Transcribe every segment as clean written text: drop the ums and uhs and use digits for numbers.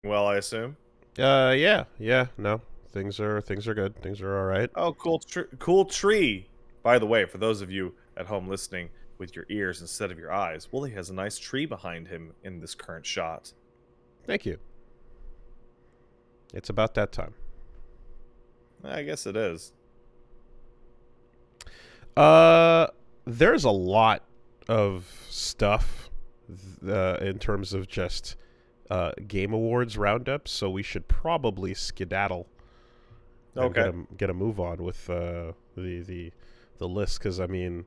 Well, I assume. Yeah, no, things are good. Things are all right. Oh, cool tree. By the way, for those of you at home listening with your ears instead of your eyes, Wooly has a nice tree behind him in this current shot. Thank you. It's about that time. I guess it is. Uh, there's a lot of stuff in terms of just game awards roundups, so we should probably skedaddle and Okay. get a move on with the list because I mean,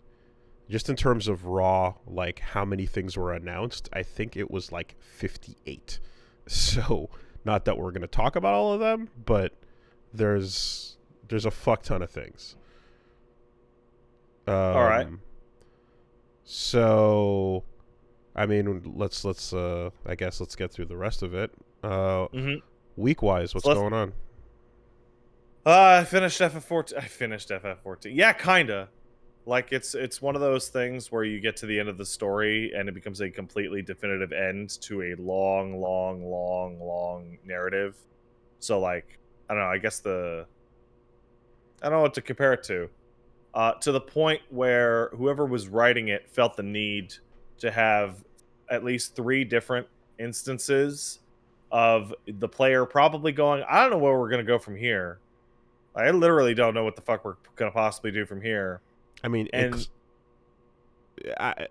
just in terms of raw, like how many things were announced, I think it was like 58. So, not that we're going to talk about all of them, but there's a fuck ton of things. All right. Um, so I mean, I guess let's get through the rest of it. Mm-hmm. Week wise, what's So let's. going on? I finished FF14. I finished FF14. Yeah, kinda. Like it's one of those things where you get to the end of the story and it becomes a completely definitive end to a long, long, long, long narrative. So like, I don't know. I guess I don't know what to compare it to the point where whoever was writing it felt the need to have at least three different instances of the player probably going, I don't know where we're going to go from here. I literally don't know what the fuck we're going to possibly do from here. I mean, And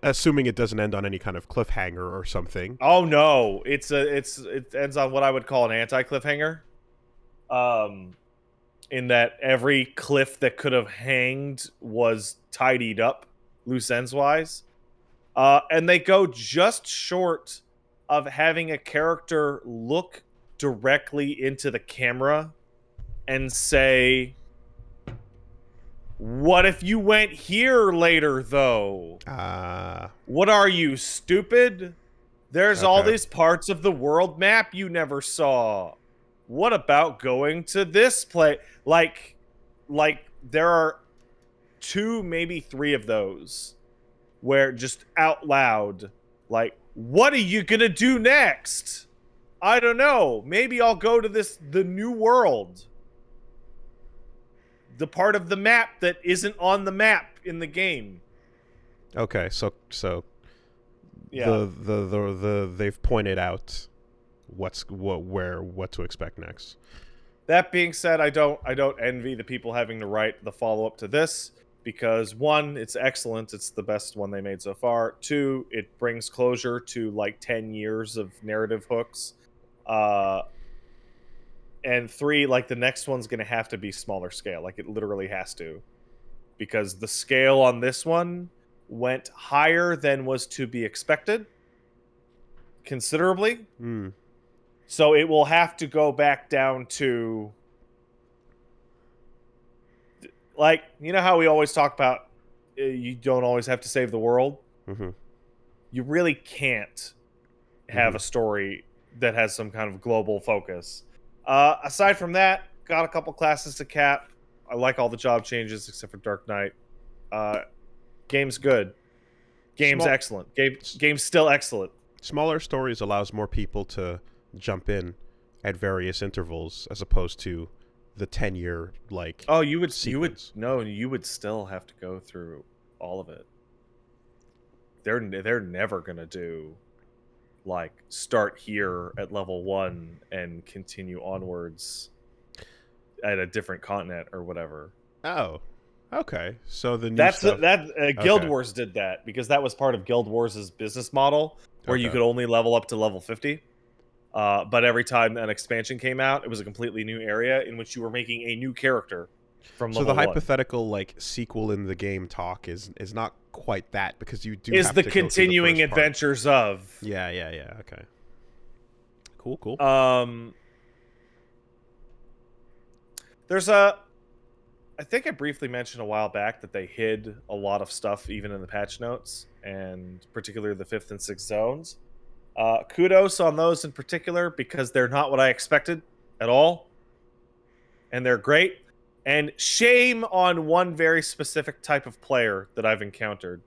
assuming it doesn't end on any kind of cliffhanger or something. oh no, it ends on what I would call an anti cliffhanger. Um, in that every cliff that could have hanged was tidied up, loose ends wise. And they go just short of having a character look directly into the camera and say, "What if you went here later, though? Ah, What are you, stupid? There's all okay. these parts of the world map you never saw. What about going to this place?" Like there are two, maybe three of those where just out loud, like, what are you gonna do next? I don't know. Maybe I'll go to the new world, the part of the map that isn't on the map in the game. Okay, so Yeah. the they've pointed out what to expect next. That being said, I don't envy the people having to write the follow up to this because one, it's excellent. It's the best one they made so far. Two, it brings closure to like 10 years of narrative hooks. Uh, and three, like the next one's gonna have to be smaller scale. Like it literally has to, because the scale on this one went higher than was to be expected, considerably. Hmm. So it will have to go back down to, like, you know how we always talk about you don't always have to save the world. Mm-hmm. You really can't have Mm-hmm. a story that has some kind of global focus. Aside from that, got a couple classes to cap. I like all the job changes except for Dark Knight. Uh, game's good. Game's Small excellent. Game's still excellent. smaller stories allows more people to jump in at various intervals as opposed to the 10-year like Oh, you would sequence. no, you would still have to go through all of it. They're never gonna do like start here at level 1 and continue onwards at a different continent or whatever. Oh, okay. So the new That's stuff. that Guild Okay. Wars did that because that was part of Guild Wars' business model where you Okay. could only level up to level 50. But every time an expansion came out, it was a completely new area in which you were making a new character from So the level 1. hypothetical like sequel in the game talk is not quite that because you do Is have the to go through the continuing first part. adventures of. Yeah. Okay. Cool. Cool. Um, there's a. I think I briefly mentioned a while back that they hid a lot of stuff even in the patch notes, and particularly the fifth and sixth zones. Kudos on those in particular because they're not what I expected at all, and they're great. And shame on one very specific type of player that I've encountered.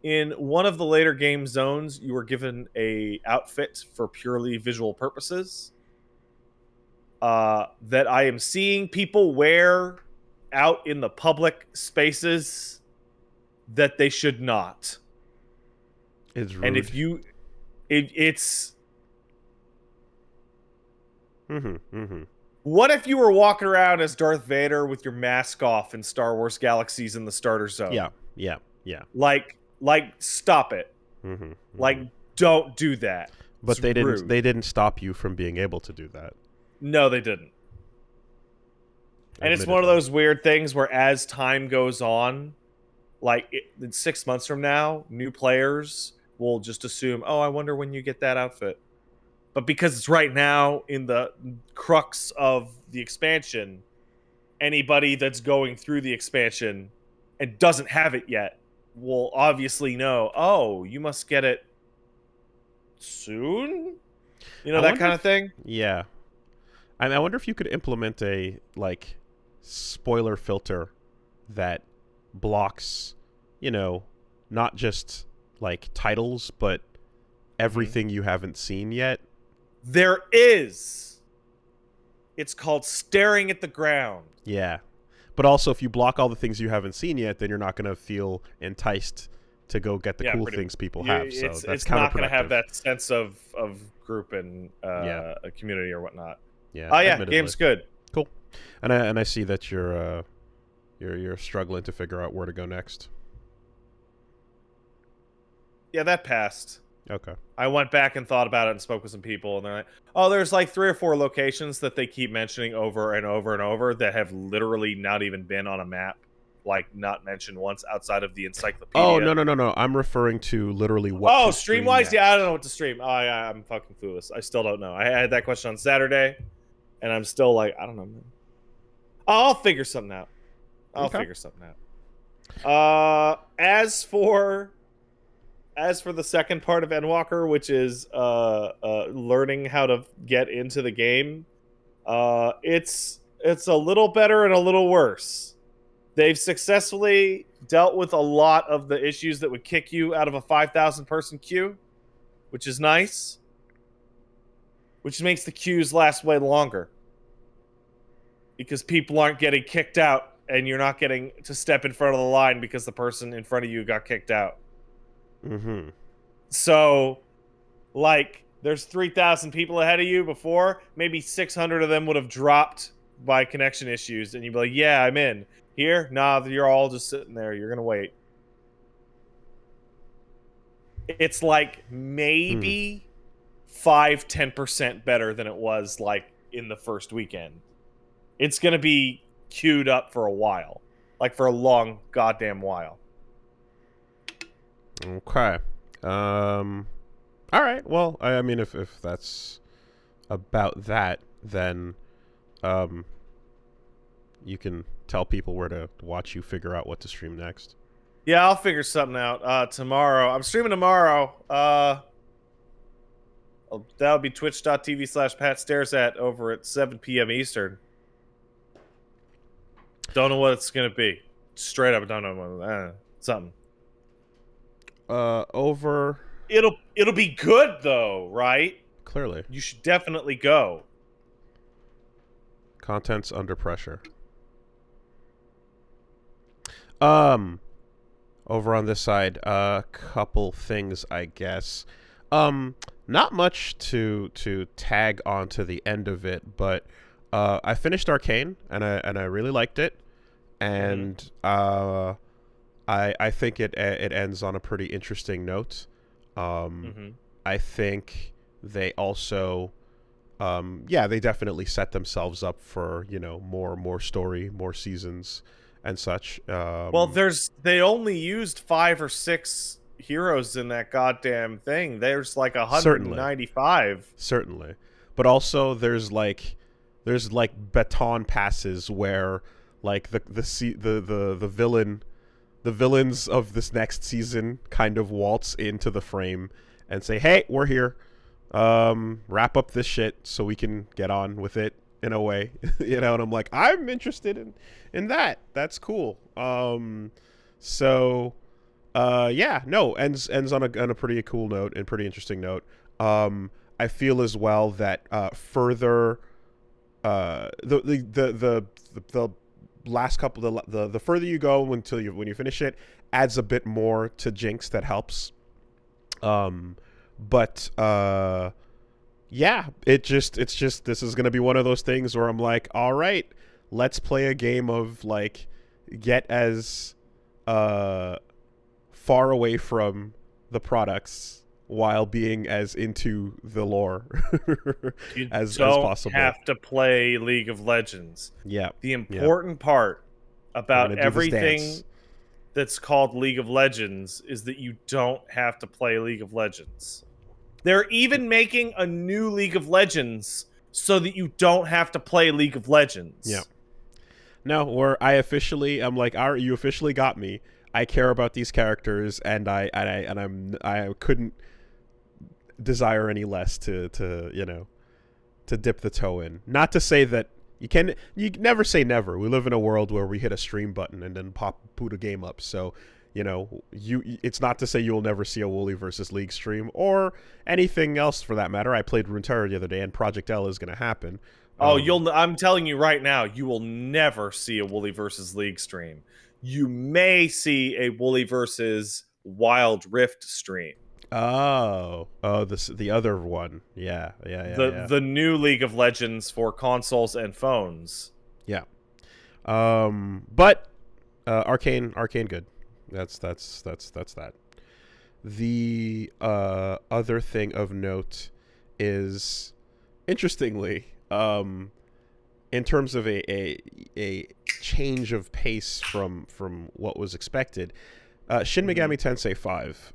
In one of the later game zones, you were given a outfit for purely visual purposes, that I am seeing people wear out in the public spaces that they should not. It's rude. And if you, it's. What if you were walking around as Darth Vader with your mask off in Star Wars Galaxies in the starter zone? Yeah. Like, stop it. Like, don't do that. But It's they didn't. rude. They didn't stop you from being able to do that. No, they didn't. And it's one of those weird things where as time goes on, like in 6 months from now, new players will just assume, oh, I wonder when you get that outfit. But because it's right now in the crux of the expansion, anybody that's going through the expansion and doesn't have it yet will obviously know, oh, you must get it soon? You know, that kind of thing? Yeah. I wonder if you could implement a, like, spoiler filter that blocks, you know, not just, like, titles, but everything you haven't seen yet. There is. It's called staring at the ground. Yeah. But also, if you block all the things you haven't seen yet, then you're not going to feel enticed to go get the cool things people have. So that's it's counterproductive. not going to have that sense of group and a community or whatnot. Yeah. Oh yeah, admittedly. game's good. Cool. And I see that you're struggling to figure out where to go next. Yeah, that passed. Okay. I went back and thought about it and spoke with some people, and they're like, oh, there's like 3 or 4 locations that they keep mentioning over and over and over that have literally not even been on a map, like not mentioned once outside of the encyclopedia. Oh, no. I'm referring to literally what. Oh, stream-wise? Yeah, I don't know what to stream. Oh, yeah, I'm fucking clueless. I still don't know. I had that question on Saturday, and I'm still like, I don't know, man. I'll figure something out. Figure something out. As for the second part of Endwalker, which is learning how to get into the game, it's a little better and a little worse. They've successfully dealt with a lot of the issues that would kick you out of a 5,000 person queue, which is nice. Which makes the queues last way longer. Because people aren't getting kicked out and you're not getting to step in front of the line because the person in front of you got kicked out. So, like, there's 3,000 people ahead of you before. Maybe 600 of them would have dropped by connection issues. And you'd be like, yeah, I'm in. Here? Nah, you're all just sitting there. You're going to wait. It's like maybe 5-10% better than it was, like, in the first weekend. It's going to be queued up for a while. Like, for a long goddamn while. Okay. All right. Well, I mean, if that's about that, then you can tell people where to watch you figure out what to stream next. Yeah, I'll figure something out tomorrow. I'm streaming tomorrow. That'll be twitch.tv/PatStaresAt over at 7 p.m. Eastern. Don't know what it's going to be. Straight up, don't know what. Something. It'll be good though, right? Clearly. You should definitely go. Content's under pressure. Over on this side, a couple things, I guess. Not much to tag onto the end of it, but I finished Arcane and I really liked it, and I think it ends on a pretty interesting note. I think they also, they definitely set themselves up for, you know, more story, more seasons, and such. Well, they only used 5 or 6 heroes in that goddamn thing. There's like 195. Certainly. But also there's baton passes where like the villains of this next season kind of waltz into the frame and say, "Hey, we're here. Wrap up this shit so we can get on with it." In a way, you know, and I'm like, I'm interested in that. That's cool. Ends on a pretty cool note and pretty interesting note. I feel as well that further the last couple the further you go until you when you finish it adds a bit more to Jinx that helps. But yeah, it's just this is gonna be one of those things where I'm like, all right, let's play a game of like get as far away from the products while being as into the lore You as don't possible. have to play League of Legends. Yeah. The important part We're about gonna do this everything dance. that's called League of Legends is that you don't have to play League of Legends. They're even making a new League of Legends so that you don't have to play League of Legends. Yeah. No, or I'm like, all right, you officially got me. I care about these characters, and I couldn't desire any less to dip the toe in. Not to say that you never say never. We live in a world where we hit a stream button and then boot a game up. So, it's not to say you'll never see a Wooly versus League stream or anything else for that matter. I played Runeterra the other day, and Project L is going to happen. Oh, I'm telling you right now, you will never see a Wooly versus League stream. You may see a Wooly versus Wild Rift stream. The other one. Yeah. The new League of Legends for consoles and phones. Yeah. But Arcane good. That's that. The other thing of note is, interestingly, in terms of a change of pace from what was expected, Shin Megami Tensei 5.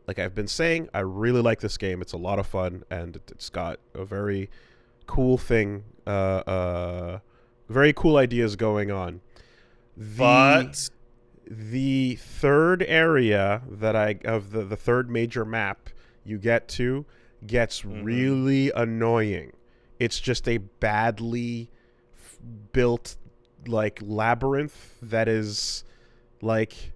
Like I've been saying, I really like this game. It's a lot of fun, and it's got a very cool thing, very cool ideas going on. But the third area the third major map you get to gets really annoying. It's just a badly built like labyrinth that is like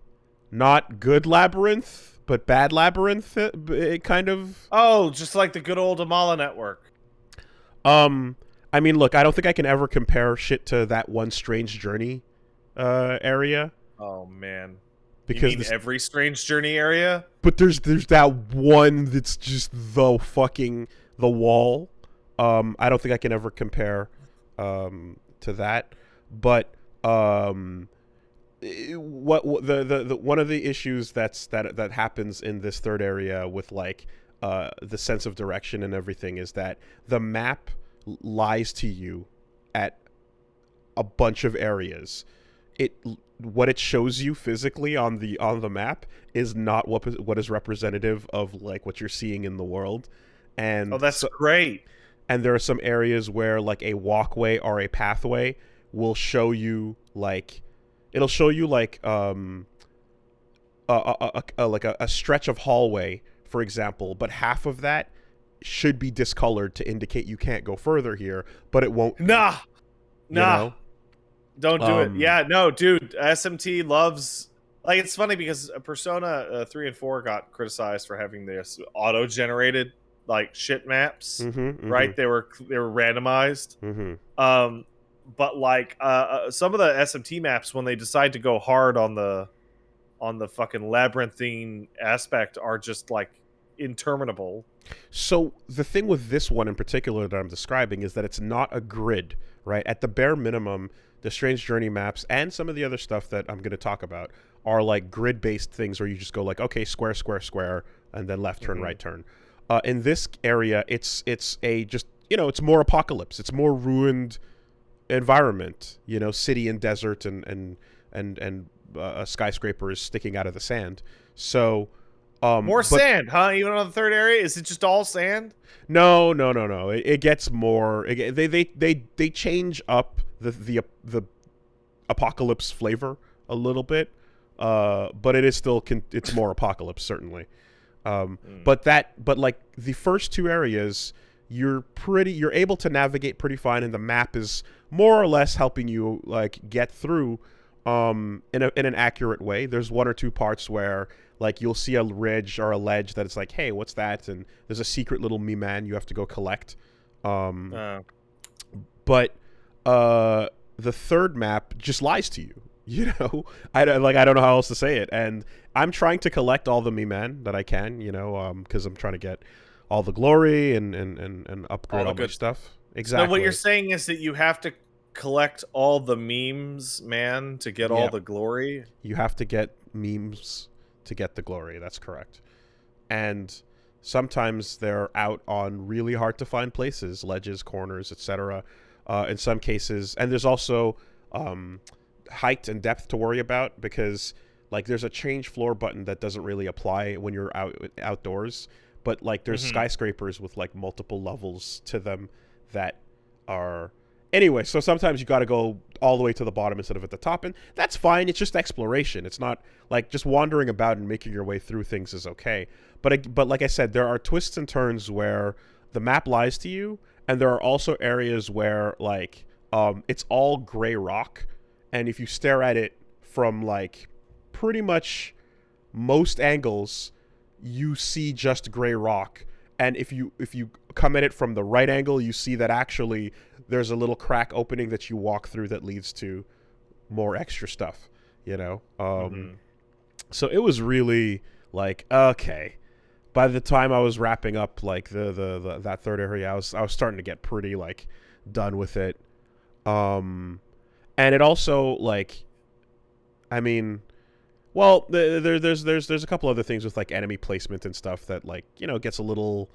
not good labyrinth, but bad labyrinth. It kind of. Oh, just like the good old Amala network. I mean, look, I don't think I can ever compare shit to that one Strange Journey area. Oh man, because you mean every Strange Journey area. But there's that one that's just the wall. I don't think I can ever compare to that. But what the one of the issues that happens in this third area with like the sense of direction and everything is that the map lies to you at a bunch of areas. What it shows you physically on the map is not what is representative of like what you're seeing in the world. And that's great. And there are some areas where like a walkway or a pathway will show you like it'll show you like a stretch of hallway, for example, but half of that should be discolored to indicate you can't go further here, but it won't. Nah. Don't do it. Um, Yeah, no, dude. SMT loves. Like, it's funny because Persona 3 and 4 got criticized for having this auto-generated like shit maps, right? They were randomized. But like some of the SMT maps, when they decide to go hard on the fucking labyrinthine aspect, are just like interminable. So the thing with this one in particular that I'm describing is that it's not a grid, right? At the bare minimum, the Strange Journey maps and some of the other stuff that I'm going to talk about are like grid-based things where you just go like, okay, square, square, square, and then left turn, right turn. In this area, it's a just, it's more apocalypse. It's more ruined environment, city and desert and skyscrapers sticking out of the sand. So more sand, huh? Even on the third area, is it just all sand? No. It gets more. They change up the apocalypse flavor a little bit, but it is still it's more apocalypse certainly. But like the first two areas, you're able to navigate pretty fine, and the map is more or less helping you like get through in an accurate way. There's one or two parts where like you'll see a ridge or a ledge that it's like, hey, what's that? And there's a secret little me-man you have to go collect. But the third map just lies to you. You know, I don't know how else to say it. And I'm trying to collect all the Me-Man that I can. You know, because I'm trying to get all the glory and upgrade all my stuff. Exactly. So what you're saying is that you have to collect all the memes, man, to get all Yeah. the glory? You have to get memes to get the glory. That's correct. And sometimes they're out on really hard to find places, ledges, corners, etc. In some cases, and there's also height and depth to worry about, because like there's a change floor button that doesn't really apply when you're outdoors, but like there's skyscrapers with like multiple levels to them that are anyway. So sometimes you got to go all the way to the bottom instead of at the top, and that's fine. It's just exploration. It's not like just wandering about and making your way through things is okay. But like I said, there are twists and turns where the map lies to you, and there are also areas where like it's all gray rock, and if you stare at it from like pretty much most angles, you see just gray rock. And if you come at it from the right angle, you see that actually there's a little crack opening that you walk through that leads to more extra stuff, you know? So it was really like, okay. By the time I was wrapping up like the that third area, I was starting to get pretty like done with it. And it also like, I mean, well, there's a couple other things with like enemy placement and stuff that like, you know, gets a little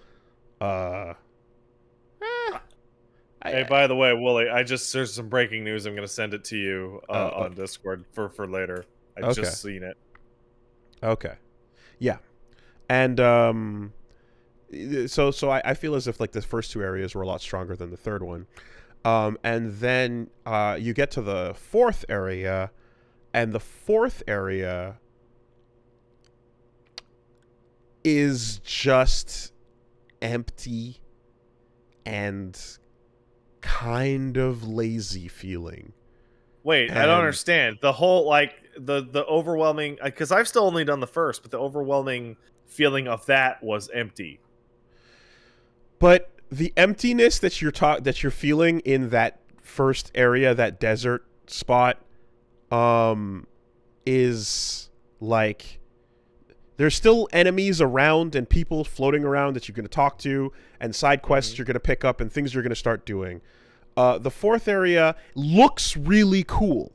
Hey, by the way, Wooly, there's some breaking news. I'm gonna send it to you on Discord for later. I just seen it. Okay. Yeah. And so I feel as if like the first two areas were a lot stronger than the third one. And then you get to the fourth area, and the fourth area is just empty and kind of lazy feeling. Wait, I don't understand. The whole like the overwhelming, because I've still only done the first, but the overwhelming feeling of that was empty. But the emptiness that you're feeling in that first area, that desert spot, is like there's still enemies around and people floating around that you're going to talk to, and side quests you're going to pick up and things you're going to start doing. The fourth area looks really cool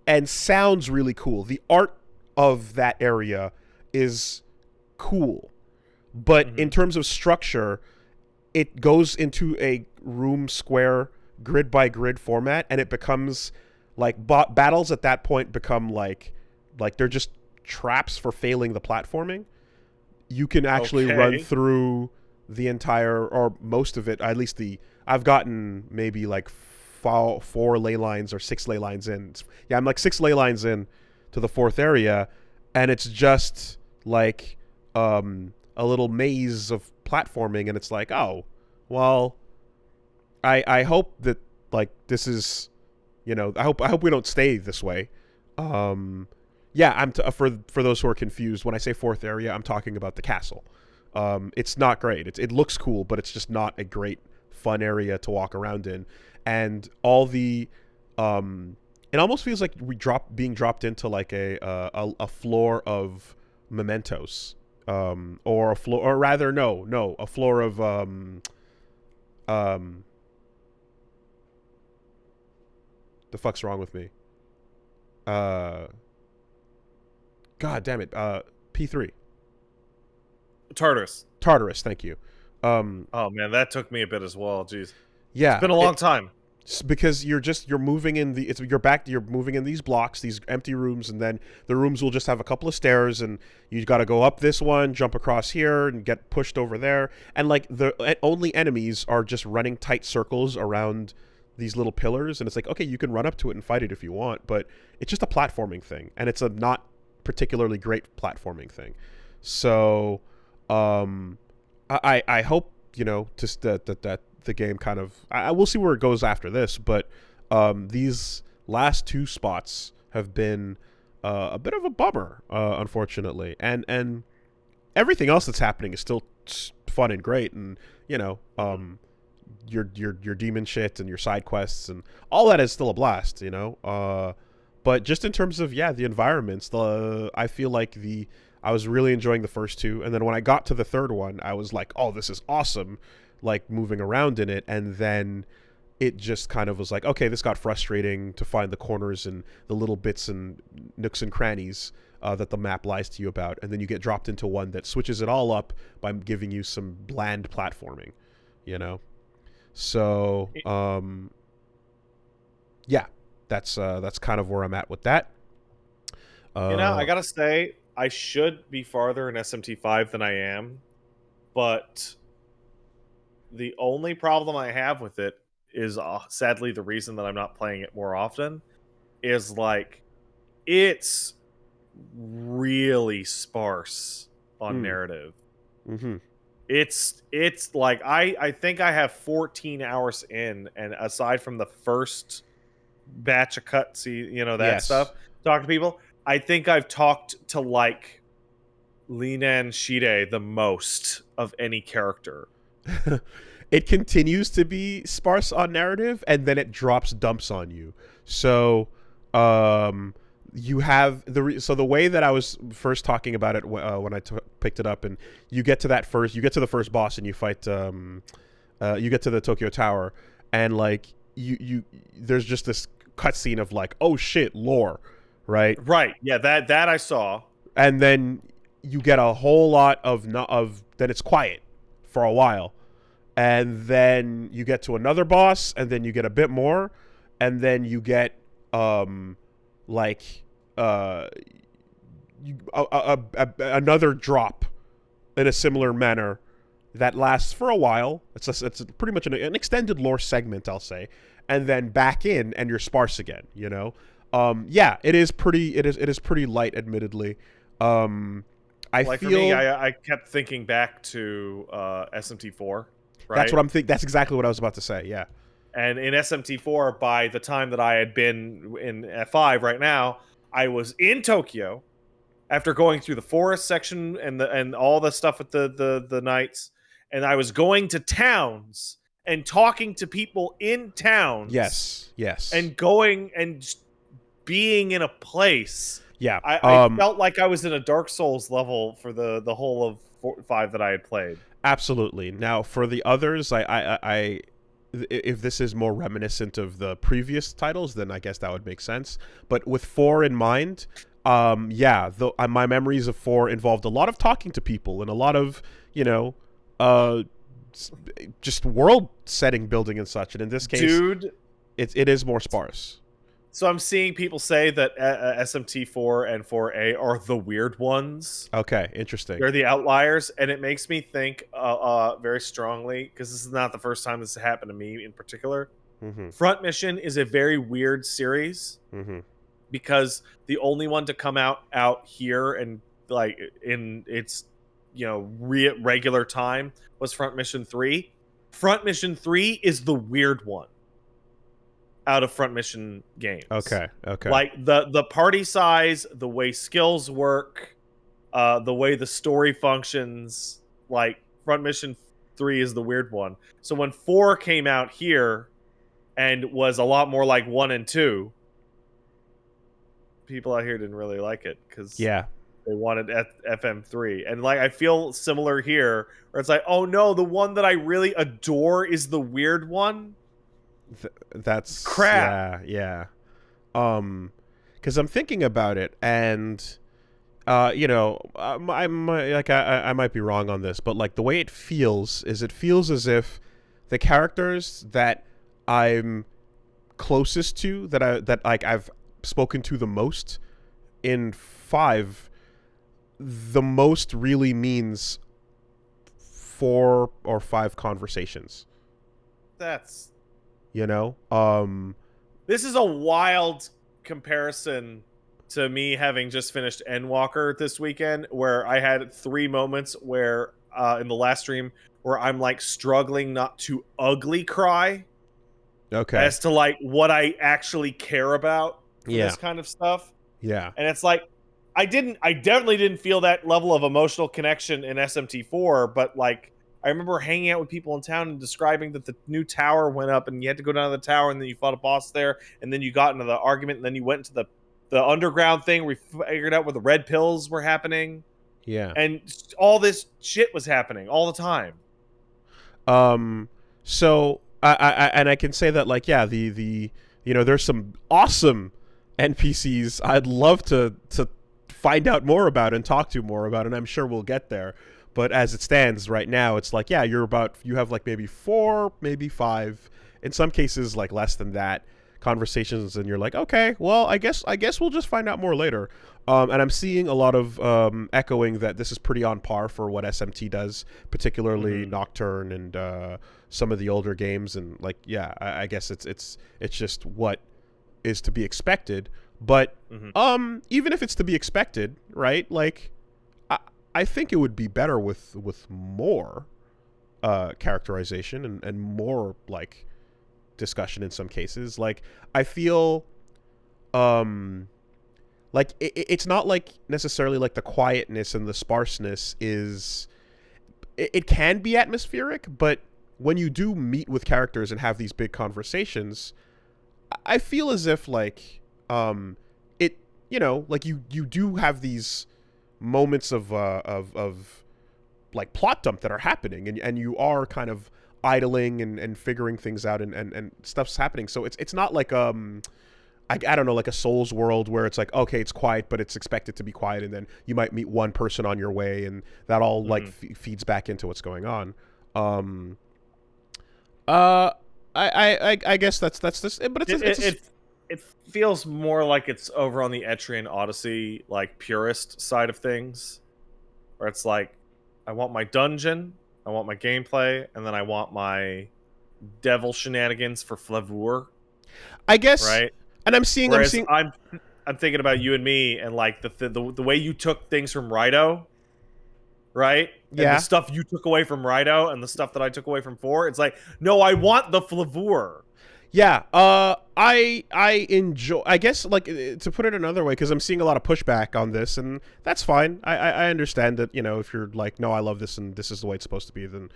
and sounds really cool. The art of that area is cool. But in terms of structure, it goes into a room square grid by grid format, and it becomes like battles at that point become like they're just traps for failing the platforming. You can actually run through the entire, or most of it, at least I've gotten maybe like 4 ley lines or 6 ley lines in. Yeah, I'm like 6 ley lines in to the fourth area, and it's just like a little maze of platforming, and it's like, oh, well, I hope that like this is, you know, I hope we don't stay this way. Yeah, for those who are confused, when I say fourth area, I'm talking about the castle. It's not great. It looks cool, but it's just not a great fun area to walk around in. And all the it almost feels like being dropped into like a floor of mementos, or a floor, or rather a floor of the fuck's wrong with me? God damn it. P3. Tartarus, thank you. Oh man, that took me a bit as well. Jeez. Yeah. It's been a long time. Because you're moving in you're moving in these blocks, these empty rooms, and then the rooms will just have a couple of stairs, and you got to go up this one, jump across here, and get pushed over there. And like the only enemies are just running tight circles around these little pillars, and it's like, okay, you can run up to it and fight it if you want, but it's just a platforming thing, and it's a not particularly great platforming thing. So I hope, you know, just that the game kind of, I will see where it goes after this, but these last 2 spots have been a bit of a bummer, unfortunately, and everything else that's happening is still fun and great, and you know, your demon shit and your side quests and all that is still a blast, you know. But just in terms of the environments, I feel like I was really enjoying the first two, and then when I got to the third one, I was like, oh, this is awesome, like moving around in it, and then it just kind of was like, okay, this got frustrating to find the corners and the little bits and nooks and crannies that the map lies to you about, and then you get dropped into one that switches it all up by giving you some bland platforming, you know. So yeah, that's kind of where I'm at with that. I gotta say, I should be farther in SMT5 than I am, but the only problem I have with it is sadly the reason that I'm not playing it more often is like it's really sparse on narrative. Mm-hmm. It's like I think I have 14 hours in, and aside from the first batch of cutscenes, that stuff, talk to people, I think I've talked to like Linan Shide the most of any character. It continues to be sparse on narrative, and then it dumps on you. So you have the way that I was first talking about it when I picked it up, and you get to the first boss, and you fight you get to the Tokyo Tower, and like you there's just this cutscene of like, oh shit, lore, right? Yeah, that I saw. And then you get a whole lot of then it's quiet for a while, and then you get to another boss, and then you get a bit more, and then you get another drop in a similar manner that lasts for a while. It's pretty much an extended lore segment, I'll say, and then back in, and you're sparse again. You know, it is pretty light, admittedly. I feel for me, I kept thinking back to SMT4. Right? That's what I'm thinking. That's exactly what I was about to say. Yeah. And in SMT4, by the time that I had been in F5 right now, I was in Tokyo after going through the forest section and all the stuff with the knights, and I was going to towns and talking to people in towns. Yes. And going and just being in a place. Yeah. I felt like I was in a Dark Souls level for the whole of 5 that I had played. Absolutely. Now, for the others, I if this is more reminiscent of the previous titles, then I guess that would make sense. But with 4 in mind, my memories of 4 involved a lot of talking to people and a lot of, just world setting building and such. And in this case, dude, it is more sparse. So I'm seeing people say that SMT4 and 4A are the weird ones. Okay, interesting. They're the outliers, and it makes me think very strongly, because this is not the first time this has happened to me in particular. Mm-hmm. Front Mission is a very weird series, because the only one to come out here and like in its regular time was Front Mission 3. Front Mission 3 is the weird one out of Front Mission games. Okay. Like the party size, the way skills work, the way the story functions, like Front Mission 3 is the weird one. So when 4 came out here and was a lot more like 1 and 2, people out here didn't really like it because they wanted FM3. And like I feel similar here, where it's like, oh no, the one that I really adore is the weird one. That's crap. Yeah. Because I'm thinking about it, and I might be wrong on this, but like the way it feels as if the characters that I'm closest to, that I've spoken to the most in 5, the most really means 4 or 5 conversations. That's this is a wild comparison to me having just finished Endwalker this weekend, where I had 3 moments where in the last stream where I'm like struggling not to ugly cry. Okay. As to like what I actually care about for this kind of stuff. Yeah. And it's like I definitely didn't feel that level of emotional connection in SMT4, but like I remember hanging out with people in town and describing that the new tower went up and you had to go down to the tower and then you fought a boss there and then you got into the argument and then you went into the underground thing where you figured out where the red pills were happening. Yeah. And all this shit was happening all the time. So I can say that, like, yeah, the there's some awesome NPCs I'd love to find out more about and talk to more about, and I'm sure we'll get there. But as it stands right now, it's like, yeah, you have like maybe 4, maybe 5, in some cases like less than that conversations, and you're like, okay, well, I guess we'll just find out more later. And I'm seeing a lot of echoing that this is pretty on par for what SMT does, particularly Nocturne and some of the older games. And like, yeah, I guess it's just what is to be expected. But even if it's to be expected, right? Like, I think it would be better with more characterization and more like discussion in some cases. Like, I feel like it's not like necessarily like the quietness and the sparseness is it can be atmospheric, but when you do meet with characters and have these big conversations, I feel as if like it, like you do have these moments of like plot dump that are happening, and you are kind of idling and figuring things out, and stuff's happening. So it's not like I don't know, like a Souls world where it's like, okay, it's quiet, but it's expected to be quiet, and then you might meet one person on your way, and that all like feeds back into what's going on. I guess that's this, but it feels more like it's over on the Etrian Odyssey, like purist side of things, where it's like, I want my dungeon, I want my gameplay, and then I want my devil shenanigans for flavor. I guess, right? And I'm seeing. I'm thinking about you and me, and like the way you took things from Rido, right? And yeah. the stuff you took away from Rido and the stuff that I took away from 4. It's like, no, I want the flavor. Yeah. I enjoy. I guess, like, to put it another way, because I'm seeing a lot of pushback on this, and that's fine. I understand that, if you're like, no, I love this and this is the way it's supposed to be, then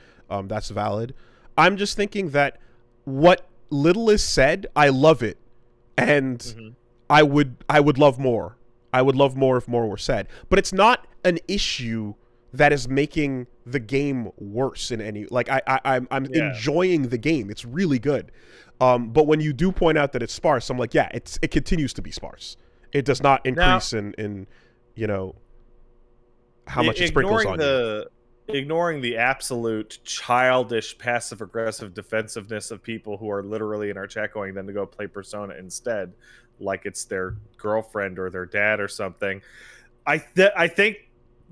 that's valid. I'm just thinking that what little is said, I love it. And I would love more. I would love more if more were said. But it's not an issue that is making the game worse in any. Like, I'm enjoying the game. It's really good. But when you do point out that it's sparse, I'm like, yeah, it continues to be sparse. It does not increase in how much it sprinkles on you. Ignoring the absolute childish passive-aggressive defensive-ness of people who are literally in our chat going then to go play Persona instead, like it's their girlfriend or their dad or something. I think,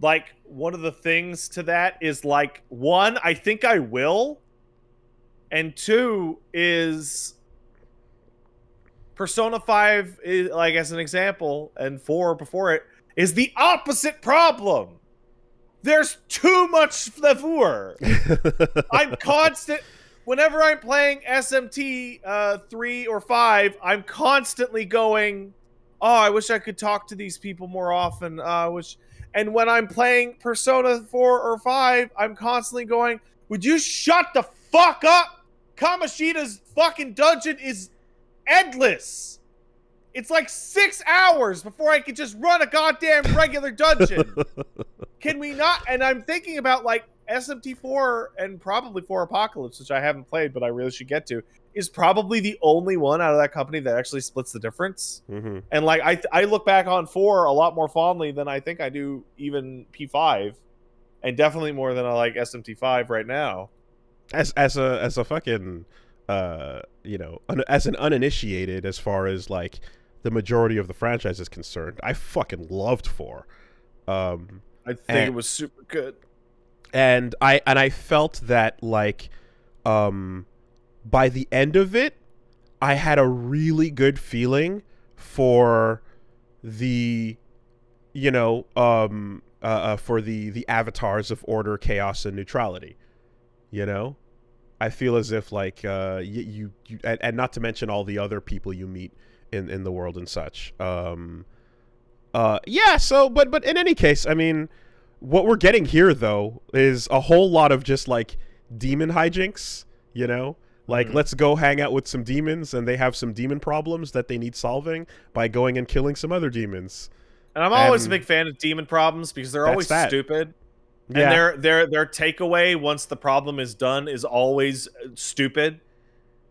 like, one of the things to that is, like, 1, I think I will, and 2 is Persona 5, is, like, as an example, and 4 before it, is the opposite problem. There's too much flavor. I'm constant. Whenever I'm playing SMT 3 or 5, I'm constantly going, oh, I wish I could talk to these people more often. And when I'm playing Persona 4 or 5, I'm constantly going, would you shut the fuck up? Kamoshida's fucking dungeon is endless. It's like 6 hours before I could just run a goddamn regular dungeon. Can we not? And I'm thinking about, like, SMT4 and probably 4 Apocalypse, which I haven't played, but I really should get to, is probably the only one out of that company that actually splits the difference. And, like, I look back on 4 a lot more fondly than I think I do even P5, and definitely more than I like SMT5 right now. As a fucking, as an uninitiated, as far as, like, the majority of the franchise is concerned, I fucking loved 4. I think it was super good. And I felt that, like, by the end of it, I had a really good feeling for the, for the avatars of order, chaos, and neutrality. I feel as if, like, you and not to mention all the other people you meet in the world and such. So, but in any case, I mean, what we're getting here though is a whole lot of just like demon hijinks, you know? Like, let's go hang out with some demons, and they have some demon problems that they need solving by going and killing some other demons. And I'm always a big fan of demon problems because they're always stupid. Yeah. And their takeaway once the problem is done is always stupid.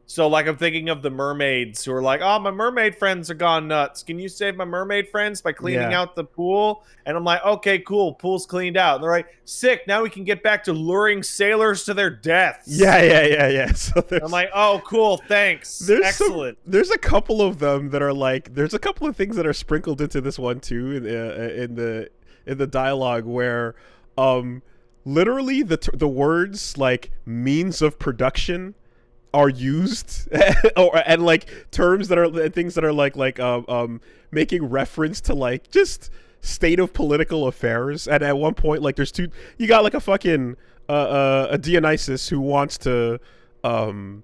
So, like, I'm thinking of the mermaids who are like, oh, my mermaid friends are gone nuts. Can you save my mermaid friends by cleaning out the pool? And I'm like, okay, cool. Pool's cleaned out. And they're like, sick. Now we can get back to luring sailors to their deaths. Yeah. So I'm like, oh, cool. Thanks. Excellent. There's a couple of them that are like, there's a couple of things that are sprinkled into this one too in the dialogue where, literally the words like means of production are used and like terms that are things that are like making reference to like just state of political affairs. And at one point, like, you got like a fucking a Dionysus who wants to make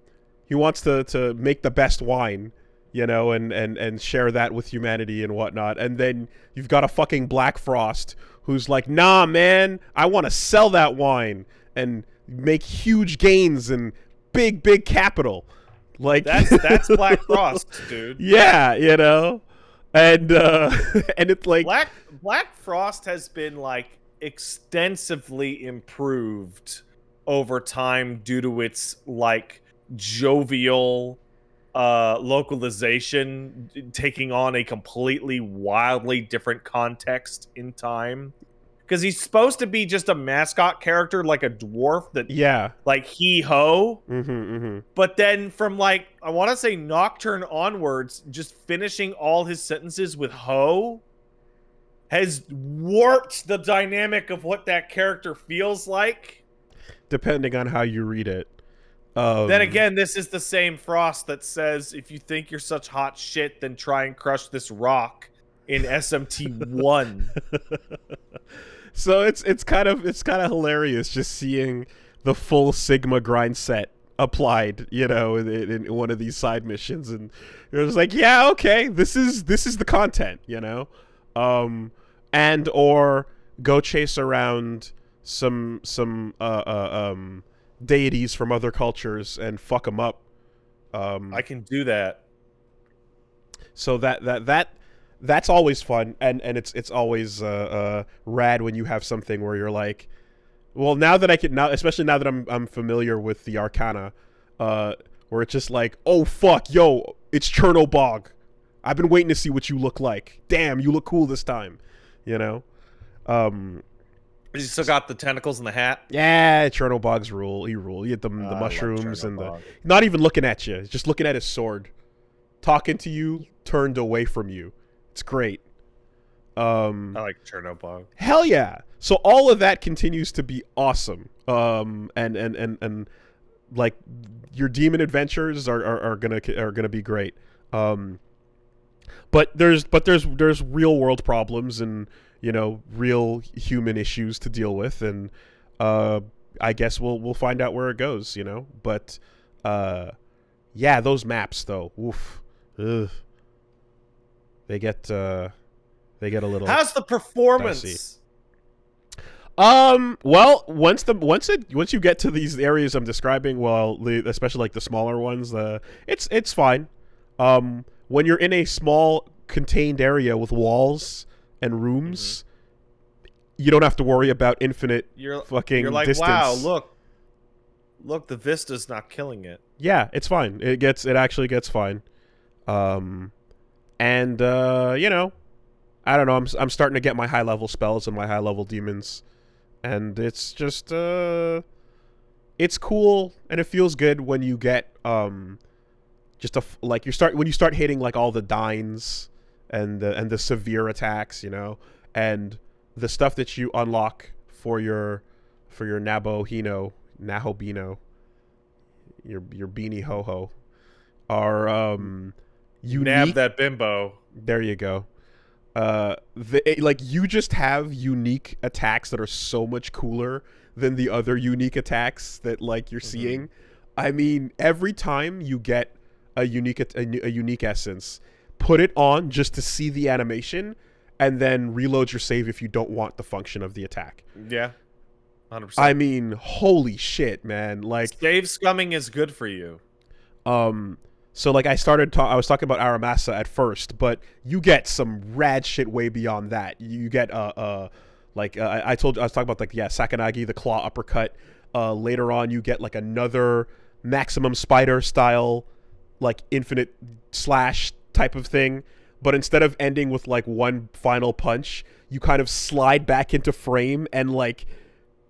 the best wine, you know, and share that with humanity and whatnot. And then you've got a fucking Black Frost who's like, nah, man, I want to sell that wine and make huge gains and big capital. Like, that's Black Frost, dude. Yeah, you know. And and it's like Black Frost has been like extensively improved over time due to its like jovial localization taking on a completely wildly different context in time. Because he's supposed to be just a mascot character, like a dwarf that, like he-ho. But then from like, I want to say Nocturne onwards, just finishing all his sentences with ho has warped the dynamic of what that character feels like. Depending on how you read it. Then again, this is the same Frost that says, if you think you're such hot shit, then try and crush this rock in SMT 1. So it's kind of hilarious just seeing the full Sigma grind set applied, you know, in one of these side missions, and it was like, yeah, okay, this is the content, you know, and or go chase around some deities from other cultures and fuck them up. I can do that. So that's always fun, and it's always rad when you have something where you're like, well, especially now that I'm familiar with the Arcana, where it's just like, oh fuck, yo, it's Chernobog. I've been waiting to see what you look like. Damn, you look cool this time, you know. You still got the tentacles in the hat. Yeah, Chernobog's rule. He rule. You get the mushrooms and not even looking at you, just looking at his sword, talking to you, turned away from you. It's great. I like Chernobog. Hell yeah! So all of that continues to be awesome. And like your demon adventures are gonna be great. But there's real world problems and, you know, real human issues to deal with, and I guess we'll find out where it goes, you know. But yeah, those maps though, oof. Ugh. They get a little. How's the performance? Dicey. Well, once you get to these areas I'm describing, well, especially like the smaller ones, it's fine. When you're in a small contained area with walls and rooms, you don't have to worry about infinite you're like, distance. Wow, look, the vista's not killing it. Yeah, it's fine. It actually gets fine. And you know, I don't know, I'm starting to get my high level spells and my high level demons, and it's just it's cool, and it feels good when you get just when you start hitting like all the dines and the severe attacks, you know, and the stuff that you unlock for your Nahobino, your beanie ho ho, are unique. Nab that bimbo. There you go. Like, you just have unique attacks that are so much cooler than the other unique attacks that like you're seeing. I mean, every time you get a unique essence, put it on just to see the animation, and then reload your save if you don't want the function of the attack. Yeah, 100%. I mean, holy shit, man! Like, save scumming is good for you. So like I was talking about Aramasa at first, but you get some rad shit way beyond that. You get I was talking about like Sakanagi, the claw uppercut. Later on you get like another maximum spider style like infinite slash type of thing, but instead of ending with like one final punch, you kind of slide back into frame and like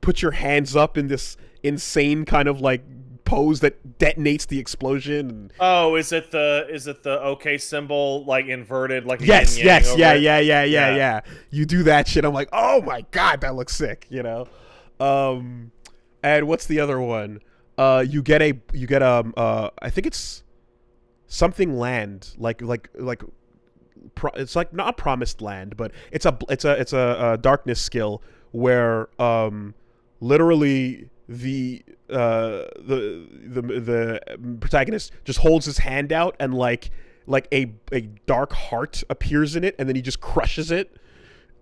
put your hands up in this insane kind of like pose that detonates the explosion. Oh, is it the OK symbol like inverted like a yes, yin-yang yeah. You do that shit. I'm like, oh my god, that looks sick, you know. And what's the other one? You get I think it's something land it's like not promised land, but it's a darkness skill where literally the protagonist just holds his hand out and like a dark heart appears in it, and then he just crushes it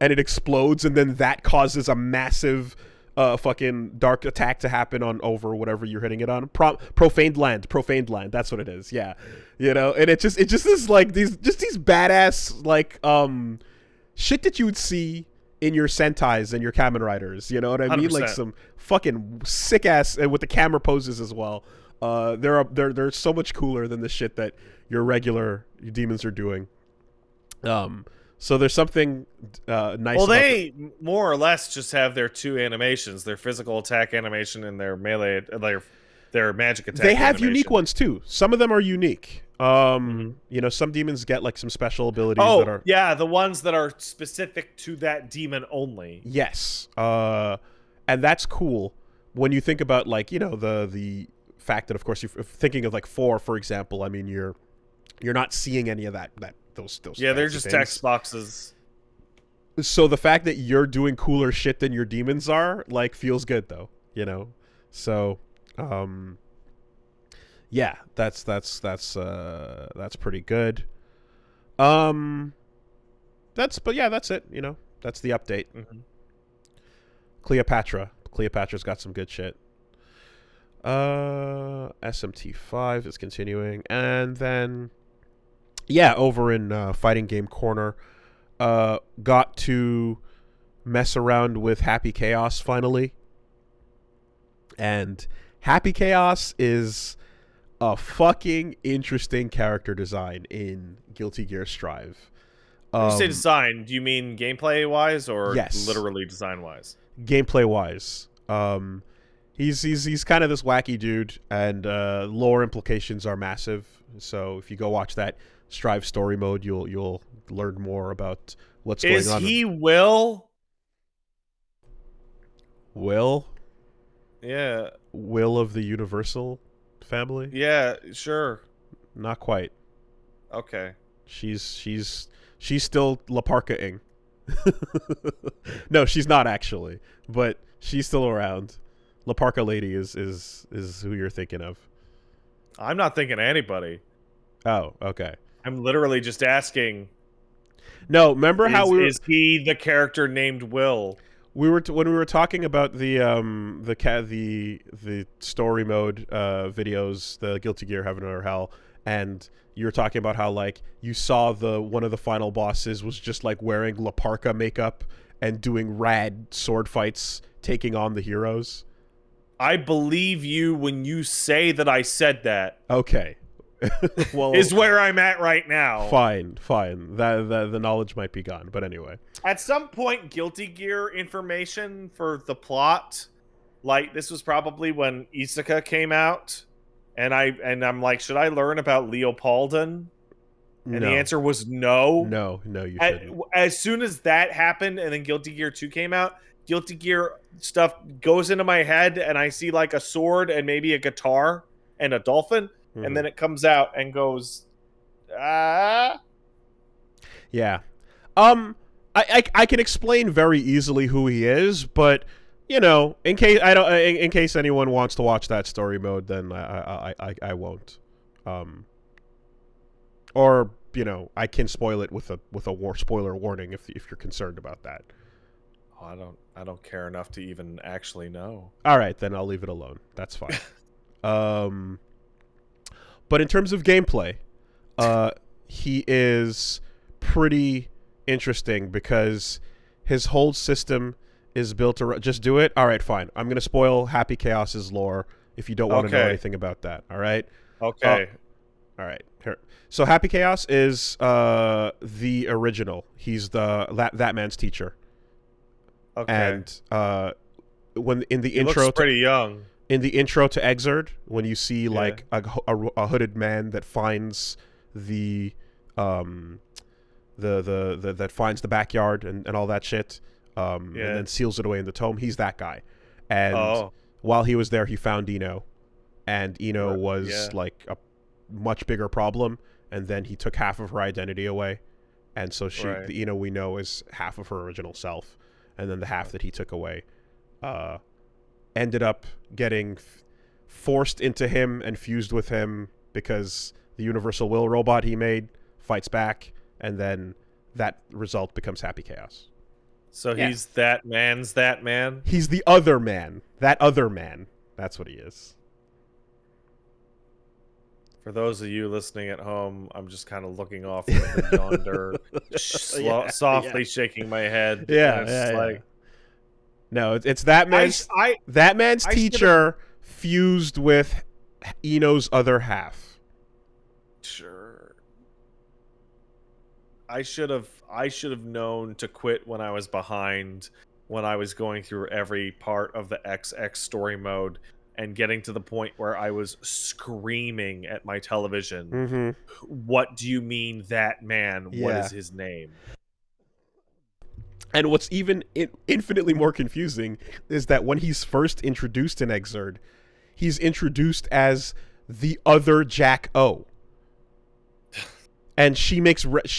and it explodes, and then that causes a massive fucking dark attack to happen on over whatever you're hitting it on. Profaned land, that's what it is. Yeah, you know, and it just is like these badass like shit that you would see in your Sentais and your Kamen Riders, you know what I mean? 100%. Like some fucking sick ass, and with the camera poses as well. They're so much cooler than the shit that your regular demons are doing. So there's something nice. Well, they more or less just have their two animations: their physical attack animation and their melee, their magic attack. They have animation. unique ones too. Some of them are unique. You know, some demons get like some special abilities that are the ones that are specific to that demon only. Yes. And that's cool when you think about like, you know, the fact that of course you're thinking of like 4, for example. I mean, you're not seeing any of those yeah, they're just things. text boxes. So the fact that you're doing cooler shit than your demons are like feels good though, you know. So yeah, that's pretty good. That's it, you know. That's the update. Cleopatra's got some good shit. SMT5 is continuing, and then over in Fighting Game Corner, got to mess around with Happy Chaos finally. And Happy Chaos is a fucking interesting character design in Guilty Gear Strive. When you say design, do you mean gameplay-wise or yes. literally design-wise? Gameplay-wise. He's kind of this wacky dude, and lore implications are massive. So if you go watch that Strive story mode, you'll learn more about what's going on. Is he Will? Will? Yeah. Will of the Universal family? Yeah, sure. Not quite. Okay. She's still Laparka-ing. No, she's not actually, but she's still around. Laparka lady is who you're thinking of. I'm not thinking of anybody. Oh, okay. I'm literally just asking. No, remember how is he the character named Will? When we were talking about the story mode videos, the Guilty Gear Heaven or Hell, and you were talking about how like you saw one of the final bosses was just like wearing Laparka makeup and doing rad sword fights, taking on the heroes. I believe you when you say that I said that. Okay. Well, is where I'm at right now. Fine. The knowledge might be gone, but anyway. At some point, Guilty Gear information for the plot, like this was probably when Isaka came out, and I'm like, should I learn about Leopoldan? And the answer was no. No, you shouldn't. As soon as that happened, and then Guilty Gear 2 came out, Guilty Gear stuff goes into my head, and I see like a sword and maybe a guitar and a dolphin. And then it comes out and goes, Yeah. I can explain very easily who he is, but you know, in case anyone wants to watch that story mode, then I won't. Or I can spoil it with a spoiler warning if you're concerned about that. Oh, I don't care enough to even actually know. All right, then I'll leave it alone. That's fine. But in terms of gameplay, he is pretty interesting because his whole system is built around. Just do it. All right, fine. I'm gonna spoil Happy Chaos's lore if you don't want to know anything about that. All right. Okay. All right. Here. So Happy Chaos is the original. He's that man's teacher. Okay. And when in the he intro, looks pretty young. In the intro to Exerd, when you see like a hooded man that finds the that finds the backyard and all that shit, and then seals it away in the tome, he's that guy. And while he was there, he found Eno, and Eno was like a much bigger problem. And then he took half of her identity away, and so the Eno we know is half of her original self, and then the half that he took away ended up getting forced into him and fused with him because the Universal Will robot he made fights back, and then that result becomes Happy Chaos. So he's that man's that man? He's the other man. That other man. That's what he is. For those of you listening at home, I'm just kind of looking off yonder, softly shaking my head. Yeah. No, it's that man's that man's teacher fused with Eno's other half. Sure. I should have known to quit when I was behind, when I was going through every part of the XX story mode and getting to the point where I was screaming at my television. Mm-hmm. What do you mean that man? Yeah. What is his name? And what's even infinitely more confusing is that when he's first introduced in Exerd, he's introduced as the other Jack O. And she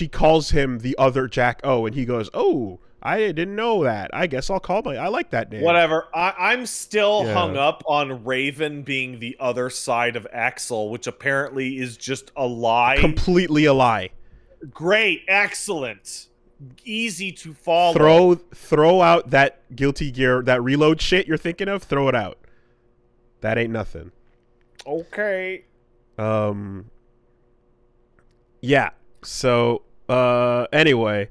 calls him the other Jack O, and he goes, "Oh, I didn't know that. I guess I'll call I like that name." Whatever. I'm still hung up on Raven being the other side of Axel, which apparently is just a lie. Completely a lie. Great. Excellent. Easy to follow. Throw out that Guilty Gear, that reload shit you're thinking of. Throw it out. That ain't nothing. Okay. Yeah. So anyway,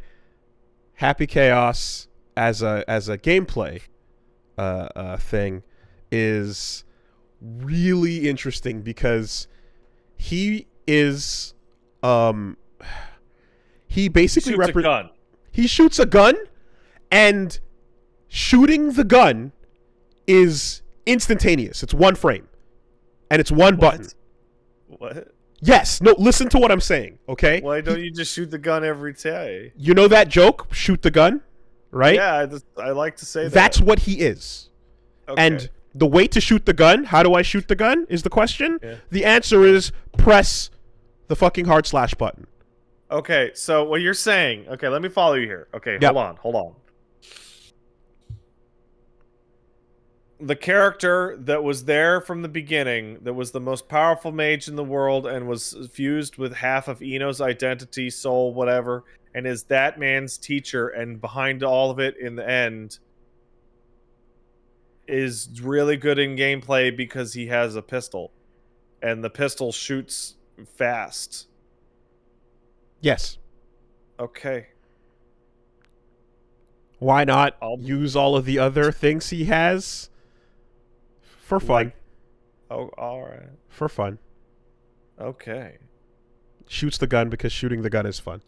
Happy Chaos as a gameplay thing is really interesting because he is he basically shoots a gun. He shoots a gun, and shooting the gun is instantaneous. It's one frame, and it's one button. What? Yes. No, listen to what I'm saying, okay? Why don't you just shoot the gun every day? You know that joke, shoot the gun, right? Yeah, I like to say that. That's what he is. Okay. And the way to shoot the gun, how do I shoot the gun, is the question. Yeah. The answer is press the fucking hard slash button. Okay, so what you're saying... Okay, let me follow you here. Okay, hold on. The character that was there from the beginning, that was the most powerful mage in the world and was fused with half of Eno's identity, soul, whatever, and is that man's teacher, and behind all of it in the end is really good in gameplay because he has a pistol. And the pistol shoots fast. Yes. Okay. Why not use all of the other things he has for fun? All right. For fun. Okay. Shoots the gun because shooting the gun is fun.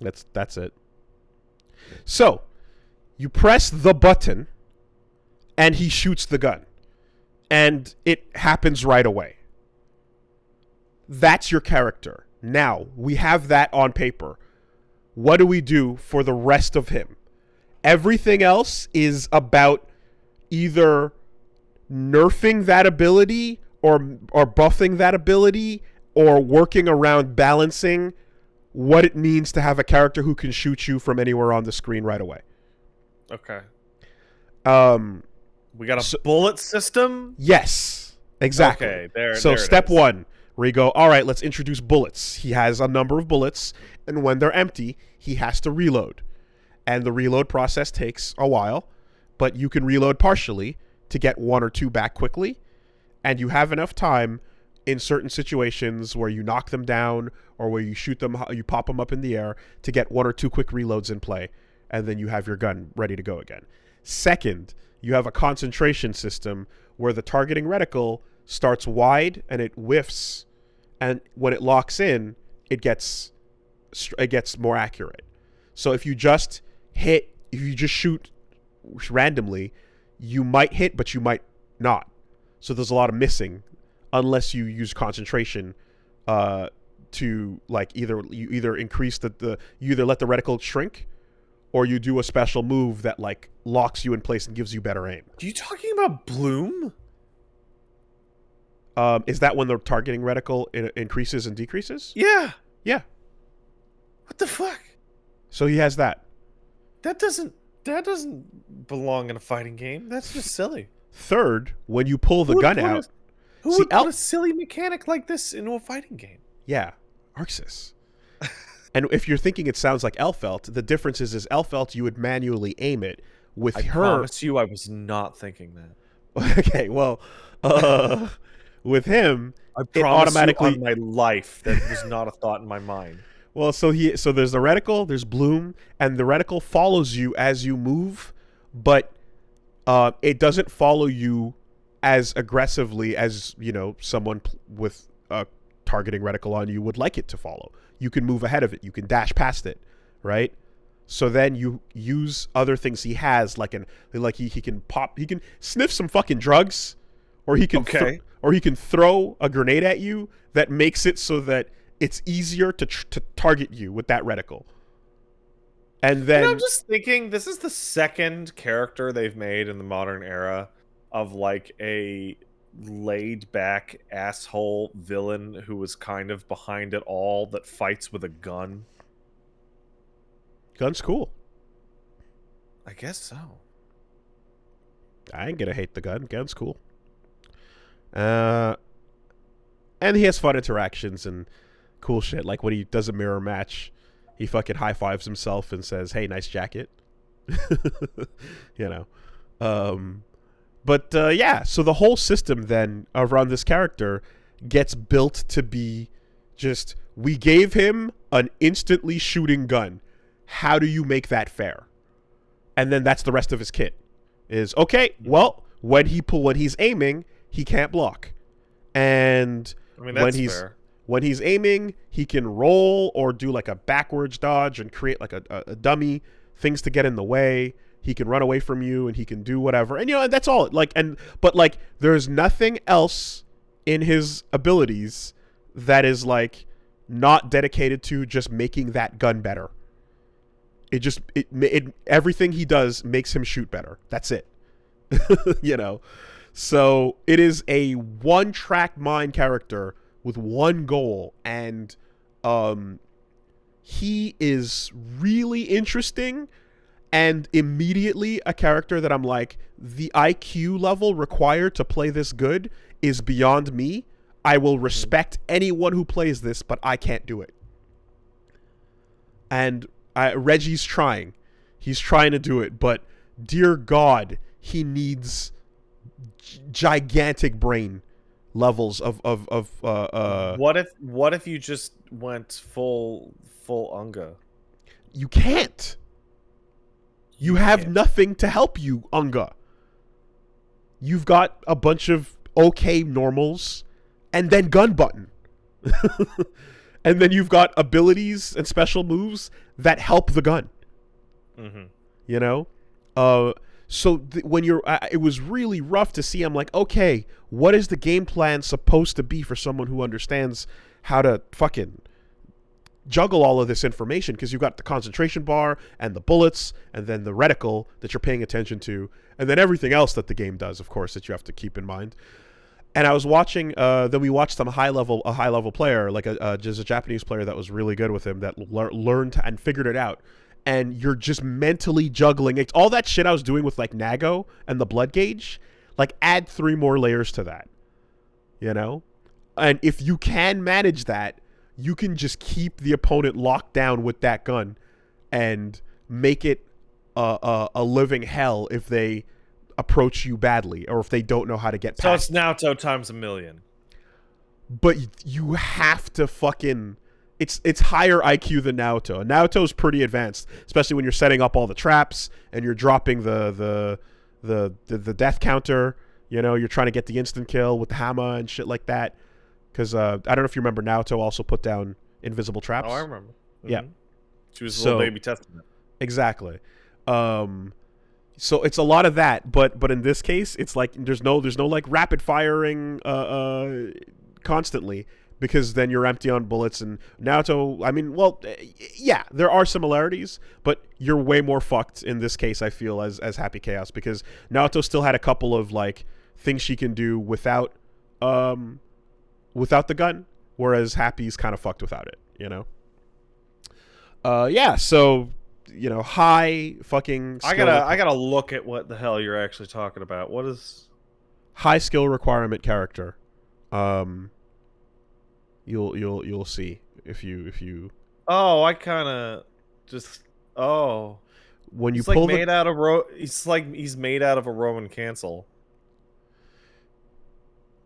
That's it. So, you press the button and he shoots the gun. And it happens right away. That's your character. Now, we have that on paper. What do we do for the rest of him? Everything else is about either nerfing that ability or buffing that ability or working around balancing what it means to have a character who can shoot you from anywhere on the screen right away. Okay. We got a bullet system? Yes. Exactly. Okay, there step one. where you go, all right, let's introduce bullets. He has a number of bullets, and when they're empty, he has to reload. And the reload process takes a while, but you can reload partially to get 1 or 2 back quickly, and you have enough time in certain situations where you knock them down or where you shoot them, you pop them up in the air to get 1 or 2 quick reloads in play, and then you have your gun ready to go again. Second, you have a concentration system where the targeting reticle starts wide and it whiffs, and when it locks in, it gets more accurate. So if you just shoot randomly, you might hit, but you might not. So there's a lot of missing unless you use concentration to like either increase you either let the reticle shrink or you do a special move that like locks you in place and gives you better aim. Are you talking about Bloom? Is that when the targeting reticle increases and decreases? Yeah. Yeah. What the fuck? So he has that. That doesn't belong in a fighting game. That's just silly. Third, when you pull the gun out, who would put a silly mechanic like this into a fighting game? Yeah, Arxis. And if you're thinking it sounds like Elfelt, the difference is Elfelt you would manually aim it. With I promise you, I was not thinking that. Okay, well, with him, I it automatically you on my life that was not a thought in my mind. Well, so there's the reticle, there's Bloom, and the reticle follows you as you move, but it doesn't follow you as aggressively as, someone with a targeting reticle on you would like it to follow. You can move ahead of it. You can dash past it, right? So then you use other things he has, like he can sniff some fucking drugs, or he can throw a grenade at you that makes it so that it's easier to target you with that reticle. And then I'm just thinking, this is the second character they've made in the modern era of like a laid back asshole villain who was kind of behind it all that fights with a gun. Gun's cool. I guess so. I ain't gonna hate the gun. Gun's cool. And he has fun interactions and cool shit. Like when he does a mirror match, he fucking high fives himself and says, "Hey, nice jacket." Yeah. So the whole system then around this character gets built to be just, we gave him an instantly shooting gun. How do you make that fair? And then that's the rest of his kit. Is okay. Well, when he's aiming, he can't block, and when he's aiming, he can roll or do like a backwards dodge and create like a dummy, things to get in the way. He can run away from you and he can do whatever. And and that's all. But there's nothing else in his abilities that is like not dedicated to just making that gun better. Everything he does makes him shoot better. That's it. So it is a one-track mind character with one goal, and he is really interesting and immediately a character that I'm like, the IQ level required to play this good is beyond me. I will respect anyone who plays this, but I can't do it. And Reggie's trying. He's trying to do it, but dear God, he needs gigantic brain levels of what if you just went full Unga? You can't. You have nothing to help you, Unga. You've got a bunch of okay normals and then gun button. And then you've got abilities and special moves that help the gun. So when you're, it was really rough to see. I'm like, okay, what is the game plan supposed to be for someone who understands how to fucking juggle all of this information? Because you've got the concentration bar and the bullets and then the reticle that you're paying attention to, and then everything else that the game does, of course, that you have to keep in mind. And I was watching, then we watched a high level player, like just a Japanese player that was really good with him, that learned and figured it out. And you're just mentally juggling. It's all that shit I was doing with like Nago and the blood gauge, like add 3 more layers to that, And if you can manage that, you can just keep the opponent locked down with that gun and make it a living hell if they approach you badly or if they don't know how to get past. So it's Naoto times a million. But you have to fucking... It's higher IQ than Naoto. And Naoto's pretty advanced, especially when you're setting up all the traps and you're dropping the death counter. You know, you're trying to get the instant kill with the hammer and shit like that. Because I don't know if you remember, Naoto also put down invisible traps. Oh, I remember. Mm-hmm. Yeah. She was a little baby testament. Exactly. So it's a lot of that, but in this case, it's like there's no like rapid firing constantly, because then you're empty on bullets. And Naoto, I mean, well, yeah, there are similarities, but you're way more fucked in this case, I feel, as Happy Chaos, because Naoto still had a couple of like things she can do without the gun, whereas Happy's kind of fucked without it, you know. Yeah, so, you know, high fucking skill. I gotta look at what the hell you're actually talking about. What is high skill requirement character? You'll see if you. Oh, I kind of just when you he's pull like made out of he's made out of a Roman cancel.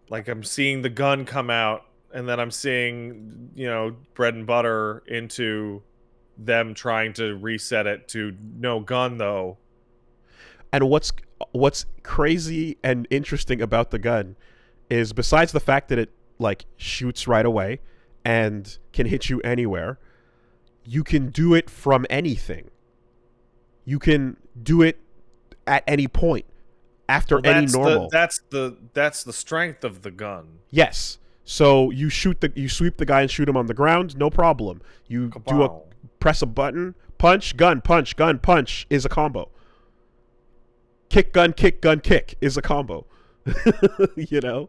Like I'm seeing the gun come out, and then I'm seeing, you know, bread and butter into them trying to reset it to no gun though. And what's crazy and interesting about the gun is, besides the fact that it like shoots right away and can hit you anywhere, you can do it from anything. You can do it at any point after any normal. That's the strength of the gun. Yes. So you sweep the guy and shoot him on the ground, no problem. You Kapow. Press a button, punch, gun, punch is a combo. Kick, gun, kick is a combo. You know?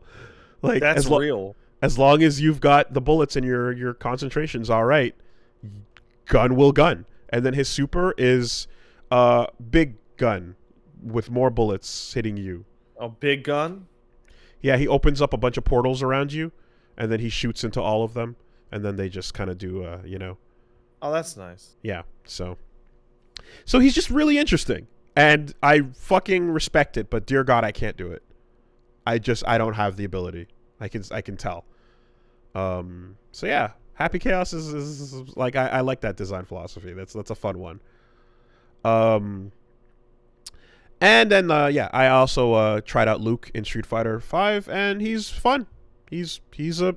Like, that's real. As long as you've got the bullets and your concentration's all right, gun will gun. And then his super is big gun with more bullets hitting you. Oh, big gun? Yeah, he opens up a bunch of portals around you, and then he shoots into all of them, and then they just kind of do, you know. Oh, that's nice. Yeah, so he's just really interesting, and I fucking respect it, but dear God, I can't do it. I don't have the ability. I can tell. So yeah, Happy Chaos is like, I like that design philosophy. That's a fun one. And then yeah, I also tried out Luke in Street Fighter V, and he's fun. He's a,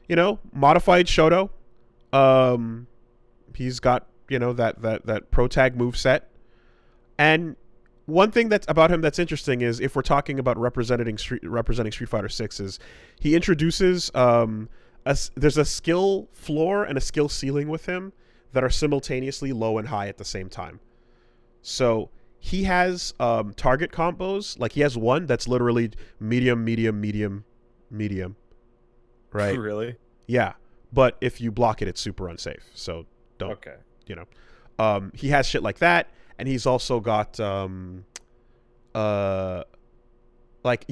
you know, modified Shoto. He's got, you know, that pro tag moveset. And one thing that's about him that's interesting is, if we're talking about representing Street Fighter 6, is he introduces there's a skill floor and a skill ceiling with him that are simultaneously low and high at the same time. So he has target combos. Like, he has one that's literally medium, right? Really? Yeah, but if you block it, it's super unsafe. So don't. Okay. You know, he has shit like that, and he's also got like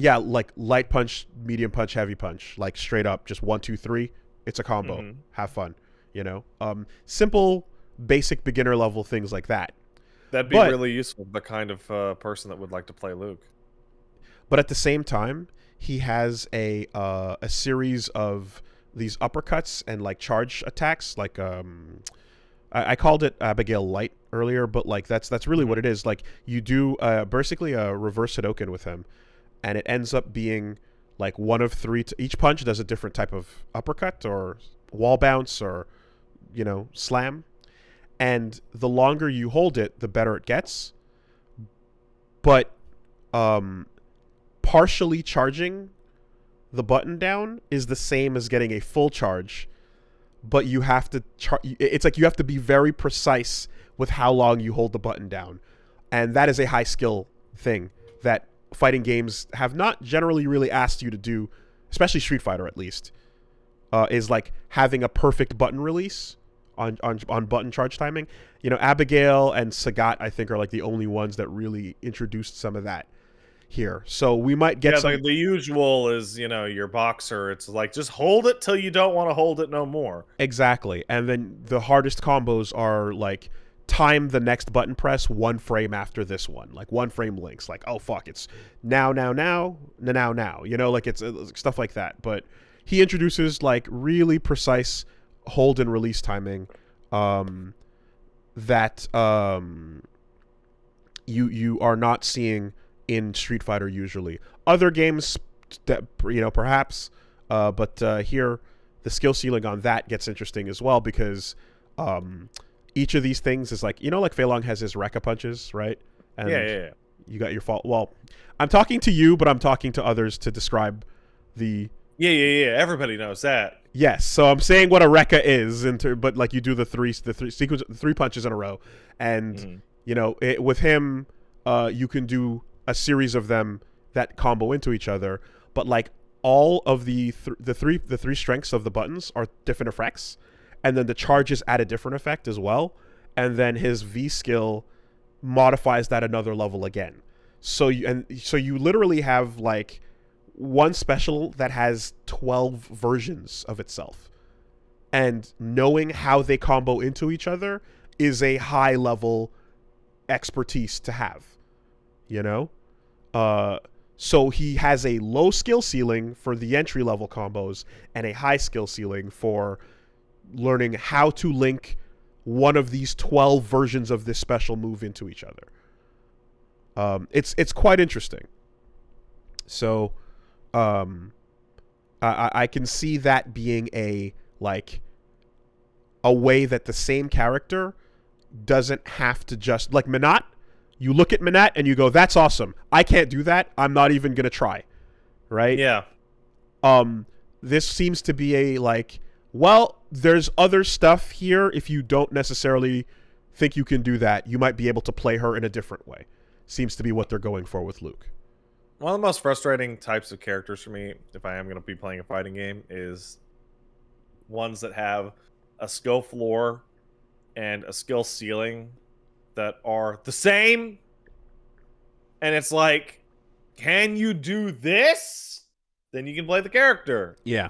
light punch, medium punch, heavy punch, like straight up just 1, 2, 3. It's a combo. Mm-hmm. Have fun. You know, simple, basic beginner level things like that. That'd be really useful for the kind of person that would like to play Luke. But at the same time, he has a series of these uppercuts and like charge attacks. Like I called it Abigail Light earlier, but like that's really what it is. Like, you do basically a reverse Hadoken with him, and it ends up being like one of 3. Each punch does a different type of uppercut or wall bounce or, you know, slam. And the longer you hold it, the better it gets. But partially charging the button down is the same as getting a full charge, but you have to it's like you have to be very precise with how long you hold the button down. And that is a high skill thing that fighting games have not generally really asked you to do, especially Street Fighter at least, is like having a perfect button release on button charge timing. You know, Abigail and Sagat, I think, are like the only ones that really introduced some of that. here. So we might get Yeah, some. the usual is, you know, your boxer. It's like, just hold it till you don't want to hold it no more. Exactly. And then the hardest combos are like time the next button press 1 frame after this one. Like 1 frame links. Like, oh fuck, it's now, now, now, now, now. You know, like it's stuff like that. But he introduces like really precise hold and release timing that you are not seeing in Street Fighter usually. Other games that, you know, perhaps, but here the skill ceiling on that gets interesting as well, because each of these things is like, you know, like Fei Long has his Rekka punches, right? And Yeah. you got your fault. Well, I'm talking to you, but I'm talking to others to describe the. Yeah. Everybody knows that. Yes, so I'm saying what a Rekka is, but like you do the three punches in a row, and you know with him, you can do a series of them that combo into each other. But like all of the three strengths of the buttons are different effects, and then the charges add a different effect as well, and then his V skill modifies that another level again. So you literally have like one special that has 12 versions of itself, and knowing how they combo into each other is a high level expertise to have, you know. So he has a low skill ceiling for the entry level combos and a high skill ceiling for learning how to link one of these 12 versions of this special move into each other. It's quite interesting. So I can see that being a way that the same character doesn't have to just like Minot. You look at Minot and you go, "That's awesome. I can't do that. I'm not even gonna try." Right? Yeah. This seems to be a like, well, there's other stuff here. If you don't necessarily think you can do that, you might be able to play her in a different way. Seems to be what they're going for with Luke. One of the most frustrating types of characters for me, if I am going to be playing a fighting game, is ones that have a skill floor and a skill ceiling that are the same. And it's like, can you do this? Then you can play the character. Yeah.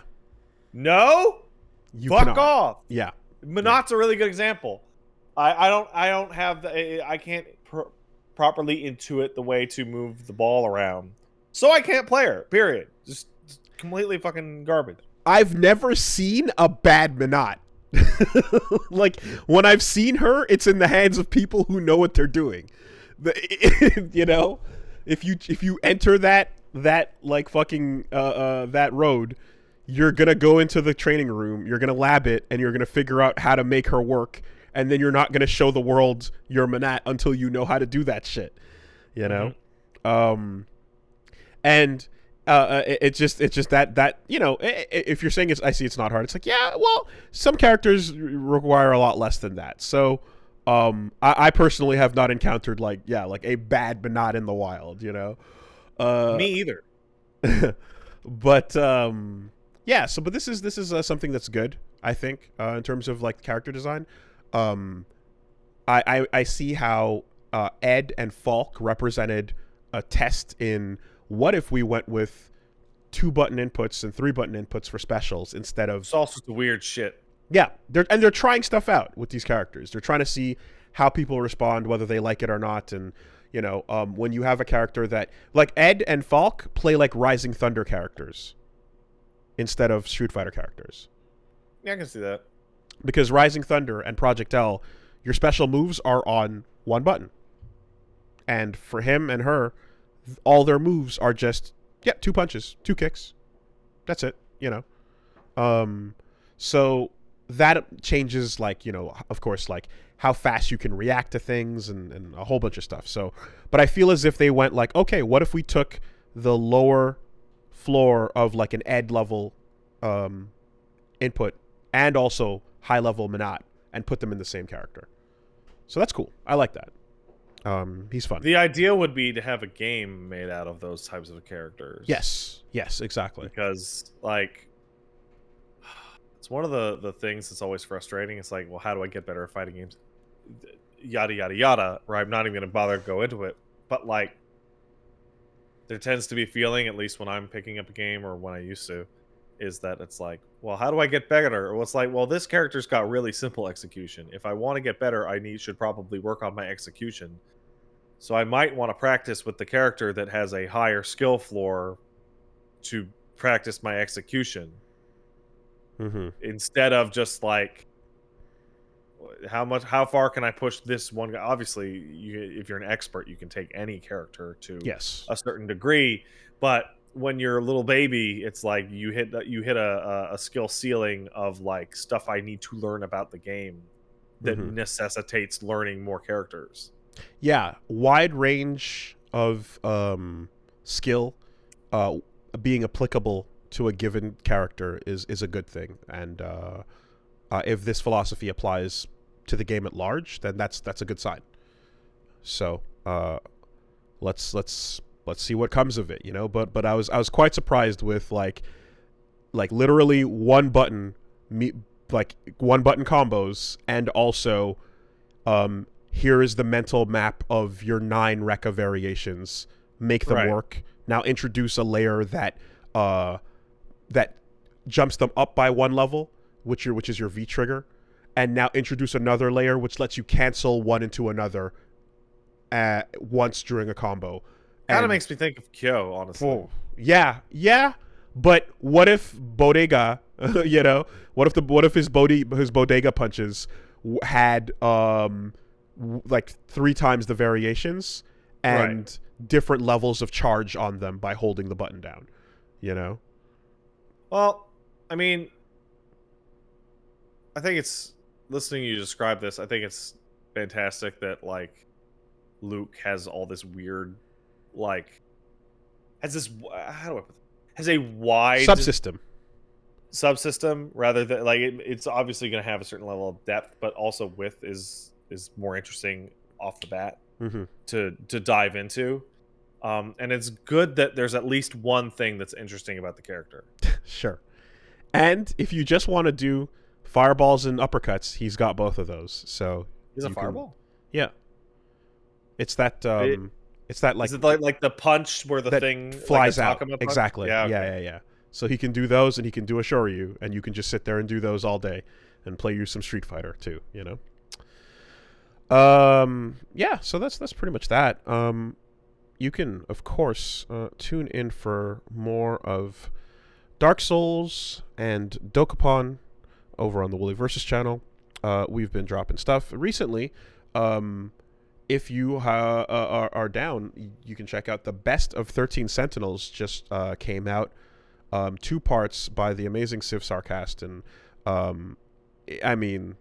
No? You Fuck cannot. off. Yeah. Minot's a really good example. I don't have the, I can't properly intuit the way to move the ball around. So I can't play her, period. Just completely fucking garbage. I've never seen a bad Minot. Like, when I've seen her, it's in the hands of people who know what they're doing. You know? If you enter that like fucking that road, you're gonna go into the training room, you're gonna lab it, and you're gonna figure out how to make her work, and then you're not gonna show the world your Minot until you know how to do that shit. You know? And it's just that you know, if you're saying I see it's not hard, it's like, yeah, well, some characters require a lot less than that. So I personally have not encountered like a bad Minot in the wild, you know. Me either. But yeah, so but this is something that's good, I think, in terms of like character design. I see how Ed and Falk represented a test in what if we went with 2 button inputs and 3 button inputs for specials instead of... It's all sorts of weird shit. Yeah, they're trying stuff out with these characters. They're trying to see how people respond, whether they like it or not. And, you know, when you have a character that... Like, Ed and Falk play like Rising Thunder characters instead of Street Fighter characters. Yeah, I can see that. Because Rising Thunder and Project L, your special moves are on 1 button. And for him and her, all their moves are just 2 punches, 2 kicks. That's it, you know. So that changes, like, you know, of course, like how fast you can react to things and a whole bunch of stuff. So, but I feel as if they went like, okay, what if we took the lower floor of like an Ed level input and also high level Minot and put them in the same character. So that's cool. I like that. He's fun. The idea would be to have a game made out of those types of characters. Yes, exactly. Because, like, it's one of the things that's always frustrating. It's like, well, how do I get better at fighting games? Yada, yada, yada, where I'm not even going to bother to go into it. But, like, there tends to be a feeling, at least when I'm picking up a game or when I used to, is that it's like, well, how do I get better? Or it's like, well, this character's got really simple execution. If I want to get better, should probably work on my execution. So I might want to practice with the character that has a higher skill floor to practice my execution Mm-hmm. instead of just like how far can I push this one guy? Obviously, if you're an expert, you can take any character to Yes. a certain degree, but when you're a little baby, it's like you hit a skill ceiling of like stuff I need to learn about the game that Mm-hmm. necessitates learning more characters. Yeah, wide range of skill being applicable to a given character is a good thing, and if this philosophy applies to the game at large, then that's a good sign. So let's see what comes of it, you know. But I was quite surprised with like literally like one button combos, and also here is the mental map of your 9 Rekka variations. Make them work. Now introduce a layer that that jumps them up by 1 level, which is your V trigger, and now introduce another layer which lets you cancel one into another once during a combo. Kind of makes me think of Kyo, honestly. Oh, yeah. But what if Bodega, you know, what if his Bodega punches had like 3 times the variations and different levels of charge on them by holding the button down, you know? Well, I mean, I think it's listening to you describe this. I think it's fantastic that like Luke has all this weird, like, has this how do I put this? Has a wide subsystem rather than like it's obviously going to have a certain level of depth, but also width is more interesting off the bat to dive into. And it's good that there's at least one thing that's interesting about the character. Sure. And if you just want to do fireballs and uppercuts, he's got both of those. So he's a fireball. Yeah. It's that. It's that like. Is it like the punch where the thing flies like out? Exactly. Yeah, okay. Yeah. So he can do those, and he can do a Shoryu, and you can just sit there and do those all day, and play you some Street Fighter too. You know. Yeah. So that's pretty much that. You can of course tune in for more of Dark Souls and Dokapon over on the Woolly Versus channel. We've been dropping stuff recently. If you are down, you can check out the Best of 13 Sentinels. Just came out, 2 parts by the amazing Civ Sarcast, and I mean,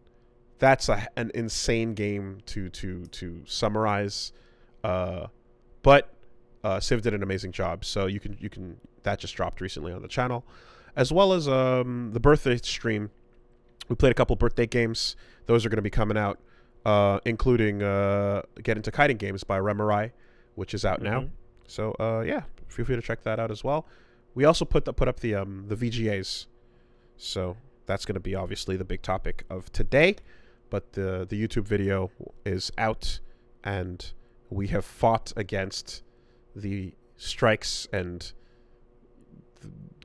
that's an insane game to summarize. But Civ did an amazing job, so you can that just dropped recently on the channel, as well as the birthday stream. We played a couple birthday games; those are going to be coming out, including Get Into Kiting Games by Remurai, which is out now. So yeah, feel free to check that out as well. We also put up the VGAs, so that's going to be obviously the big topic of today. But the YouTube video is out, and we have fought against the strikes and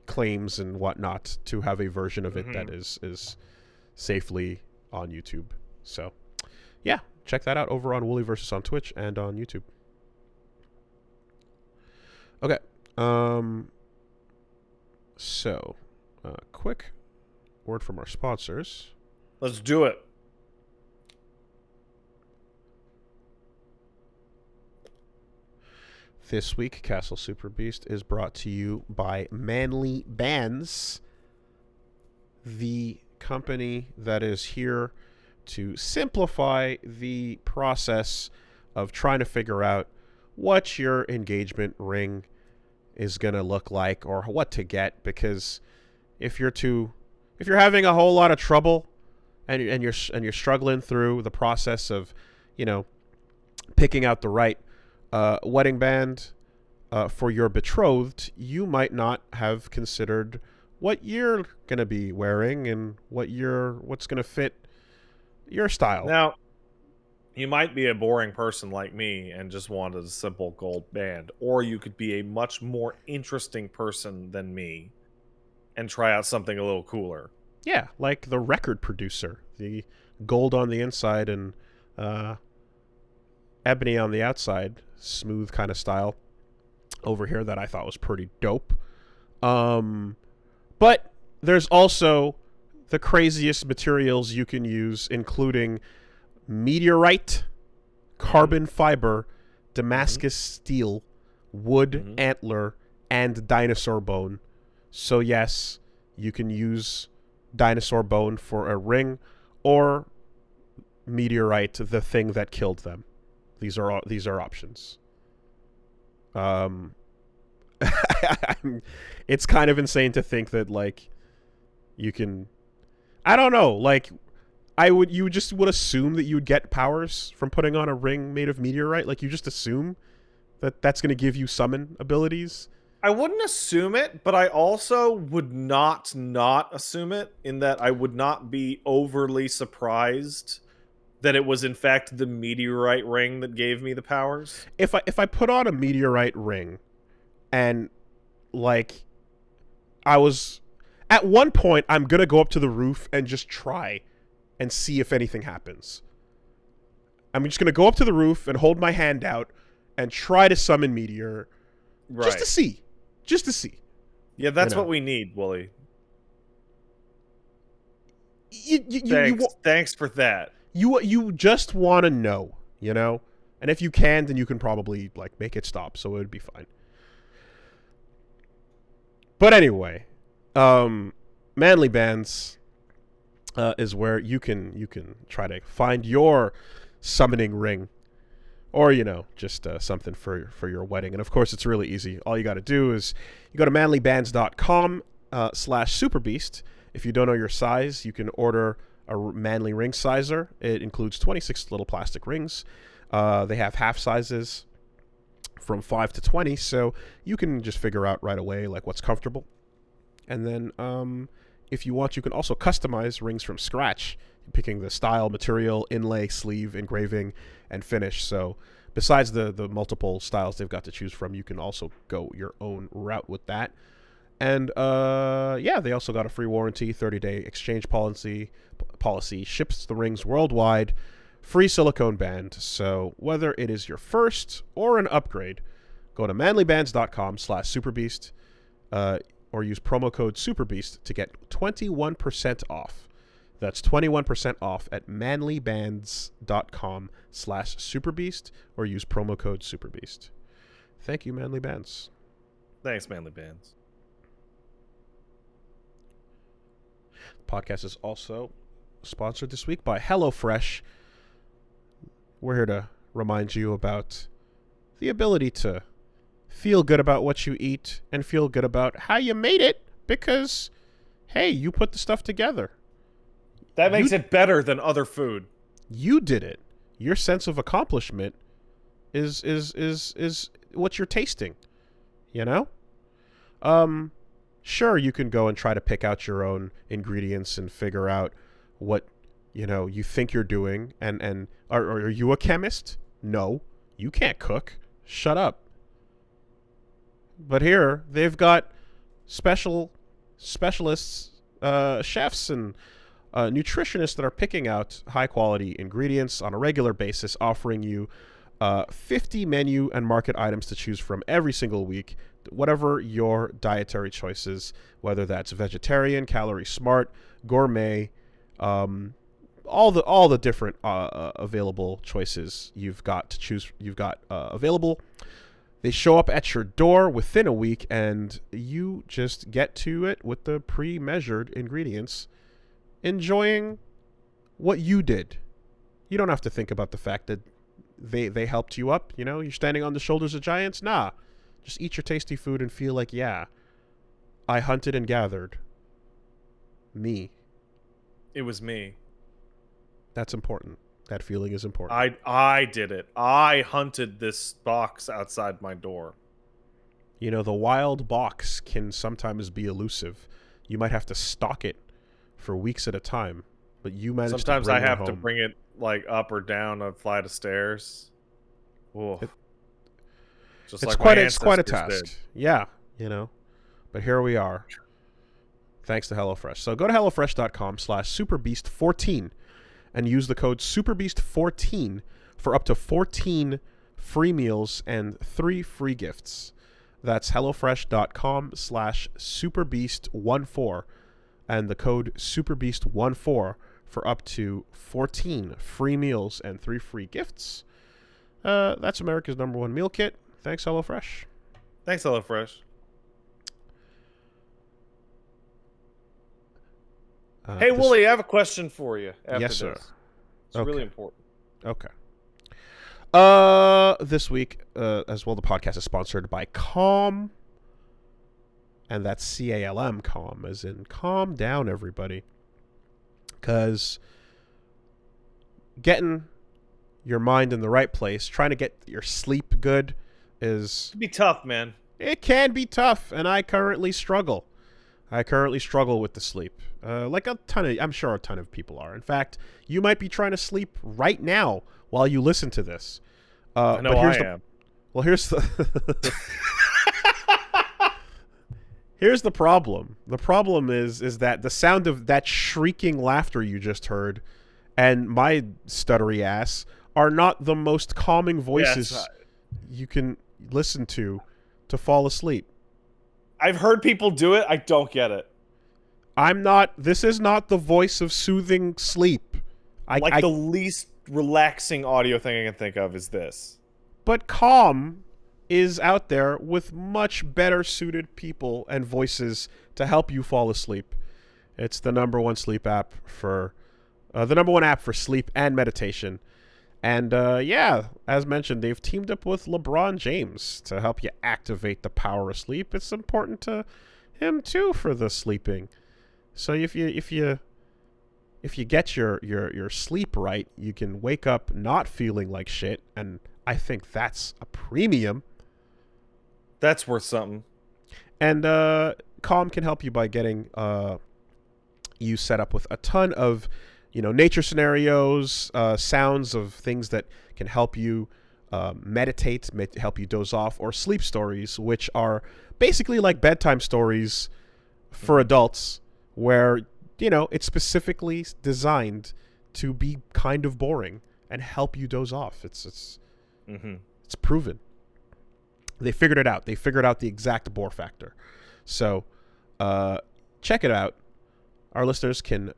claims and whatnot to have a version of it that is safely on YouTube. So yeah, check that out over on Woolly Versus on Twitch and on YouTube. Okay. So quick word from our sponsors. Let's do it. This week, Castle Super Beast is brought to you by Manly Bands, the company that is here to simplify the process of trying to figure out what your engagement ring is going to look like or what to get. Because if you're having a whole lot of trouble and you're struggling through the process of, you know, picking out the right wedding band for your betrothed, you might not have considered what you're going to be wearing and what's going to fit your style. Now, You might be a boring person like me and just wanted a simple gold band, or you could be a much more interesting person than me and try out something a little cooler. Yeah, like the record producer, the gold on the inside and ebony on the outside, smooth kind of style over here that I thought was pretty dope. But there's also the craziest materials you can use, including meteorite, carbon fiber, Damascus steel, wood, antler, and dinosaur bone. So yes, you can use dinosaur bone for a ring, or meteorite, the thing that killed them. These are options. It's kind of insane to think that like you can. I don't know. Like you just would assume that you would get powers from putting on a ring made of meteorite. Like you just assume that that's going to give you summon abilities. I wouldn't assume it, but I also would not assume it, in that I would not be overly surprised that it was in fact the meteorite ring that gave me the powers. If I put on a meteorite ring and like I was at one point, I'm going to go up to the roof and just try and see if anything happens. I'm just going to go up to the roof and hold my hand out and try to summon meteor. Right. Just to see. Just to see. Yeah, that's what we need, Wooly. Thanks for that. You just want to know, you know? And if you can, then you can probably like make it stop, so it would be fine. But anyway, Manly Bands is where you can try to find your summoning ring, or just something for your wedding. And of course, it's really easy. All you got to do is you go to manlybands.com/superbeast. If you don't know your size, you can order a manly ring sizer. It includes 26 little plastic rings. They have half sizes from 5 to 20, so you can just figure out right away like what's comfortable. And then if you want, you can also customize rings from scratch, picking the style, material, inlay, sleeve, engraving, and finish. So besides the multiple styles they've got to choose from, you can also go your own route with that. And they also got a free warranty, 30-day exchange policy, ships the rings worldwide, free silicone band. So whether it is your first or an upgrade, go to manlybands.com/superbeast or use promo code superbeast to get 21% off. That's 21% off at manlybands.com/superbeast or use promo code superbeast. Thank you, Manly Bands. Thanks, Manly Bands. The podcast is also sponsored this week by HelloFresh. We're here to remind you about the ability to feel good about what you eat and feel good about how you made it, because, hey, you put the stuff together. That makes it better than other food. You did it. Your sense of accomplishment is what you're tasting, you know? Sure, you can go and try to pick out your own ingredients and figure out what, you think you're doing. And are you a chemist? No. You can't cook. Shut up. But here, they've got specialists, chefs, and nutritionists that are picking out high-quality ingredients on a regular basis, offering you 50 menu and market items to choose from every single week, whatever your dietary choices, whether that's vegetarian, calorie smart, gourmet, all the different available choices you've got available. They show up at your door within a week, and you just get to it with the pre-measured ingredients, enjoying what you did. You don't have to think about the fact that they helped you up. You're standing on the shoulders of giants. Nah, just eat your tasty food and feel like, yeah, I hunted and gathered. Me. It was me. That's important. That feeling is important. I did it. I hunted this box outside my door. The wild box can sometimes be elusive. You might have to stalk it for weeks at a time but you managed to Sometimes bring I one have to home. bring it like up or down a flight of stairs. Ooh. Just It's like my quite a ancestors task. did. Yeah, you know. But here we are. Thanks to HelloFresh. So go to hellofresh.com/superbeast14 and use the code superbeast14 for up to 14 free meals and 3 free gifts. That's hellofresh.com/superbeast14 and the code superbeast14 for up to 14 free meals and 3 free gifts. That's America's #1 meal kit. Thanks, HelloFresh. Thanks, HelloFresh. Hey, Wooly, I have a question for you after Yes, sir. this. It's really important. Okay. This week, as well, the podcast is sponsored by Calm. And that's CALM, Calm, as in calm down, everybody. Because getting your mind in the right place, trying to get your sleep good is... It can be tough, man. It can be tough, and I currently struggle. With the sleep. Like I'm sure a ton of people are. In fact, you might be trying to sleep right now while you listen to this. I know but I am. Well, here's the... Here's the problem. The problem is that the sound of that shrieking laughter you just heard and my stuttery ass are not the most calming voices you can listen to fall asleep. I've heard people do it. I don't get it. This is not the voice of soothing sleep. The least relaxing audio thing I can think of is this. But Calm is out there with much better suited people and voices to help you fall asleep. It's the #1 sleep app for the #1 app for sleep and meditation. And as mentioned, they've teamed up with LeBron James to help you activate the power of sleep. It's important to him too for the sleeping. So if you get your sleep right, you can wake up not feeling like shit, and I think that's a premium. That's worth something. And Calm can help you by getting you set up with a ton of, nature scenarios, sounds of things that can help you meditate, help you doze off, or sleep stories, which are basically like bedtime stories for adults, where it's specifically designed to be kind of boring and help you doze off. It's proven. They figured it out. They figured out the exact bore factor. So check it out. Our listeners can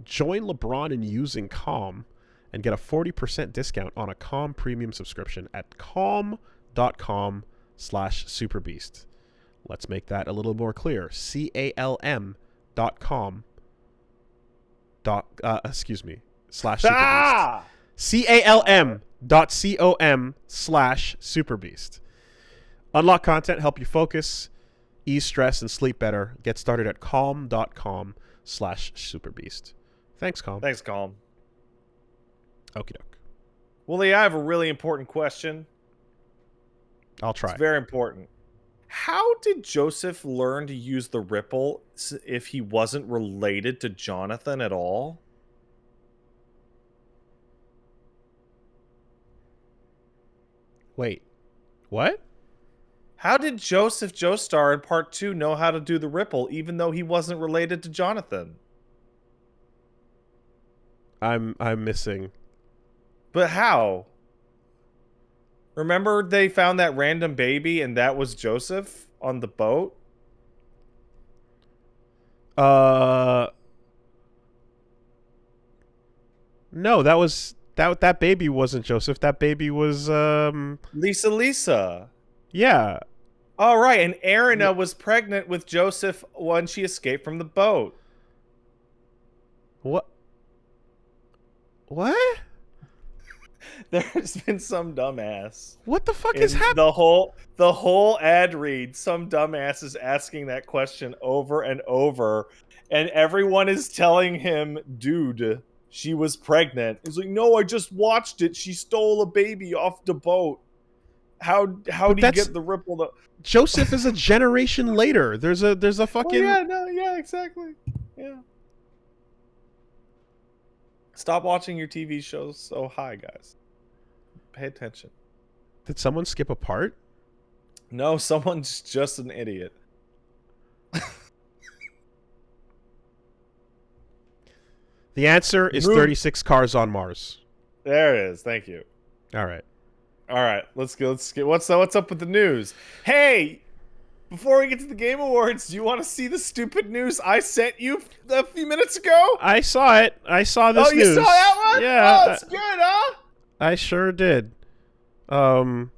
join LeBron in using Calm and get a 40% discount on a Calm premium subscription at calm.com/superbeast. Let's make that a little more clear. CALM.com. /superbeast. CALM.com/superbeast. Unlock content, help you focus, ease stress, and sleep better. Get started at calm.com/superbeast. Thanks, Calm. Thanks, Calm. Okie doke. Willie, I have a really important question. I'll try. It's very important. How did Joseph learn to use the ripple if he wasn't related to Jonathan at all? Wait, what? How did Joseph Joestar in part 2 know how to do the ripple even though he wasn't related to Jonathan? I'm missing. But how? Remember they found that random baby and that was Joseph on the boat? No, that baby wasn't Joseph. That baby was Lisa. Yeah. All right, and Erina was pregnant with Joseph when she escaped from the boat. What? What? There's been some dumbass. What the fuck is happening? The whole ad read, some dumbass is asking that question over and over, and everyone is telling him, dude, she was pregnant. He's like, no, I just watched it. She stole a baby off the boat. How do you get the ripple? Joseph is a generation later. There's a fucking... yeah, exactly. Yeah. Stop watching your TV shows so high, guys. Pay attention. Did someone skip a part? No, someone's just an idiot. The answer is 36 cars on Mars. There it is. Thank you. All right. All right, let's go. Let's get what's up with the news. Hey, before we get to the Game Awards, do you want to see the stupid news I sent you a few minutes ago? I saw it. I saw this news. Oh, you saw that one? Yeah. Oh, it's good, huh? I sure did. When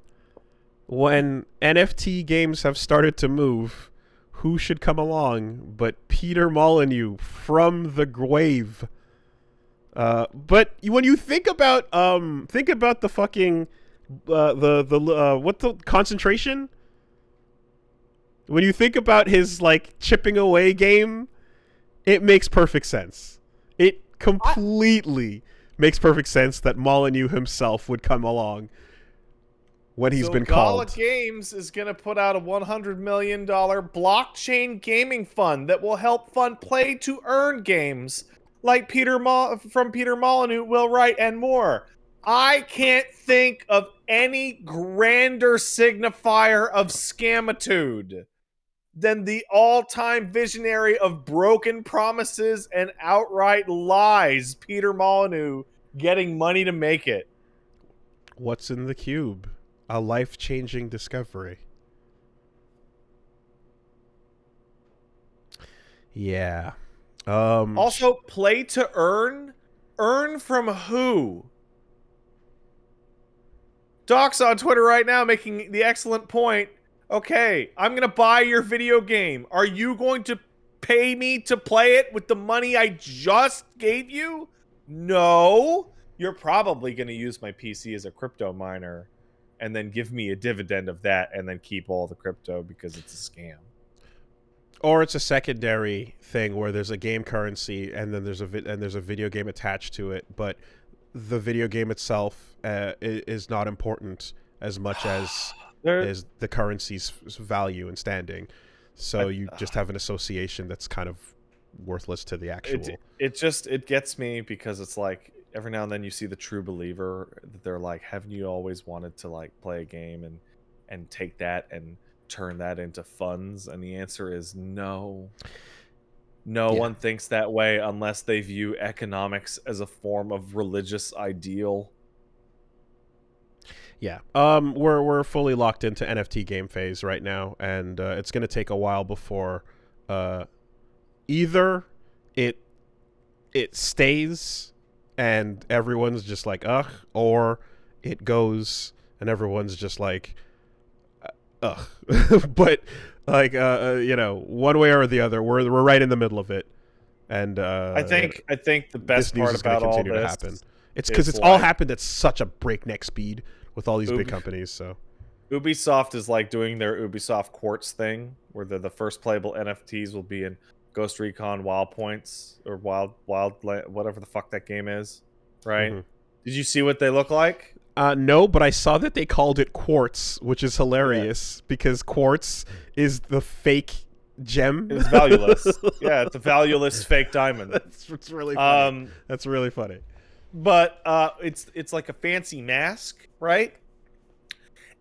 NFT games have started to move, who should come along but Peter Molyneux from the grave? But when you think about the fucking what the concentration. When you think about his like chipping away game, it makes perfect sense. It completely makes perfect sense that Molyneux himself would come along when he's been Gala called. Games is going to put out a $100 million blockchain gaming fund that will help fund play-to-earn games like from Peter Molyneux, Will Wright, and more. I can't think of any grander signifier of scamitude than the all-time visionary of broken promises and outright lies, Peter Molyneux, getting money to make it. What's in the cube? A life-changing discovery. Yeah. Also, play to earn? Earn from who? Doc's on Twitter right now making the excellent point. Okay, I'm going to buy your video game. Are you going to pay me to play it with the money I just gave you? No. You're probably going to use my PC as a crypto miner and then give me a dividend of that and then keep all the crypto because it's a scam. Or it's a secondary thing where there's a game currency and then there's a video game attached to it, but the video game itself is not important as much as is the currency's value and standing. So you just have an association that's kind of worthless to the actual. It gets me because it's like every now and then you see the true believer that they're like, haven't you always wanted to like play a game and take that and turn that into funds? And the answer is no. No one thinks that way unless they view economics as a form of religious ideal. Yeah. We're fully locked into NFT game phase right now, and it's going to take a while before either it stays and everyone's just like ugh, or it goes and everyone's just like ugh. But like one way or the other, we're right in the middle of it. And I think the best part about all this happen. It's because it's all happened at such a breakneck speed with all these big companies. So Ubisoft is like doing their Ubisoft Quartz thing, where the first playable NFTs will be in Ghost Recon Wild Points or Wild whatever the fuck that game is, right? Mm-hmm. Did you see what they look like? No, but I saw that they called it Quartz, which is hilarious because Quartz is the fake gem. It's valueless. Yeah, it's a valueless fake diamond. That's really funny. That's really funny. But it's like a fancy mask, right?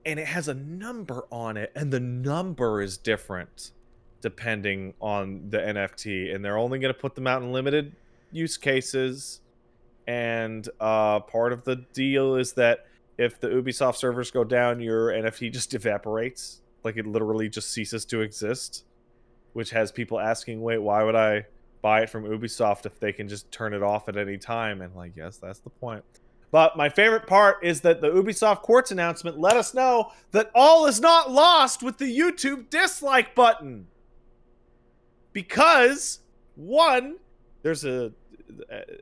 And it has a number on it, and the number is different depending on the NFT, and they're only going to put them out in limited use cases. And part of the deal is that if the Ubisoft servers go down, your NFT just evaporates. Like, it literally just ceases to exist, which has people asking, wait, why would I buy it from Ubisoft if they can just turn it off at any time? And like, yes, that's the point. But my favorite part is that the Ubisoft Quartz announcement let us know that all is not lost with the YouTube dislike button. Because, one, there's a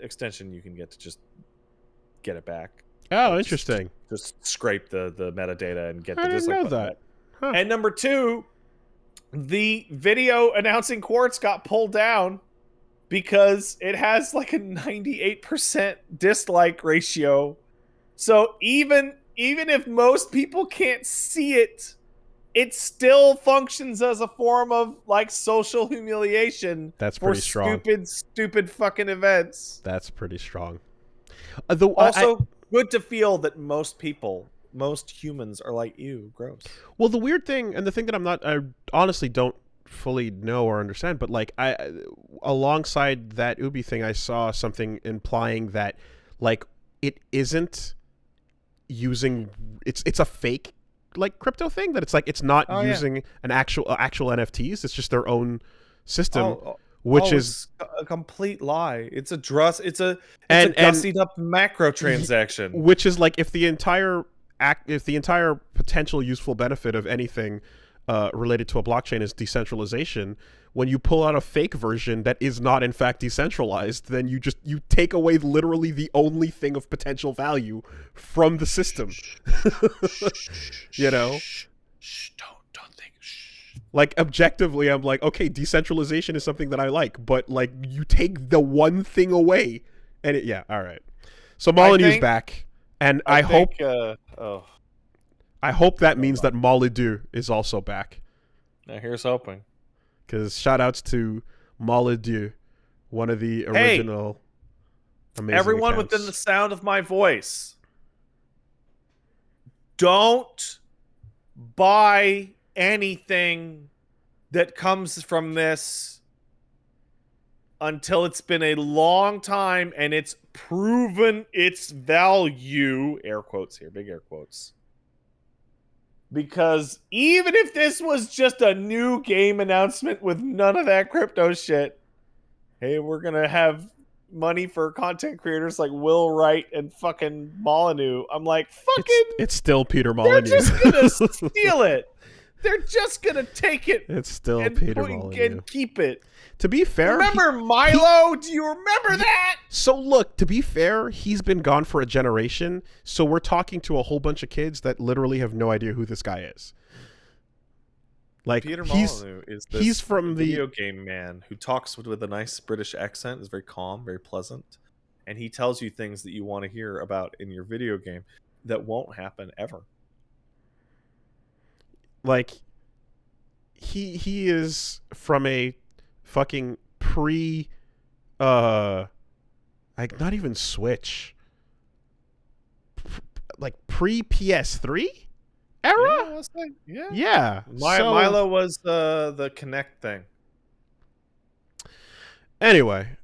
extension you can get to just get it back. Oh, interesting. Just scrape the metadata and get the dislike button. I didn't know that. Huh. And number two, the video announcing Quartz got pulled down because it has like a 98% dislike ratio. So even if most people can't see it, it still functions as a form of like social humiliation. That's pretty strong. Stupid fucking events. That's pretty strong. Also, good to feel that most humans are like, ew, gross. Well, the weird thing, and the thing that I honestly don't fully know or understand, but like alongside that Ubi thing, I saw something implying that like it isn't using it's a fake like crypto thing, that it's like it's not using an actual NFTs. It's just their own system, which is a complete lie. It's a gussied up macro transaction, which is like if the entire potential useful benefit of anything related to a blockchain is decentralization, when you pull out a fake version that is not in fact decentralized, then you take away literally the only thing of potential value from the system. You know? Don't think. Like objectively, I'm like, okay, decentralization is something that I like, but like you take the one thing away, and all right. So Molyneux's back, and I hope that means that Molyneux is also back. Now here's hoping. Because shout outs to Molyneux, one of the original amazing everyone accounts. Within the sound of my voice, don't buy anything that comes from this until it's been a long time and it's proven its value. Air quotes here, big air quotes. Because even if this was just a new game announcement with none of that crypto shit, hey, we're going to have money for content creators like Will Wright and fucking Molyneux. I'm like, fucking... It's still Peter Molyneux. They're just going to steal it. They're just going to take it. It's still Peter Molyneux. And keep it. To be fair... Remember Milo? Do you remember that? So look, to be fair, he's been gone for a generation, so we're talking to a whole bunch of kids that literally have no idea who this guy is. Like, Peter Molyneux is this he's from video game man who talks with a nice British accent, is very calm, very pleasant, and he tells you things that you want to hear about in your video game that won't happen ever. Like, he is from a fucking like not even Switch, like pre PS3 era. Yeah. Milo was the Kinect thing. Anyway,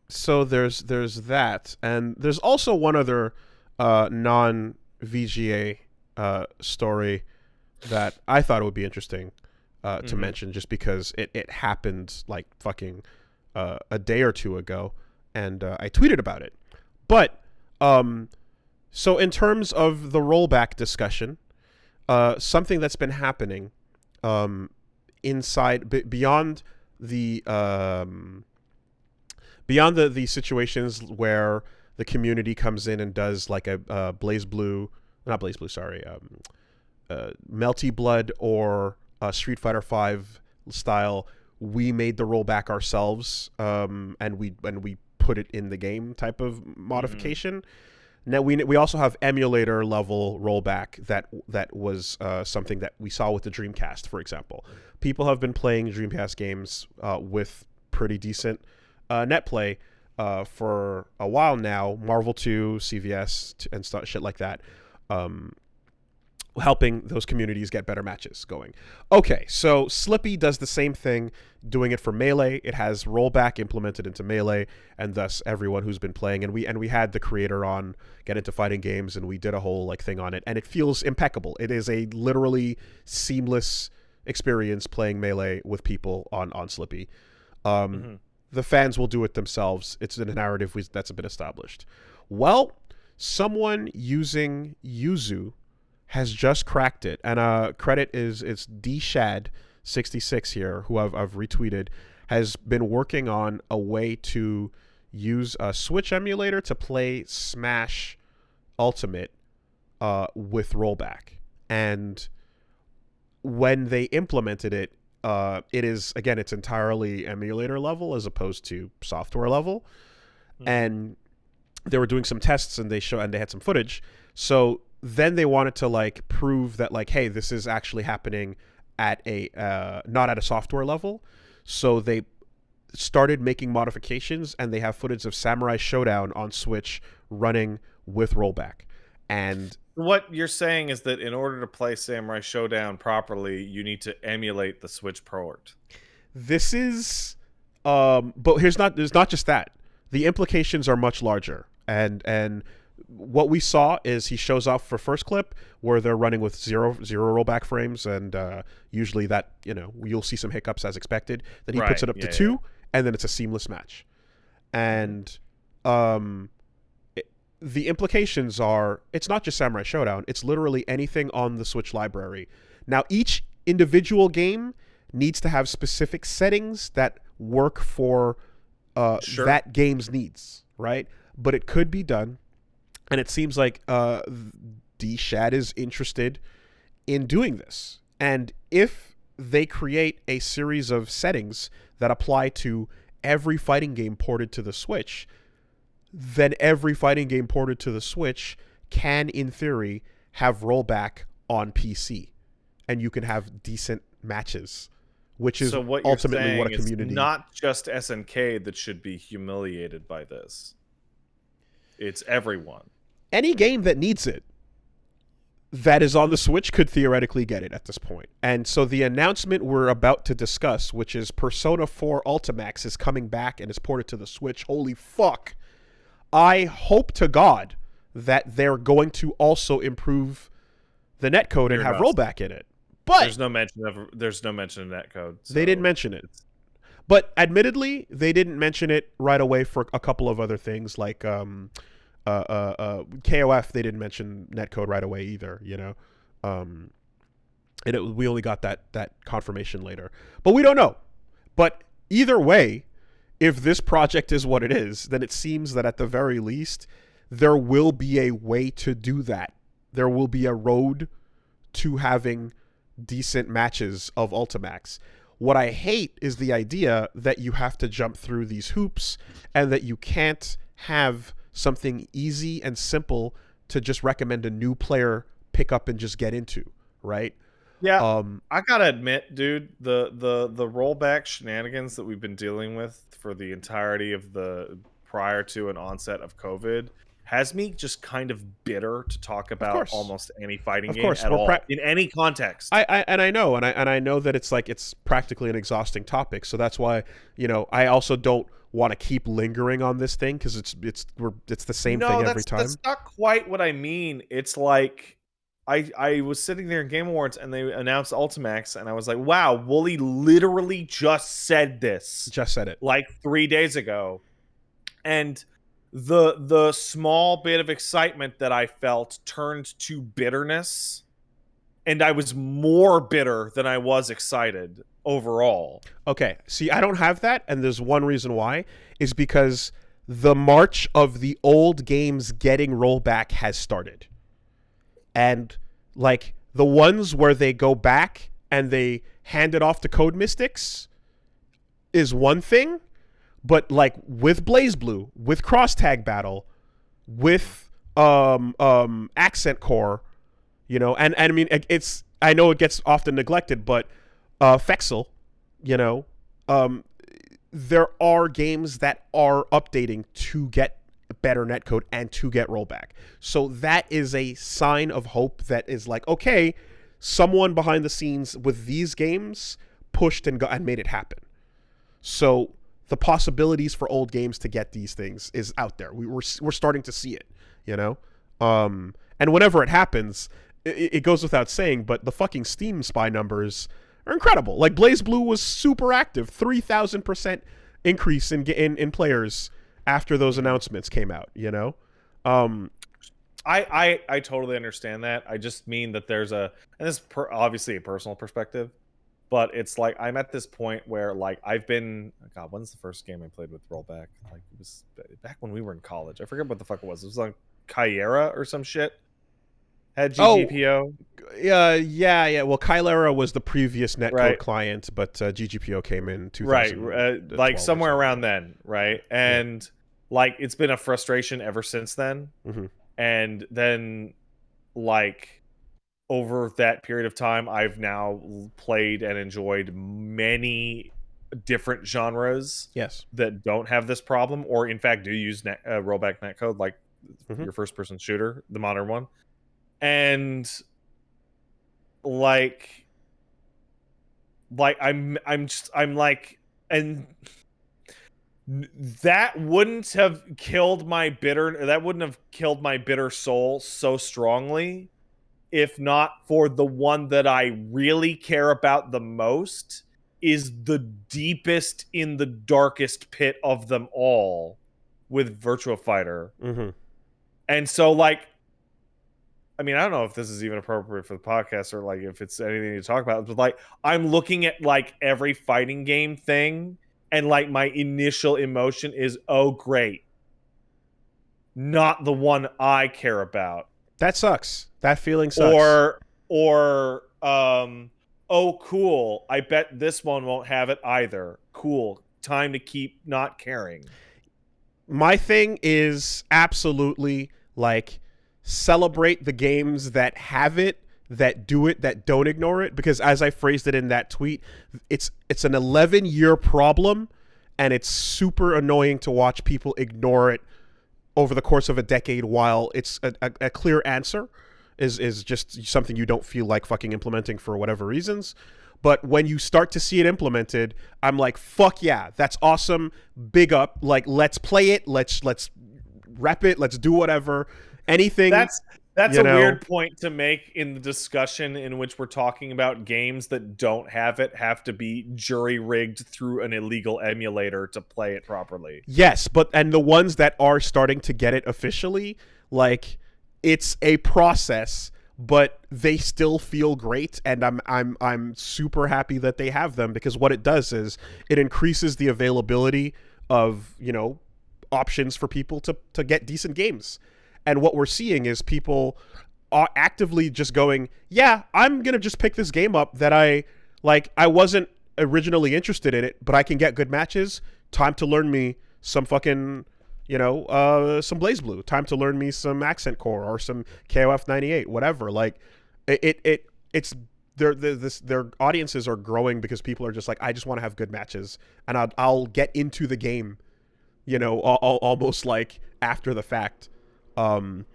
so there's that, and there's also one other non VGA story that I thought it would be interesting to mention, just because it happened like fucking a day or two ago, and I tweeted about it. But so in terms of the rollback discussion, something that's been happening beyond the situations where the community comes in and does like a Melty Blood or Street Fighter V style, we made the rollback ourselves, and we put it in the game type of modification. Now we also have emulator level rollback that was something that we saw with the Dreamcast, for example. People have been playing Dreamcast games with pretty decent net play for a while now. Marvel 2, CVS, and shit like that. Helping those communities get better matches going. Okay, so Slippy does the same thing, doing it for Melee. It has rollback implemented into Melee, and thus everyone who's been playing, and we had the creator on Get Into Fighting Games, and we did a whole like thing on it, and it feels impeccable. It is a literally seamless experience playing Melee with people on Slippy. The fans will do it themselves. It's a narrative that's been established. Well, someone using Yuzu has just cracked it, and credit is it's dshad66 here, who I've retweeted, has been working on a way to use a Switch emulator to play Smash Ultimate with rollback. And when they implemented it, it is, again, it's entirely emulator level as opposed to software level. And they were doing some tests, and they had some footage. So then they wanted to like prove that like, hey, this is actually happening at a not at a software level. So they started making modifications, and they have footage of Samurai Showdown on Switch running with rollback. And What you're saying is that in order to play Samurai Showdown properly, you need to emulate the Switch port. this is, but there's not just that. The implications are much larger, and what we saw is he shows off for first clip where they're running with zero rollback frames, and usually that, you'll see some hiccups as expected. Then he puts it up to 2, and then it's a seamless match. And the implications are, it's not just Samurai Showdown, it's literally anything on the Switch library. Now, each individual game needs to have specific settings that work for that game's needs, right? But it could be done, and it seems like D-Shad is interested in doing this. And if they create a series of settings that apply to every fighting game ported to the Switch, then every fighting game ported to the Switch can, in theory, have rollback on PC. And you can have decent matches, which is ultimately what a community... It's not just SNK that should be humiliated by this. It's everyone. Any game that needs it that is on the Switch could theoretically get it at this point. And so the announcement we're about to discuss, which is Persona 4 Ultimax, is coming back and is ported to the Switch. Holy fuck. I hope to God that they're going to also improve the netcode and have rollback in it. But there's no mention of netcode. So they didn't mention it. But admittedly, they didn't mention it right away for a couple of other things, like KOF. They didn't mention netcode right away either, we only got that confirmation later. But we don't know. But either way, if this project is what it is, then it seems that at the very least, there will be a way to do that. There will be a road to having decent matches of Ultimax. What I hate is the idea that you have to jump through these hoops and that you can't have something easy and simple to just recommend a new player pick up and just get into, right? Yeah, I gotta admit, dude, the rollback shenanigans that we've been dealing with for the entirety of the prior to an onset of COVID has me just kind of bitter to talk about almost any fighting game at all in any context. I know that it's practically an exhausting topic, so that's why I also don't want to keep lingering on this thing because it's the same thing every time. That's not quite what I mean. It's like I was sitting there in Game Awards and they announced Ultimax and I was like, wow, Wooly literally just said this. Just said it. Like 3 days ago. And the small bit of excitement that I felt turned to bitterness. And I was more bitter than I was excited overall. Okay. See, I don't have that. And there's one reason why is because the march of the old games getting rollback has started. And like the ones where they go back and they hand it off to Code Mystics is one thing, but like with BlazBlue, with Cross Tag Battle, with Accent Core, and I mean I know it gets often neglected, but Fexel, there are games that are updating to get better netcode and to get rollback. So that is a sign of hope that is like, okay, someone behind the scenes with these games pushed and made it happen. So the possibilities for old games to get these things is out there. We're starting to see it, and whenever it happens, it goes without saying, but the fucking Steam spy numbers are incredible. Like BlazBlue was super active, 3,000% increase in players after those announcements came out, I totally understand that. I just mean that there's and this is obviously a personal perspective, but it's like I'm at this point where like I've been, God, when's the first game I played with rollback? Like it was back when we were in college. I forget what the fuck it was. It was like Kyera or some shit. Had GGPO. Yeah. Well, Kylera was the previous netcode client, but GGPO came in 2000. Right, like somewhere around then, right? And like it's been a frustration ever since then. Mm-hmm. And then like over that period of time, I've now played and enjoyed many different genres Yes. that don't have this problem, or in fact do use rollback netcode, like your first-person shooter, the modern one, and like I'm like, and that wouldn't have killed my bitter soul so strongly if not for the one that I really care about the most is the deepest in the darkest pit of them all with Virtua Fighter. And so, like, I mean, I don't know if this is even appropriate for the podcast or like if it's anything to talk about, but like I'm looking at like every fighting game thing and like my initial emotion is, oh great, not the one I care about. That sucks. That feeling sucks. Or oh cool, I bet this one won't have it either. Cool. Time to keep not caring. My thing is absolutely like celebrate the games that have it, that do it, that don't ignore it, because as I phrased it in that tweet, it's an 11-year problem and it's super annoying to watch people ignore it over the course of a decade while it's a clear answer is just something you don't feel like fucking implementing for whatever reasons. But when you start to see it implemented, I'm like, fuck yeah, that's awesome. Big up. Like, let's play it. Let's rep it. Let's do whatever. Anything. That's a weird point to make in the discussion in which we're talking about games that don't have it have to be jury-rigged through an illegal emulator to play it properly. Yes, and the ones that are starting to get it officially, like, it's a process, but they still feel great, and I'm super happy that they have them, because what it does is it increases the availability of, options for people to get decent games. And what we're seeing is people are actively just going, yeah, I'm going to just pick this game up that I wasn't originally interested in it, but I can get good matches. Time to learn me some fucking, some BlazBlue. Time to learn me some Accent Core or some KOF 98, whatever. Like, it's their audiences are growing because people are just like, I just want to have good matches, and I'll get into the game, almost like after the fact. And,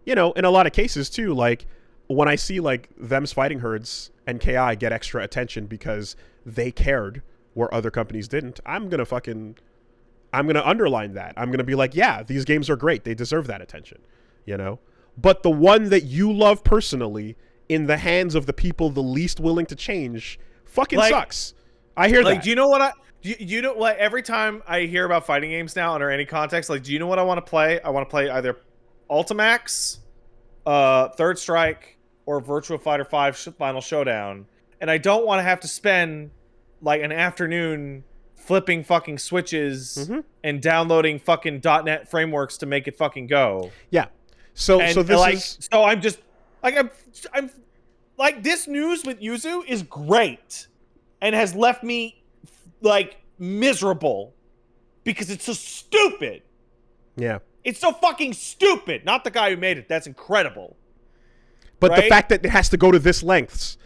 in a lot of cases too, like when I see like Them's Fighting Herds and KI get extra attention because they cared where other companies didn't, I'm going to underline that. I'm going to be like, yeah, these games are great. They deserve that attention, But the one that you love personally in the hands of the people the least willing to change fucking sucks. I hear that. Do you know what you know what? Every time I hear about fighting games now under any context, like, do you know what I want to play? I want to play either Ultimax, Third Strike, or Virtua Fighter 5 Final Showdown, and I don't want to have to spend like an afternoon flipping fucking switches and downloading fucking .NET frameworks to make it fucking go. Yeah. So I'm just like I'm like, this news with Yuzu is great and has left me like miserable because it's so stupid. Yeah. It's so fucking stupid. Not the guy who made it. That's incredible. But right? The fact that it has to go to this lengths,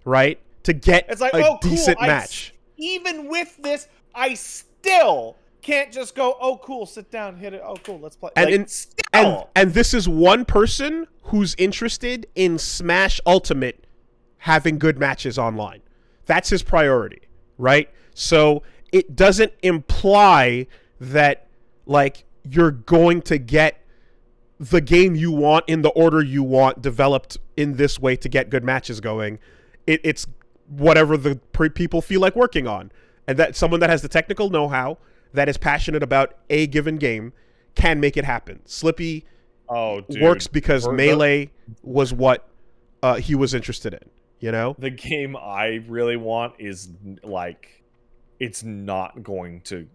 right? To get it's like, a decent match. Even with this, I still can't just go, oh, cool, sit down, hit it. Oh, cool, let's play. And this is one person who's interested in Smash Ultimate having good matches online. That's his priority, right? So it doesn't imply that, like, you're going to get the game you want in the order you want developed in this way to get good matches going. It's whatever the people feel like working on. And that someone that has the technical know-how, that is passionate about a given game, can make it happen. Slippy works because Melee was what he was interested in, The game I really want is, like, it's not going to,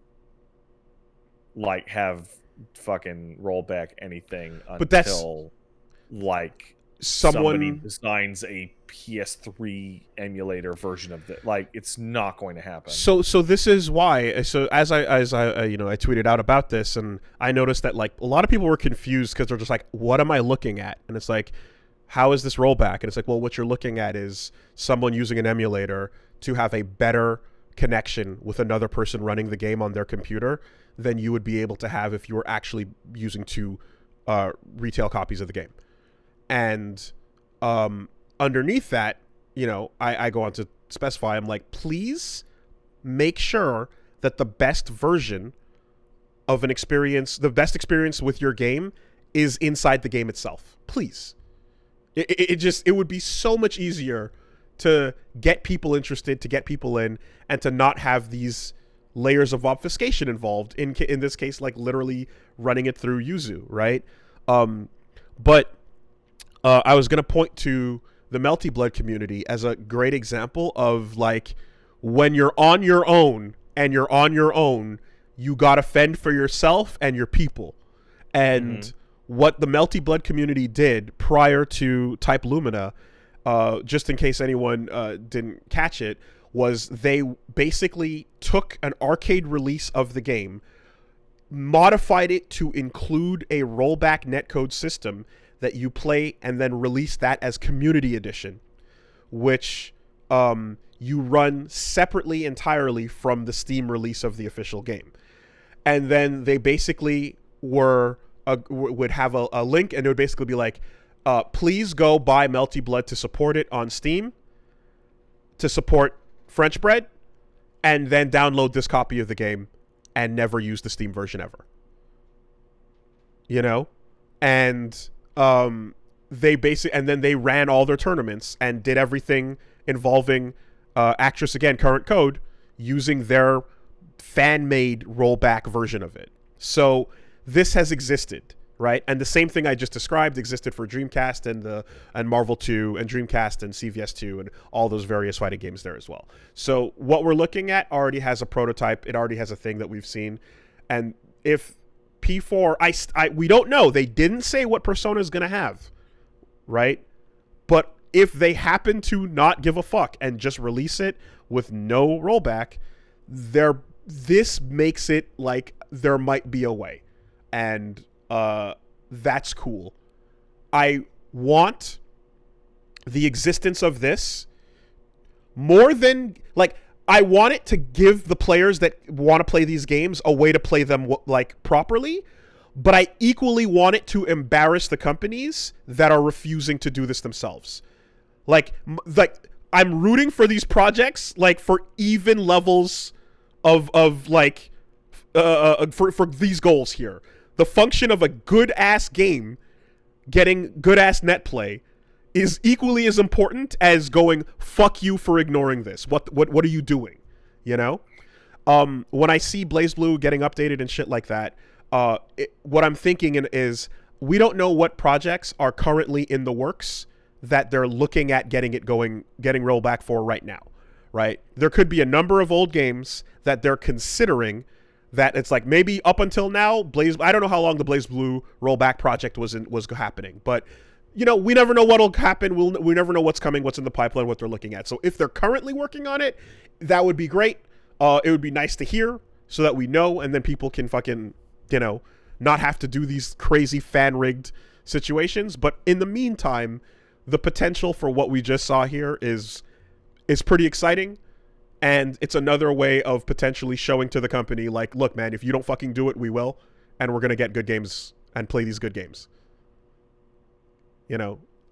like, have fucking rollback anything until, like, somebody designs a PS3 emulator version of it. Like, it's not going to happen. So this is why. So as I I tweeted out about this, and I noticed that, like, a lot of people were confused because they're just like, what am I looking at? And it's like, how is this rollback? And it's like, well, what you're looking at is someone using an emulator to have a better connection with another person running the game on their computer than you would be able to have if you were actually using two retail copies of the game. And underneath that, I go on to specify, I'm like, please make sure that the best version of an experience, the best experience with your game, is inside the game itself. Please. It would be so much easier to get people interested, to get people in, and to not have these layers of obfuscation involved. In this case, like literally running it through Yuzu, right? But I was gonna point to the Melty Blood community as a great example of like when you're on your own and you're on your own, you gotta fend for yourself and your people. And what the Melty Blood community did prior to Type Lumina, just in case anyone didn't catch it, was they basically took an arcade release of the game, modified it to include a rollback netcode system that you play, and then release that as Community Edition, which you run separately entirely from the Steam release of the official game. And then they basically would have a link, and it would basically be like, please go buy Melty Blood to support it on Steam, to support French Bread, and then download this copy of the game and never use the Steam version ever. And and then they ran all their tournaments and did everything involving Actress Again, Current Code, using their fan-made rollback version of it. So this has existed, right? And the same thing I just described existed for Dreamcast and Marvel 2 and Dreamcast and CVS 2 and all those various fighting games there as well. So what we're looking at already has a prototype. It already has a thing that we've seen. And if P4, we don't know. They didn't say what Persona is going to have, right? But if they happen to not give a fuck and just release it with no rollback, this makes it like there might be a way. And that's cool. I want the existence of this more than, like, I want it to give the players that want to play these games a way to play them like properly, but I equally want it to embarrass the companies that are refusing to do this themselves. Like I'm rooting for these projects, like, for even levels of like for these goals here. The function of a good-ass game getting good-ass net play is equally as important as going, fuck you for ignoring this. What are you doing? When I see BlazBlue getting updated and shit like that, what I'm thinking is we don't know what projects are currently in the works that they're looking at getting rollback for right now, right? There could be a number of old games that they're considering that it's like, maybe up until now, I don't know how long the BlazBlue rollback project was happening, but we never know what'll happen. We never know what's coming, what's in the pipeline, what they're looking at. So if they're currently working on it, that would be great. It would be nice to hear so that we know, and then people can fucking, not have to do these crazy fan-rigged situations. But in the meantime, the potential for what we just saw here is pretty exciting. And it's another way of potentially showing to the company, like, look, man, if you don't fucking do it, we will. And we're going to get good games and play these good games.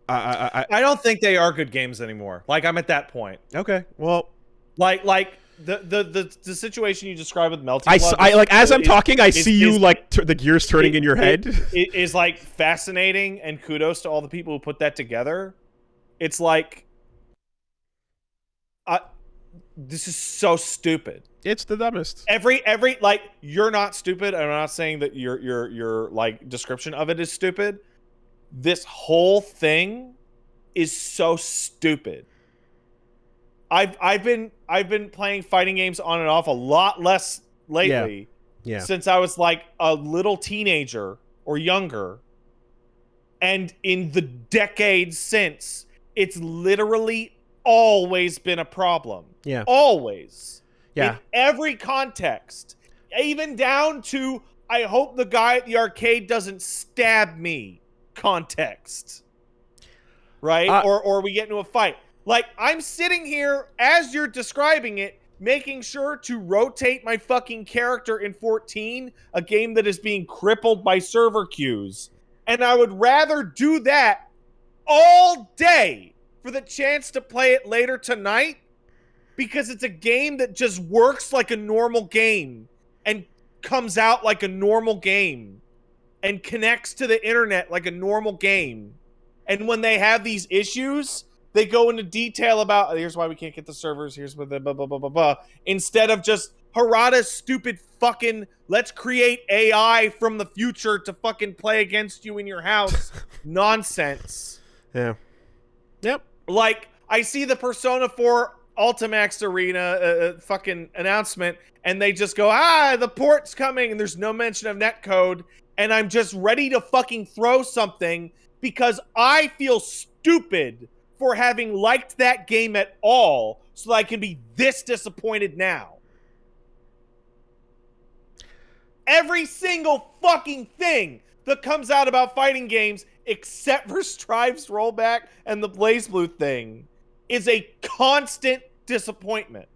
I don't think they are good games anymore. Like, I'm at that point. Okay, well, like the situation you described with Melty Blood. I like, as I'm talking, I see you like the gears turning in your head. It is like fascinating, and kudos to all the people who put that together. It's like, this is so stupid. It's the dumbest. Every like, you're not stupid. I'm not saying that your like description of it is stupid. This whole thing is so stupid. I've been playing fighting games on and off a lot less lately. Yeah. Since I was like a little teenager or younger. And in the decades since, it's literally always been a problem. Yeah. Always. Yeah. In every context. Even down to, I hope the guy at the arcade doesn't stab me context. Right? Or we get into a fight. Like, I'm sitting here as you're describing it, making sure to rotate my fucking character in 14, a game that is being crippled by server queues. And I would rather do that all day for the chance to play it later tonight, because it's a game that just works like a normal game and comes out like a normal game and connects to the internet like a normal game. And when they have these issues, they go into detail about, here's why we can't get the servers, here's what the blah, blah, blah, blah, blah, instead of just Harada's stupid fucking, let's create AI from the future to fucking play against you in your house nonsense. Yeah. Yep. Like, I see the Persona 4 Ultimax Arena fucking announcement, and they just go, the port's coming, and there's no mention of netcode, and I'm just ready to fucking throw something because I feel stupid for having liked that game at all, so that I can be this disappointed now. Every single fucking thing that comes out about fighting games, except for Strive's rollback and the BlazBlue thing, is a constant disappointment.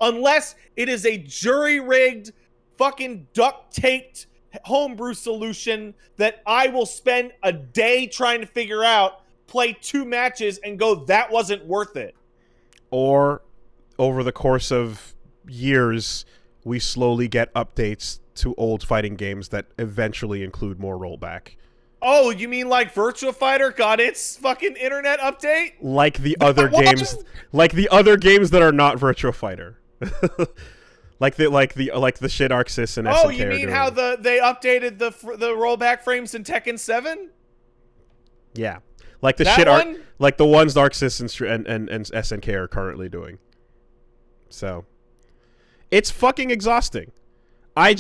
Unless it is a jury-rigged, fucking duct-taped homebrew solution that I will spend a day trying to figure out, play 2 matches, and go, that wasn't worth it. Or, over the course of years, we slowly get updates to old fighting games that eventually include more rollback. Oh, you mean like Virtua Fighter got its fucking internet update? Like the other games, like the other games that are not Virtua Fighter. like the shit Arc Sys and SNK. Oh, you mean how they updated the rollback frames in Tekken 7? Yeah. Like the that shit one? like the ones Arc Sys and SNK are currently doing. So it's fucking exhausting. I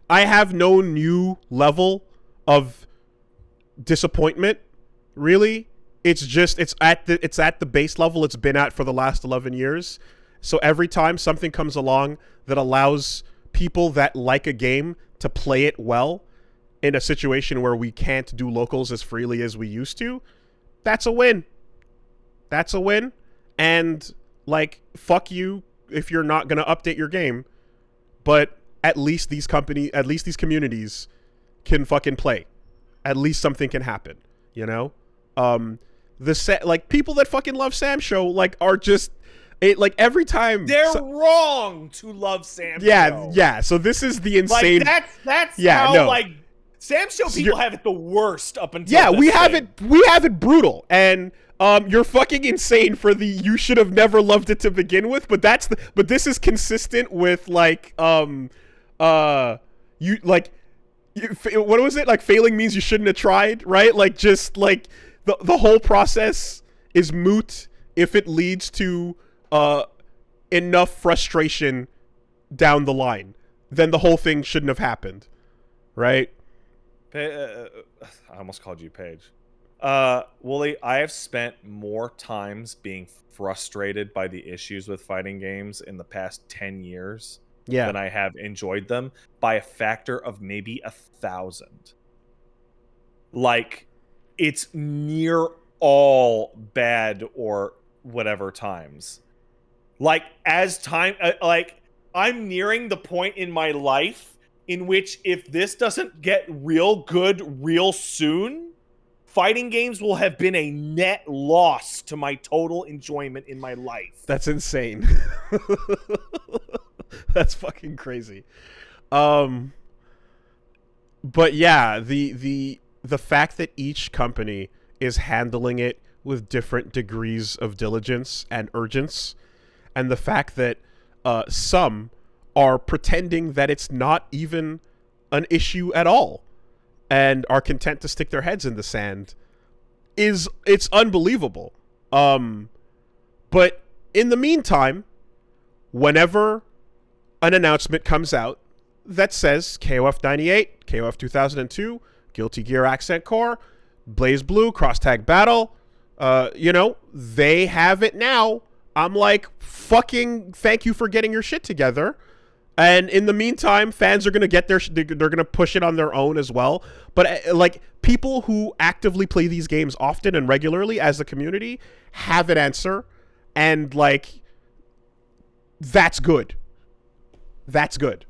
have no new level of disappointment, really. It's at the base level it's been at for the last 11 years. So every time something comes along that allows people that like a game to play it well in a situation where we can't do locals as freely as we used to, that's a win. That's a win. And like, fuck you if you're not going to update your game, but at least these communities can fucking play. At least something can happen, you know? Like, people that fucking love Sam Show, like, are just, like, every time they're wrong to love Sam Show. Yeah. So this is the insane. Like, that's how, like, Sam Show people have it the worst up until we have it brutal, and you're fucking insane for the you should have never loved it to begin with, but this is consistent with like what was it, like, failing means you shouldn't have tried, right? Like, just like the whole process is moot if it leads to enough frustration down the line. Then the whole thing shouldn't have happened, right? I almost called you Paige. Wooly, I have spent more times being frustrated by the issues with fighting games in the past 10 years than I have enjoyed them, by a factor of maybe 1,000. Like, it's near all bad or whatever times. Like, as time, like, I'm nearing the point in my life in which, if this doesn't get real good real soon, fighting games will have been a net loss to my total enjoyment in my life. That's insane. That's fucking crazy. But yeah, the fact that each company is handling it with different degrees of diligence and urgency, and the fact that some are pretending that it's not even an issue at all and are content to stick their heads in the sand, it's unbelievable. But in the meantime, whenever an announcement comes out that says KOF 98, KOF 2002, Guilty Gear Accent Core, BlazBlue, Cross Tag Battle, they have it now. I'm like, fucking thank you for getting your shit together. And in the meantime, fans are going to get they're going to push it on their own as well. But like, people who actively play these games often and regularly as a community have an answer. And like, That's good. That's good.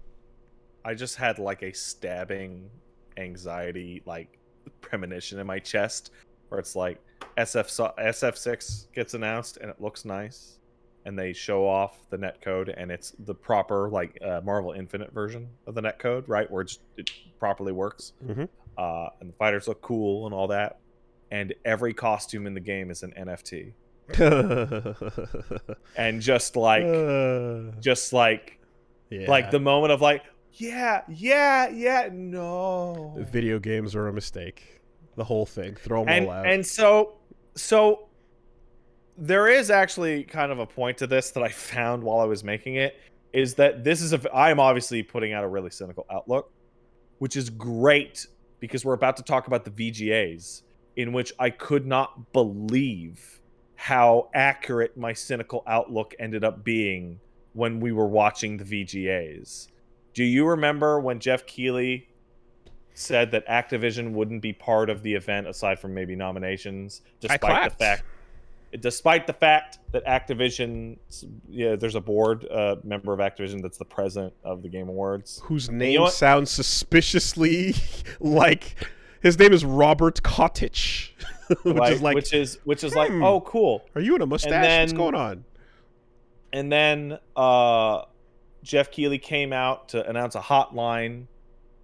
I just had like a stabbing anxiety, like premonition in my chest, where it's like SF6 gets announced and it looks nice, and they show off the netcode, and it's the proper like Marvel Infinite version of the netcode, right, where it properly works, Mm-hmm. and the fighters look cool and all that, and every costume in the game is an NFT, and just like yeah. the moment of like, yeah, no. Video games are a mistake. The whole thing. Throw them all out. And so there is actually kind of a point to this that I found while I was making it, is that I am obviously putting out a really cynical outlook, which is great because we're about to talk about the VGAs, in which I could not believe how accurate my cynical outlook ended up being when we were watching the VGAs. Do you remember when Jeff Keighley said that Activision wouldn't be part of the event aside from maybe nominations, despite the fact that Activision, there's a board member of Activision that's the president of the Game Awards, whose name sounds suspiciously like his name is Robert Kotick, which is like, oh, cool. Are you in a mustache? What's going on? And then Jeff Keighley came out to announce a hotline,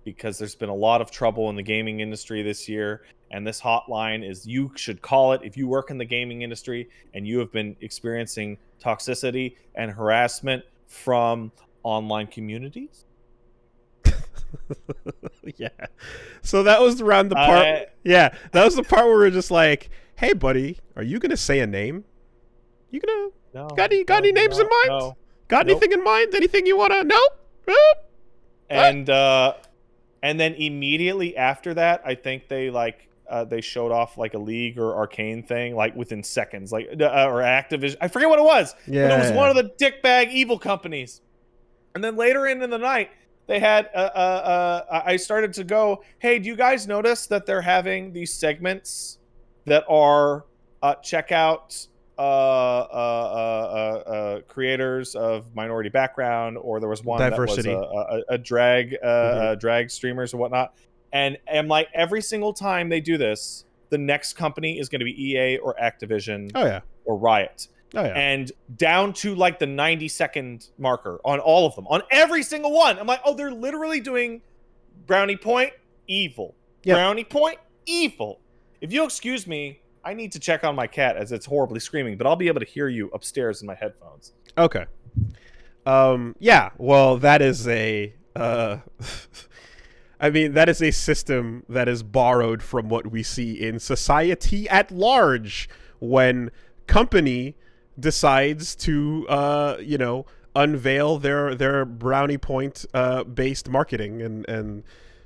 because there's been a lot of trouble in the gaming industry this year. And this hotline is, you should call it if you work in the gaming industry and you have been experiencing toxicity and harassment from online communities. Yeah. So that was around the part. That was the part where we're just like, hey, buddy, are you going to say a name? You going to, got any names in mind? No. Got anything in mind? Anything you want to know? And then immediately after that, I think they showed off like a League or Arcane thing, like within seconds, like or Activision. I forget what it was, but it was one of the dickbag evil companies. And then later in the night, they had I started to go, hey, do you guys notice that they're having these segments that are check out creators of minority background, or there was one diversity, that was a drag drag streamers and whatnot, and like every single time they do this, the next company is going to be EA or Activision, or Riot, and down to like the 90-second marker on all of them, on every single one. I'm like, oh, they're literally doing brownie point evil, brownie point evil. If you'll excuse me, I need to check on my cat as it's horribly screaming, but I'll be able to hear you upstairs in my headphones. Okay. Yeah, well, that is a... I mean, that is a system that is borrowed from what we see in society at large when company decides to, unveil their brownie point based marketing and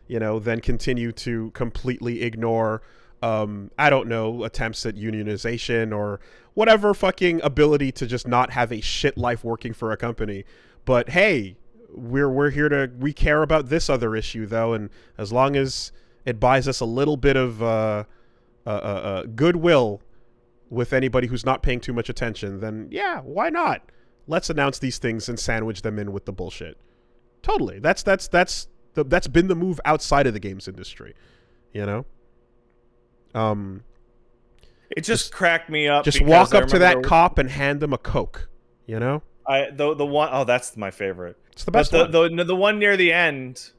then continue to completely ignore I don't know, attempts at unionization or whatever fucking ability to just not have a shit life working for a company. But hey, we're here we care about this other issue though, and as long as it buys us a little bit of goodwill with anybody who's not paying too much attention, then yeah, why not? Let's announce these things and sandwich them in with the bullshit. Totally. That's been the move outside of the games industry, It just cracked me up. Just walk up to that cop and hand them a Coke, the one, oh, that's my favorite. It's the best one. The one near the end,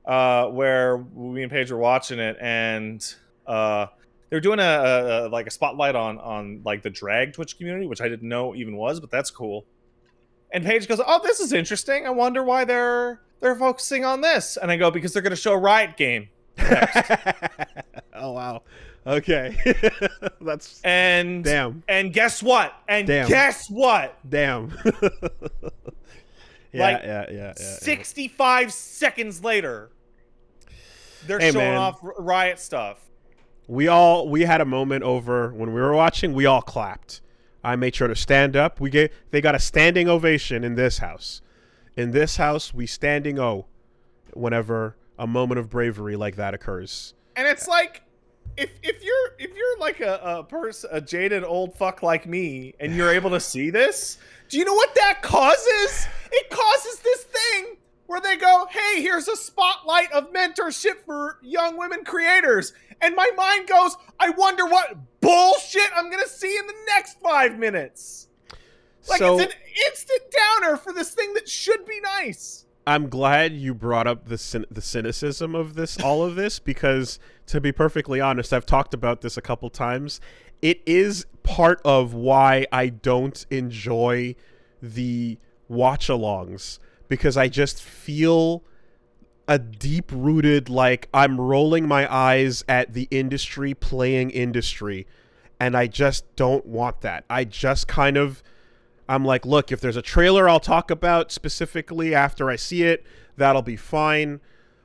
where me and Paige were watching it, and they were doing a spotlight on like the drag Twitch community, which I didn't know even was, but that's cool. And Paige goes, "Oh, this is interesting. I wonder why they're focusing on this." And I go, "Because they're going to show Riot Game next." Oh wow. Okay. That's damn. And guess what? Damn. Damn. Yeah. 65 seconds later, they're showing off Riot stuff. We had a moment over when we were watching. We all clapped. I made sure to stand up. They got a standing ovation in this house. In this house, we standing O whenever a moment of bravery like that occurs. And it's like, if you're like a jaded old fuck like me, and you're able to see this, Do you know what that causes? It causes this thing where they go, hey, here's a spotlight of mentorship for young women creators. And my mind goes, I wonder what bullshit I'm going to see in the next 5 minutes. Like, so, it's an instant downer for this thing that should be nice. I'm glad you brought up the cynicism of all of this, because to be perfectly honest, I've talked about this a couple times. It is part of why I don't enjoy the watch-alongs, because I just feel a deep-rooted, like, I'm rolling my eyes at the industry playing industry, and I just don't want that. I'm like, look, if there's a trailer I'll talk about specifically after I see it, that'll be fine.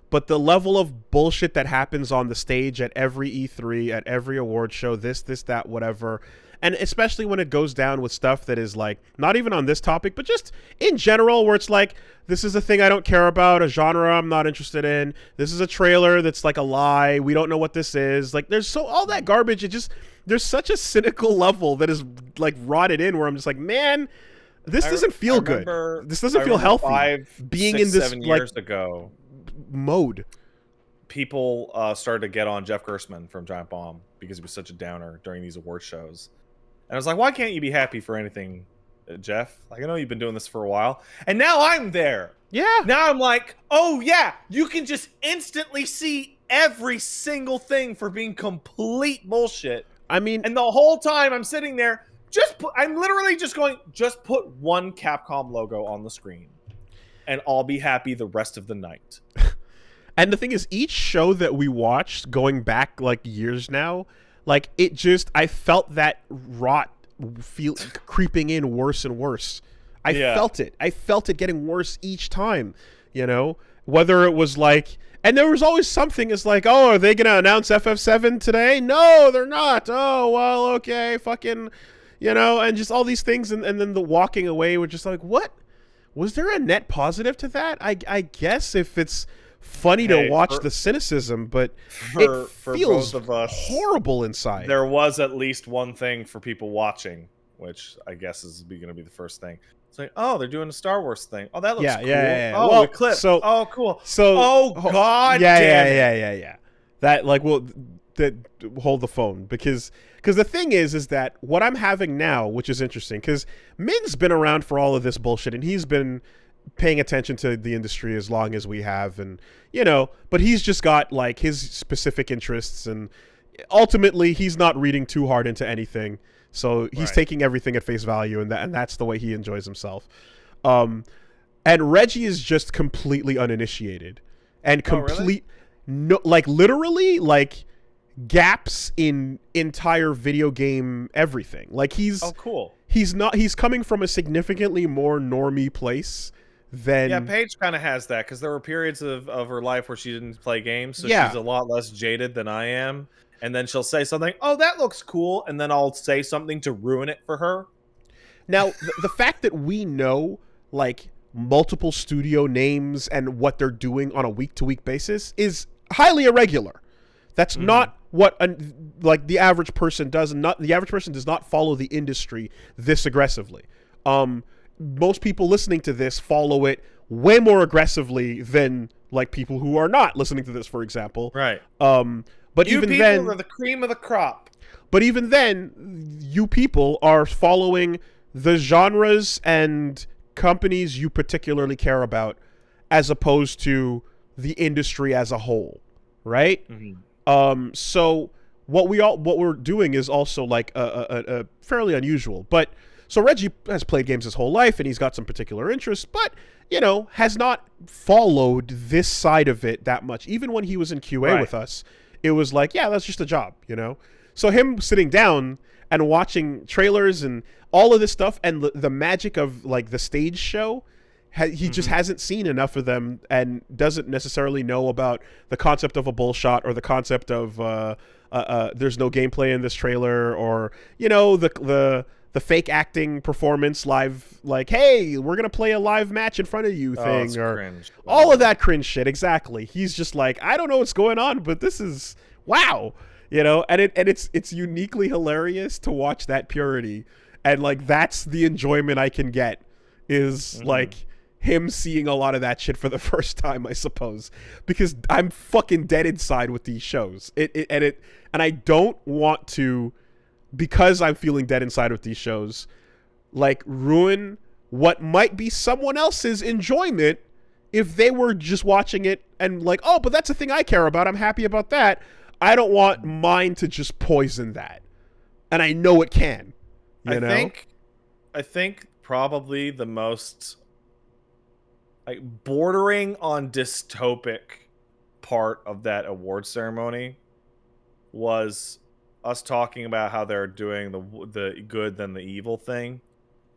But the level of bullshit that happens on the stage at every E3, at every award show, this, that, whatever, and especially when it goes down with stuff that is like, not even on this topic, but just in general, where it's like, this is a thing I don't care about, a genre I'm not interested in, this is a trailer that's like a lie, we don't know what this is. Like, there's all that garbage, there's such a cynical level that is like rotted in, where I'm just like, man, this doesn't feel good. This doesn't feel healthy. Being in this 7 years ago mode, people started to get on Jeff Gerstmann from Giant Bomb because he was such a downer during these award shows. And I was like, why can't you be happy for anything, Jeff? Like, I know you've been doing this for a while. And now I'm there. Yeah. Now I'm like, oh yeah, you can just instantly see every single thing for being complete bullshit. I mean, and the whole time I'm sitting there, I'm literally just going, just put one Capcom logo on the screen, and I'll be happy the rest of the night. And the thing is, each show that we watched, going back like years now, like, I felt that rot creeping in worse and worse. I felt it getting worse each time, whether it was like, and there was always something, it's like, oh, are they going to announce FF7 today? No, they're not. Oh, well, okay, fucking, and just all these things. And then the walking away were just like, what? Was there a net positive to that? I guess if it's funny to watch the cynicism, but it feels both of us, horrible inside. There was at least one thing for people watching, which I guess is going to be the first thing. It's like, oh, they're doing a Star Wars thing. Oh, that looks cool. Yeah. Oh, well, Eclipse. So, oh, cool. So, oh, God damn it. Yeah. That, like, hold the phone, because the thing is that what I'm having now, which is interesting, because Min's been around for all of this bullshit, and he's been paying attention to the industry as long as we have, and but he's just got like his specific interests, and ultimately he's not reading too hard into anything, so he's taking everything at face value, and that's the way he enjoys himself. And Reggie is just completely uninitiated and really? No, like, literally, like, gaps in entire video game everything. Like, he's cool. He's coming from a significantly more normie place than Paige kind of has that, because there were periods of her life where she didn't play games, so she's a lot less jaded than I am. And then she'll say something, oh, that looks cool, and then I'll say something to ruin it for her. Now, the fact that we know, like, multiple studio names and what they're doing on a week-to-week basis is highly irregular. That's not what the average person does, and the average person does not follow the industry this aggressively. Most people listening to this follow it way more aggressively than, like, people who are not listening to this, for example. Right. But you even people then, are the cream of the crop. But even then, you people are following the genres and companies you particularly care about, as opposed to the industry as a whole, right? So what we're doing is also like a fairly unusual. But so Reggie has played games his whole life, and he's got some particular interests, but has not followed this side of it that much. Even when he was in QA with us, it was like, yeah, that's just a job, So him sitting down and watching trailers and all of this stuff, and the magic of, like, the stage show, he just hasn't seen enough of them, and doesn't necessarily know about the concept of a bull shot, or the concept of there's no gameplay in this trailer, or the fake acting performance live, like, hey, we're gonna play a live match in front of you thing, or cringe. All of that cringe shit. Exactly. He's just like, I don't know what's going on, but this is wow, and it's uniquely hilarious to watch that purity. And like that's the enjoyment I can get is like him seeing a lot of that shit for the first time, I suppose, because I'm fucking dead inside with these shows. And I don't want to, because I'm feeling dead inside with these shows, like ruin what might be someone else's enjoyment if they were just watching it and like, oh, but that's a thing I care about. I'm happy about that. I don't want mine to just poison that. And I know it can. You know? I think probably the most like bordering on dystopic part of that award ceremony was us talking about how they're doing the good then the evil thing,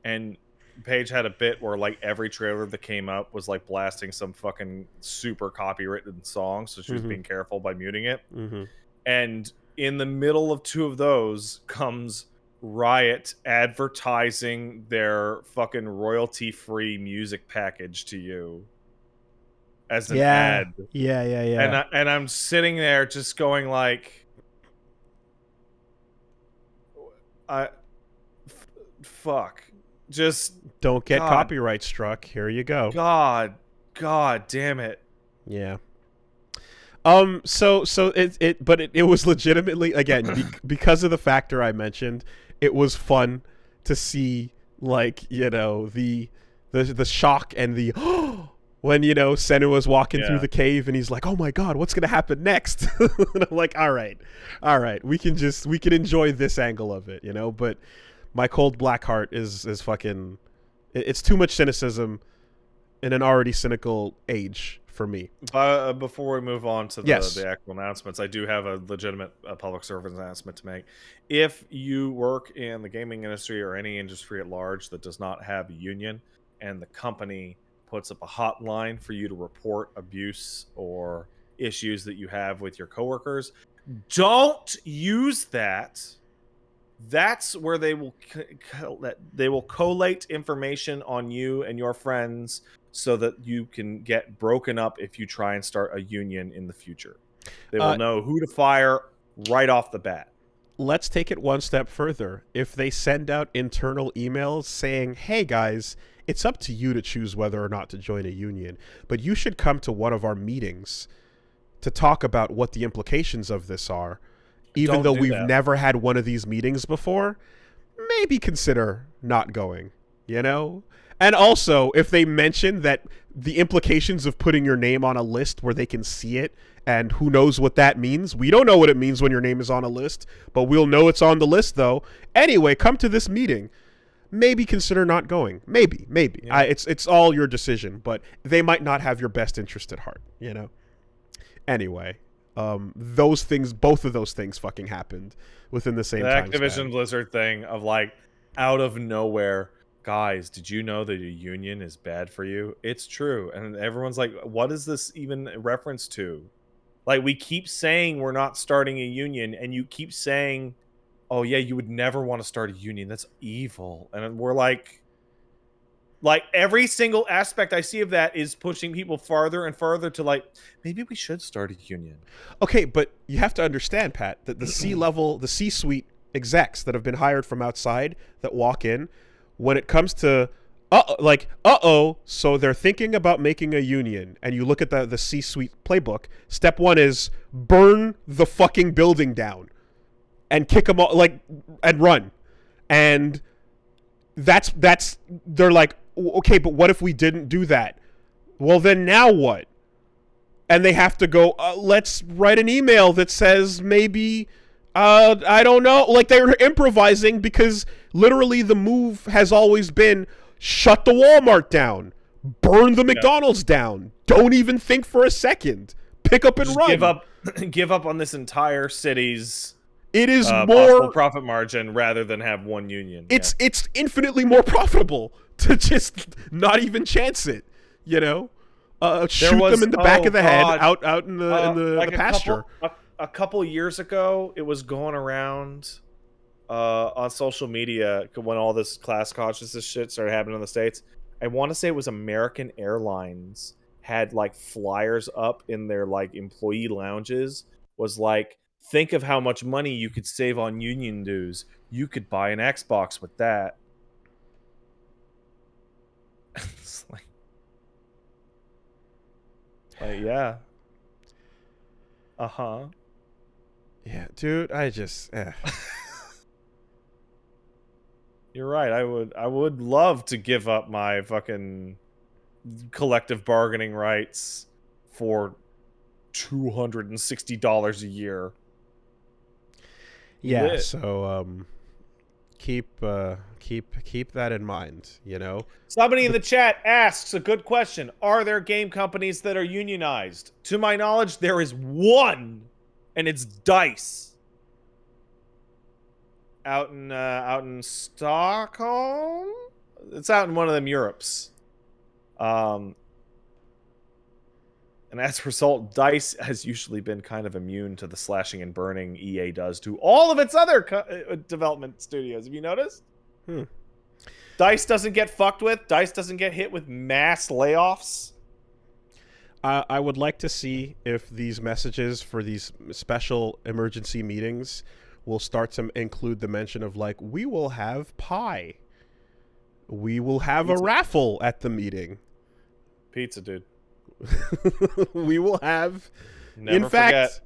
and Paige had a bit where like every trailer that came up was like blasting some fucking super copywritten song, so she was being careful by muting it. And in the middle of two of those comes Riot advertising their fucking royalty-free music package to you as an ad. Yeah. And I'm sitting there just going like, fuck. Just don't get copyright struck. Here you go. God damn it. Yeah. So it was legitimately, again, because of the factor I mentioned, it was fun to see, like, you know, the shock and the when, you know, Senua's walking through the cave and he's like, oh my god, what's gonna happen next? And I'm like, all right, we can enjoy this angle of it, you know. But my cold black heart is fucking, it's too much cynicism in an already cynical age for me. Before we move on to the actual announcements, I do have a legitimate public service announcement to make. If you work in the gaming industry or any industry at large that does not have a union, and the company puts up a hotline for you to report abuse or issues that you have with your coworkers, don't use that. That's where they will collate information on you and your friends so that you can get broken up if you try and start a union in the future. They will know who to fire right off the bat. Let's take it one step further. If they send out internal emails saying, hey guys, it's up to you to choose whether or not to join a union, but you should come to one of our meetings to talk about what the implications of this are, even though we've never had one of these meetings before, maybe consider not going, you know? And also, if they mention that the implications of putting your name on a list where they can see it, and who knows what that means. We don't know what it means when your name is on a list, but we'll know it's on the list, though. Anyway, come to this meeting. Maybe consider not going. Maybe. Yeah. It's all your decision, but they might not have your best interest at heart, you know? Anyway, those things, both of those things fucking happened within the same time Activision span. Blizzard thing of like, out of nowhere, guys, did you know that a union is bad for you? It's true. And everyone's like, what is this even a reference to? Like, we keep saying we're not starting a union, and you keep saying, oh yeah, you would never want to start a union. That's evil. And we're like every single aspect I see of that is pushing people farther and farther to like, maybe we should start a union. Okay, but you have to understand, Pat, that the C-level, the C-suite execs that have been hired from outside that walk in, when it comes to so they're thinking about making a union, and you look at the C-suite playbook, step one is burn the fucking building down and kick them all, like, and run. And that's they're like, okay, but what if we didn't do that? Well, then now what? And they have to go, let's write an email that says maybe, I don't know. Like, they're improvising because literally the move has always been shut the Walmart down, burn the McDonald's down. Don't even think for a second. Pick up and just run. Give up on this entire city's it is more profit margin rather than have one union. It's infinitely more profitable to just not even chance it, you know? Shoot them in the back of the head out in the like pasture. A couple years ago, it was going around on social media when all this class consciousness shit started happening in the States. I want to say it was American Airlines had like flyers up in their like employee lounges, was like, think of how much money you could save on union dues. You could buy an Xbox with that. It's yeah. Uh-huh. Yeah, dude, I just You're right. I would love to give up my fucking collective bargaining rights for $260 a year. Yeah, Lit. so keep that in mind, you know. Somebody in the chat asks a good question. Are there game companies that are unionized? To my knowledge, there is one, and it's DICE. Out in Stockholm? It's out in one of them Europes. And as a result, DICE has usually been kind of immune to the slashing and burning EA does to all of its other development studios. Have you noticed? DICE doesn't get fucked with. DICE doesn't get hit with mass layoffs. I would like to see if these messages for these special emergency meetings will start to include the mention of, like, we will have pie. We will have a raffle at the meeting. Pizza, dude. We will have... Never forget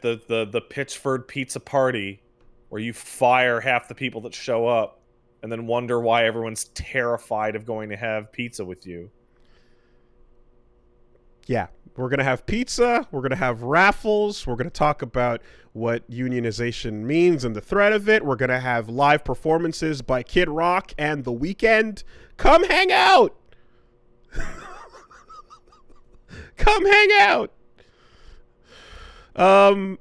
the Pitchford pizza party where you fire half the people that show up and then wonder why everyone's terrified of going to have pizza with you. Yeah, we're going to have pizza, we're going to have raffles, we're going to talk about what unionization means and the threat of it. We're going to have live performances by Kid Rock and The Weeknd. Come hang out! Come hang out! I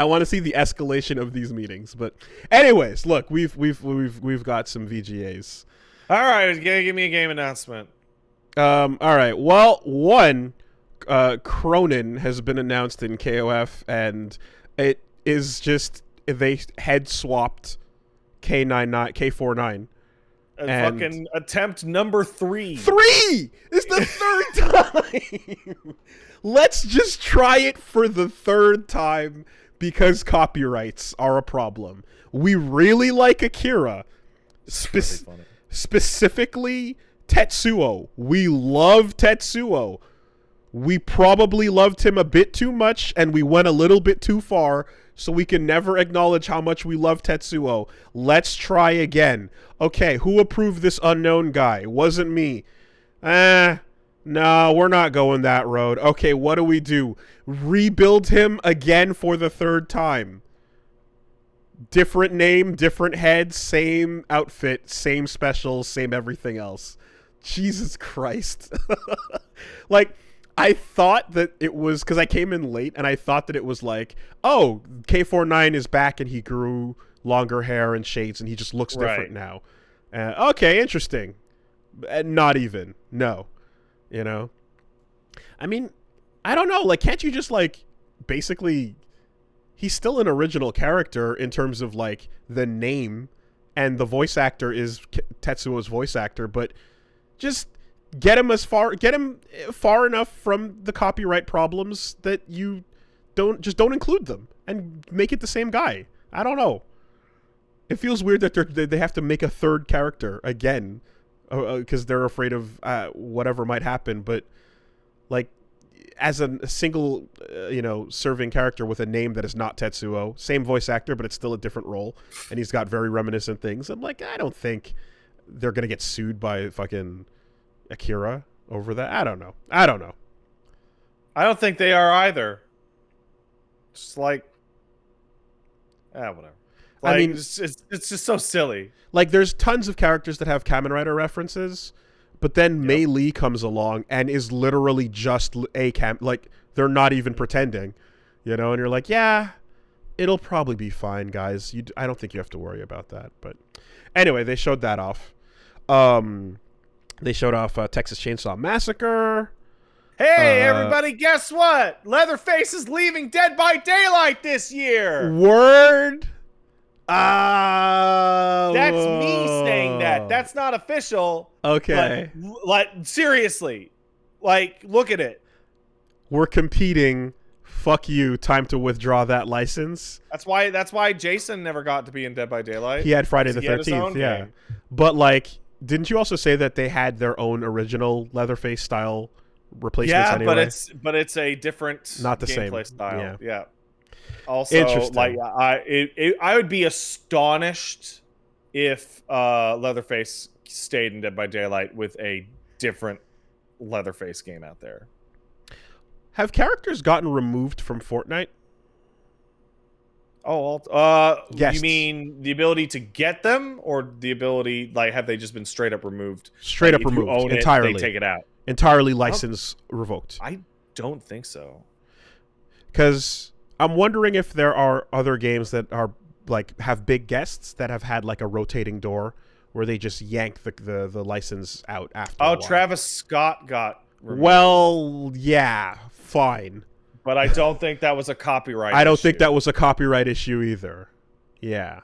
want to see the escalation of these meetings, but anyways, look, we've got some VGAs. All right, give me a game announcement. All right. Well, one, Cronin has been announced in KOF, and it is just they head swapped K49. And fucking attempt number 3. 3! It's the third time. Let's just try it for the third time because copyrights are a problem. We really like Akira. Specifically Tetsuo. We love Tetsuo. We probably loved him a bit too much and we went a little bit too far, so we can never acknowledge how much we love Tetsuo. Let's try again. Okay, who approved this unknown guy? Wasn't me. No, we're not going that road. Okay, what do we do? Rebuild him again for the third time. Different name, different head, same outfit, same specials, same everything else. Jesus Christ. Like, I thought that it was, because I came in late, and I thought that it was like, oh, K49 is back and he grew longer hair and shades and he just looks different now. Okay, interesting. Not even. No. You know? I mean, I don't know. Like, can't you just, like, basically... He's still an original character in terms of, like, the name, and the voice actor is Tetsuo's voice actor, but just get him far enough from the copyright problems that you don't include them and make it the same guy. I don't know. It feels weird that they have to make a third character again because they're afraid of whatever might happen, but, like, as a single, serving character with a name that is not Tetsuo, same voice actor, but it's still a different role, and he's got very reminiscent things. I'm like, I don't think they're gonna get sued by fucking Akira over that. I don't know. I don't think they are either. Just like, whatever. Like, I mean, it's just so silly. Like, there's tons of characters that have Kamen Rider references. But then Mei Lee comes along and is literally just like, they're not even pretending, and you're like, yeah, it'll probably be fine, guys. I don't think you have to worry about that. But anyway, they showed that off. They showed off Texas Chainsaw Massacre. Hey, everybody, guess what? Leatherface is leaving Dead by Daylight this year. Word. That's me saying that. That's not official. Okay. Like, seriously. Like, look at it. We're competing fuck you. Time to withdraw that license. That's why Jason never got to be in Dead by Daylight. He had Friday the He had his 13th, own yeah. game. But like, didn't you also say that they had their own original Leatherface style replacements anyway? but it's a different Not the gameplay same. style. Yeah. Yeah. Also, Interesting. like I would be astonished if Leatherface stayed in Dead by Daylight with a different Leatherface game out there. Have characters gotten removed from Fortnite? Oh, Yes. You mean the ability to get them, or the ability, like, have they just been straight up removed? Straight Like, up if you removed own it, entirely. they take it out. Entirely license revoked. I don't think so. Because I'm wondering if there are other games that are like have big guests that have had like a rotating door where they just yank the license out after. Oh, a while. Travis Scott got removed. Well, yeah, fine. But I don't think that was a copyright I don't issue. think that was a copyright issue either. Yeah.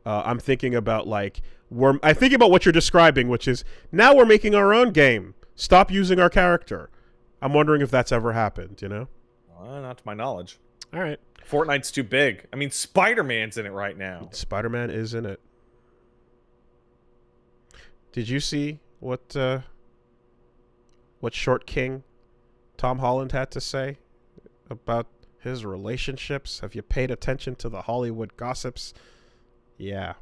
I'm thinking about like I'm thinking about what you're describing, which is now we're making our own game. Stop using our character. I'm wondering if that's ever happened, you know? Not to my knowledge. All right. Fortnite's too big. I mean, Spider-Man's in it right now. Spider-Man is in it. Did you see what Short King Tom Holland had to say about his relationships? Have you paid attention to the Hollywood gossips? Yeah.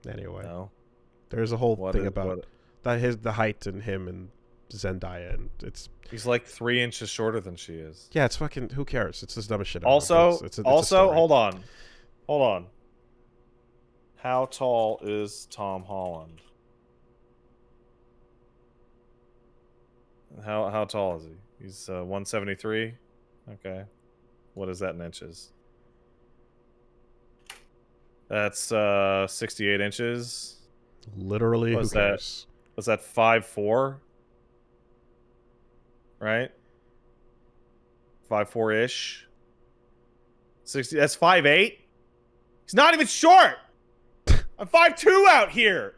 Anyway, No. there's a whole thing about the height and him and Zendaya, and he's like 3 inches shorter than she is. Yeah, it's fucking, who cares? It's the dumbest shit ever. Also, it's a story. hold on. How tall is Tom Holland? How tall is he? He's 173. Okay, what is that in inches? That's 68 inches. Literally, who cares? Was that 5'4"? Right? 5'4"-ish. 60. That's 5'8". He's not even short. I'm 5'2" out here.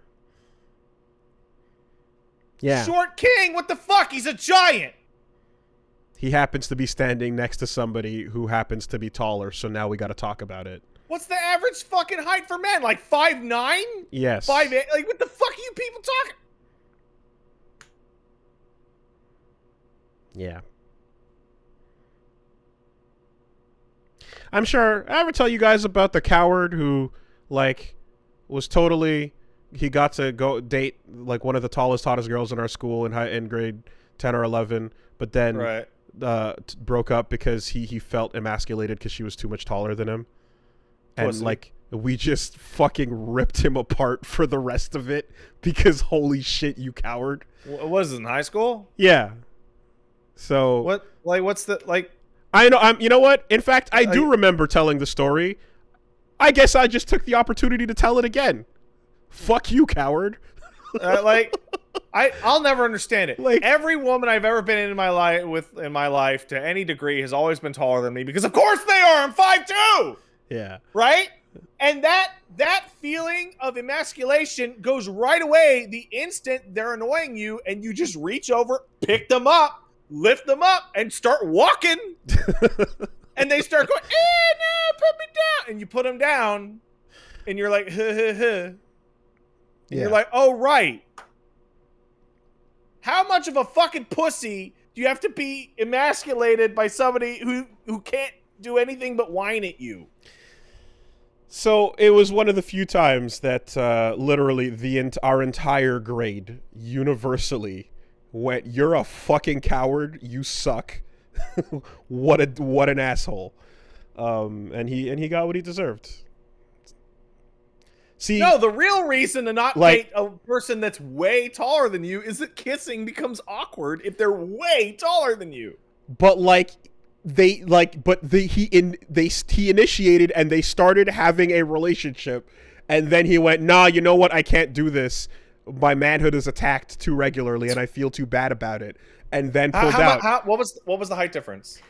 Yeah. Short King. What the fuck? He's a giant. He happens to be standing next to somebody who happens to be taller, so now we got to talk about it. What's the average fucking height for men? Like 5'9"? Yes. 5'8"? Like, what the fuck are you people talking? Yeah. I'm sure. I ever tell you guys about the coward who, like, was totally... He got to go date, like, one of the tallest, hottest girls in our school in grade 10 or 11, but then broke up because he felt emasculated because she was too much taller than him. And, like, we just fucking ripped him apart for the rest of it because holy shit, you coward. What was it, in high school? Yeah. So... What? Like, what's the... Like... I know. You know what? In fact, I do remember telling the story. I guess I just took the opportunity to tell it again. Fuck you, coward. I'll never understand it. Like, every woman I've ever been in my life to any degree has always been taller than me because of course they are. I'm 5'2". Yeah. Right? And that feeling of emasculation goes right away the instant they're annoying you and you just reach over, pick them up, lift them up, and start walking. And they start going, no, put me down. And you put them down, and you're like, huh, huh, huh. And you're like, oh, right. How much of a fucking pussy do you have to be emasculated by somebody who can't do anything but whine at you? So it was one of the few times that literally our entire grade universally went, "You're a fucking coward. You suck. what an asshole." And he got what he deserved. See, no, the real reason to not date a person that's way taller than you is that kissing becomes awkward if they're way taller than you. But he initiated and they started having a relationship, and then he went, "Nah, you know what? I can't do this. My manhood is attacked too regularly, and I feel too bad about it." And then pulled out. What was the height difference?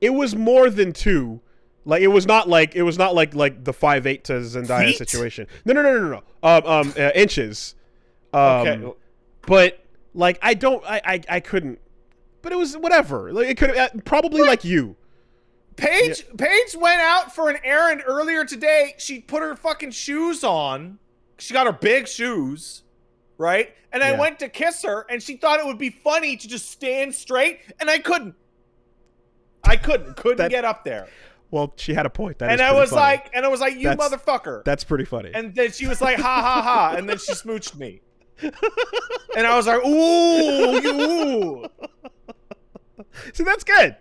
It was more than 2. Like it was not like the 5'8" to Zendaya Feet? situation. No. Inches. Okay. But like I couldn't. but it was whatever. Like, it could probably like you. Paige went out for an errand earlier today. She put her fucking shoes on. She got her big shoes, right? And I went to kiss her, and she thought it would be funny to just stand straight, and I couldn't. Couldn't get up there. Well, she had a point. I was like, you motherfucker. That's pretty funny. And then she was like, ha ha ha, and then she smooched me. And I was like, ooh, you. See, that's good.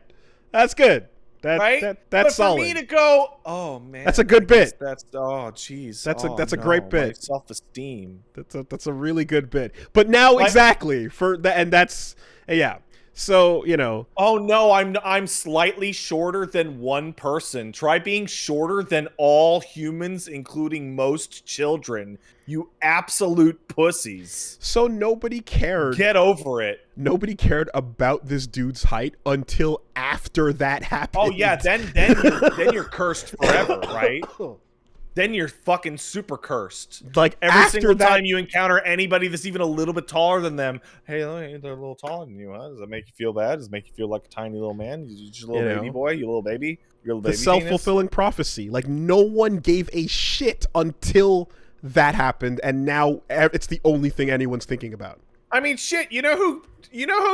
That's good. Right? That's but solid. For me to go, oh man, that's a good bit. That's jeez. That's a great bit. Self-esteem. That's a really good bit. But now exactly for that, and that's yeah. So, you know. Oh no, I'm slightly shorter than one person. Try being shorter than all humans, including most children. You absolute pussies. So nobody cared. Get over it. Nobody cared about this dude's height until after that happened. Oh yeah, then you're cursed forever, right? Then you're fucking super cursed. Like every single time you encounter anybody that's even a little bit taller than them, hey, they're a little taller than you, huh? Does that make you feel bad? Does it make you feel like a tiny little man? You're just a little baby boy? You little baby? You're a little baby. The self-fulfilling prophecy. Like no one gave a shit until that happened, and now it's the only thing anyone's thinking about. I mean, shit. You know who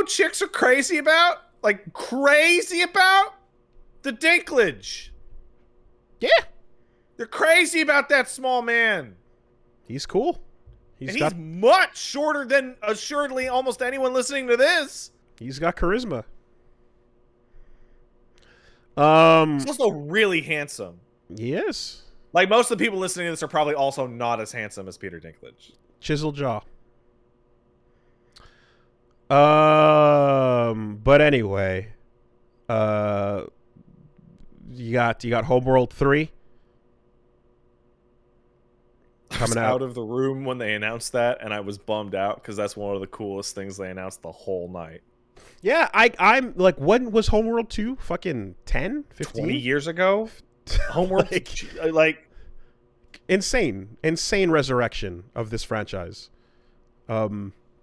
chicks are crazy about? Like crazy about? The Dinklage. Yeah. They're crazy about that small man. He's cool. He's much shorter than assuredly almost anyone listening to this. He's got charisma. He's also really handsome. He is. Like most of the people listening to this are probably also not as handsome as Peter Dinklage. Chisel jaw. But anyway, you got Homeworld 3. Coming out of the room when they announced that, and I was bummed out because that's one of the coolest things they announced the whole night. Yeah, I'm like, when was Homeworld 2? Fucking 10, 15? 20 years ago? Homeworld, like insane resurrection of this franchise.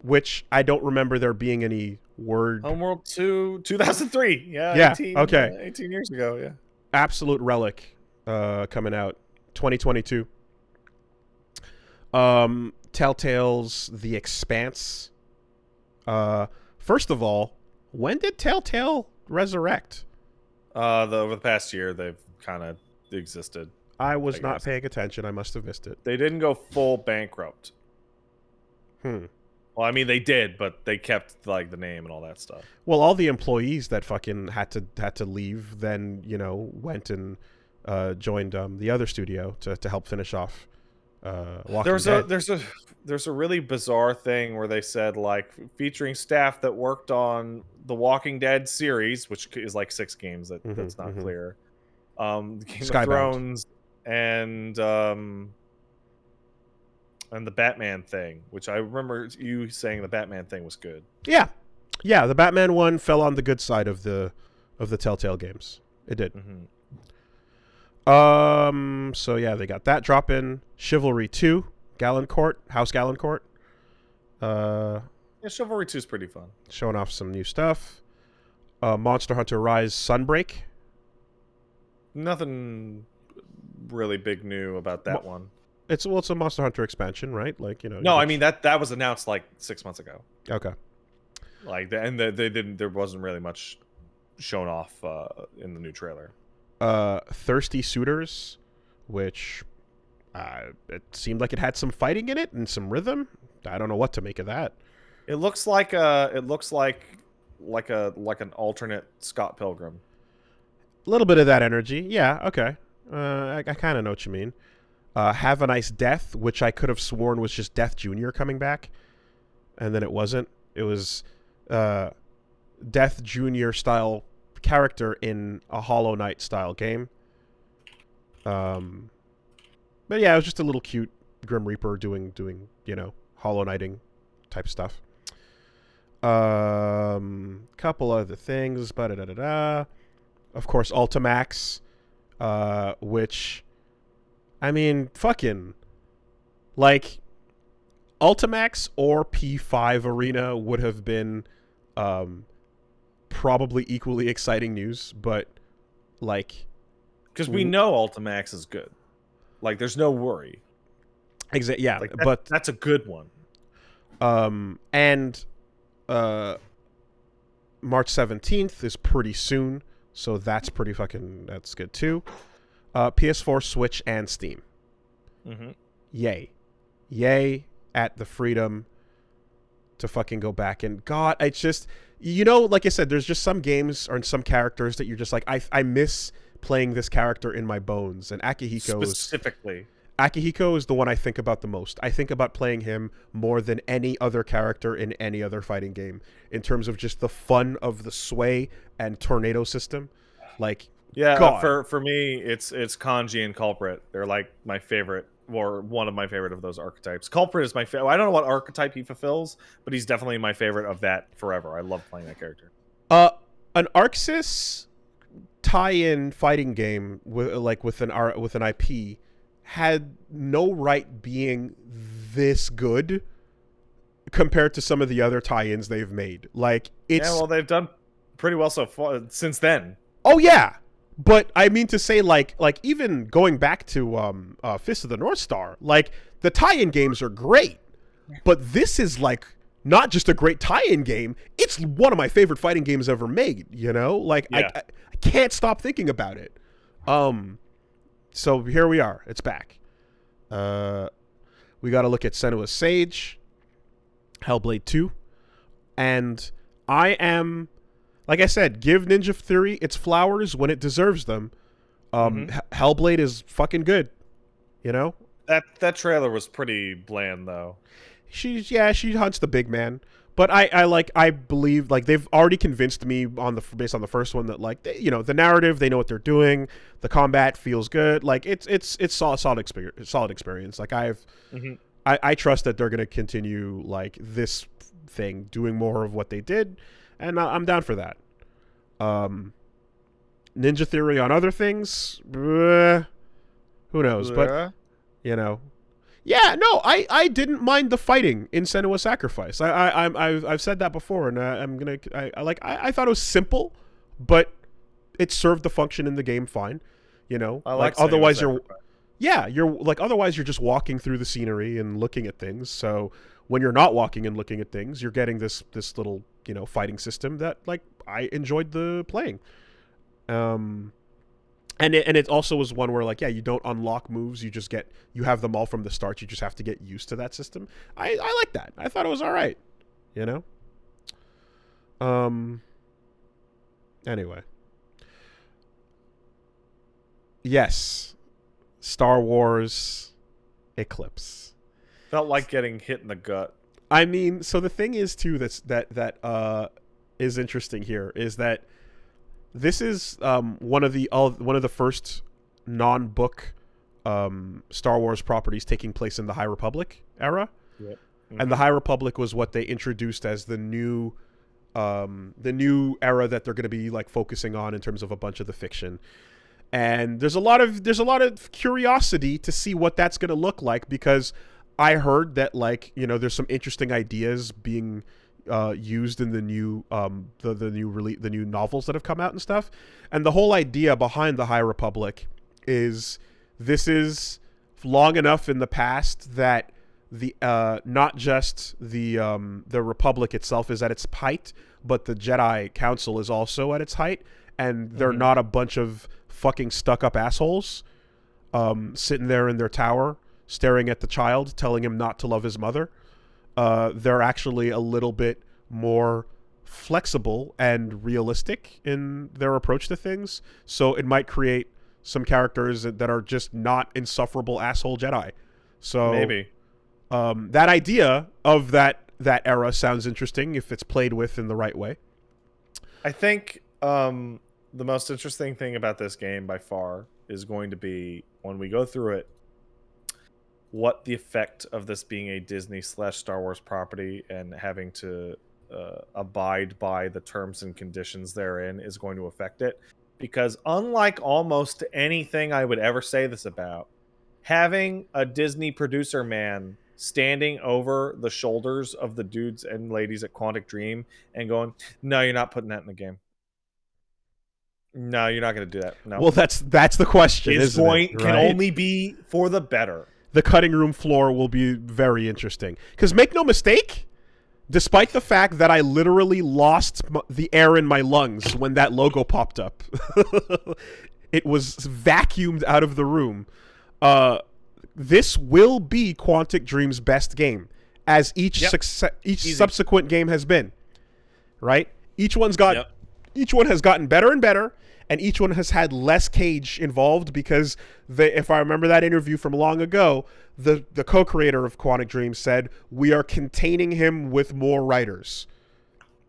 Which I don't remember there being any word. Homeworld 2, 2003. Yeah. 18 years ago, yeah. Absolute relic coming out 2022. Telltale's The Expanse. First of all, when did Telltale resurrect? Over the past year, they've kind of existed. I was not paying attention. I must have missed it. They didn't go full bankrupt. Well, I mean, they did, but they kept like the name and all that stuff. Well, all the employees that fucking had to leave, then went and joined the other studio to help finish off. There's a really bizarre thing where they said, like, featuring staff that worked on the Walking Dead series, which is like 6 games that's not clear, Game of Thrones, and the Batman thing, which I remember you saying the Batman thing was good. Yeah, the Batman one fell on the good side of the Telltale games. It did. So yeah, they got that dropping. Chivalry 2, House Gallancourt. Yeah, Chivalry 2 is pretty fun. Showing off some new stuff. Monster Hunter Rise Sunbreak. Nothing really big new about that one. It's a Monster Hunter expansion, right? Like, No, I mean that was announced like 6 months ago. Okay. Like, and they didn't. There wasn't really much shown off in the new trailer. Thirsty Suitors, which it seemed like it had some fighting in it and some rhythm. I don't know what to make of that. It looks like an alternate Scott Pilgrim. A little bit of that energy. Yeah, okay. I kind of know what you mean. Have a Nice Death, which I could have sworn was just Death Jr. coming back, and then it wasn't. It was Death Jr. style character in a Hollow Knight style game. But yeah, it was just a little cute Grim Reaper doing Hollow Knighting type stuff. Couple other things, of course, Ultimax, which, I mean, fucking, like, Ultimax or P5 Arena would have been probably equally exciting news, but like, Because we know Ultimax is good. Like, there's no worry. yeah, Like, but that's a good one. and March 17th is pretty soon, so that's that's good too. PS4, Switch, and Steam. Mm-hmm. Yay at the freedom to fucking go back. And God, it's just, you know, like I said, there's just some games or some characters that you're just like, I miss playing this character in my bones. And Specifically, Akihiko is the one I think about the most. I think about playing him more than any other character in any other fighting game in terms of just the fun of the sway and tornado system. Like, yeah. God. For me, it's Kanji and Culprit. They're like my favorite, or one of my favorite of those archetypes. Culprit is my favorite. I don't know what archetype he fulfills, but he's definitely my favorite of that forever. I love playing that character. An Arxis tie-in fighting game with an IP had no right being this good compared to some of the other tie-ins they've made. Like, it's, yeah, well, they've done pretty well so far since then. oh yeah, but I mean to say, like even going back to Fist of the North Star, like the tie-in games are great, but this is like not just a great tie-in game, it's one of my favorite fighting games ever made, you know? Like, Yeah. I can't stop thinking about it. So here we are. It's back. We got to look at Senua's Sage, Hellblade 2, and I am, like I said, give Ninja Theory its flowers when it deserves them. Hellblade is fucking good, you know? That trailer was pretty bland, though. She hunts the big man. But I believe, like, they've already convinced me based on the first one that, like, the narrative, they know what they're doing, the combat feels good, like it's solid experience. Like, I trust that they're gonna continue like this thing, doing more of what they did, and I'm down for that. Ninja Theory on other things, who knows? But you know. Yeah, no, I didn't mind the fighting in Senua's Sacrifice. I've said that before, and I thought it was simple, but it served the function in the game fine. You know, I like otherwise Sacrifice. otherwise you're just walking through the scenery and looking at things. So when you're not walking and looking at things, you're getting this little, fighting system that, like, I enjoyed the playing. And it also was one where, like, yeah, you don't unlock moves, you have them all from the start. You just have to get used to that system. I like that. I thought it was all right, you know. Anyway, yes, Star Wars Eclipse Felt like getting hit in the gut. I mean, so the thing is too that is interesting here is that this is one of the first non-book Star Wars properties taking place in the High Republic era. Yep. Mm-hmm. And the High Republic was what they introduced as the new era that they're going to be, like, focusing on in terms of a bunch of the fiction. And there's a lot of curiosity to see what that's going to look like, because I heard that, like, there's some interesting ideas being used in the new the new novels that have come out and stuff. And the whole idea behind the High Republic is this is long enough in the past that the not just the Republic itself is at its height, but the Jedi Council is also at its height, and they're not a bunch of fucking stuck-up assholes sitting there in their tower staring at the child, telling him not to love his mother. They're actually a little bit more flexible and realistic in their approach to things. So it might create some characters that are just not insufferable asshole Jedi. So maybe that idea of that era sounds interesting if it's played with in the right way. I think the most interesting thing about this game by far is going to be, when we go through it, what the effect of this being a Disney/Star Wars property and having to abide by the terms and conditions therein is going to affect it. Because unlike almost anything I would ever say this about, having a Disney producer man standing over the shoulders of the dudes and ladies at Quantic Dream and going, "No, you're not putting that in the game. No, you're not going to do that. No. Well, that's the question, His isn't point it? can Right? only be for the better. The cutting room floor will be very interesting. Because make no mistake, despite the fact that I literally lost the air in my lungs when that logo popped up, it was vacuumed out of the room. This will be Quantic Dream's best game, as each subsequent game has been. Right? Each one has gotten better and better, and each one has had less Cage involved because if I remember that interview from long ago, the co-creator of Quantic Dream said we are containing him with more writers.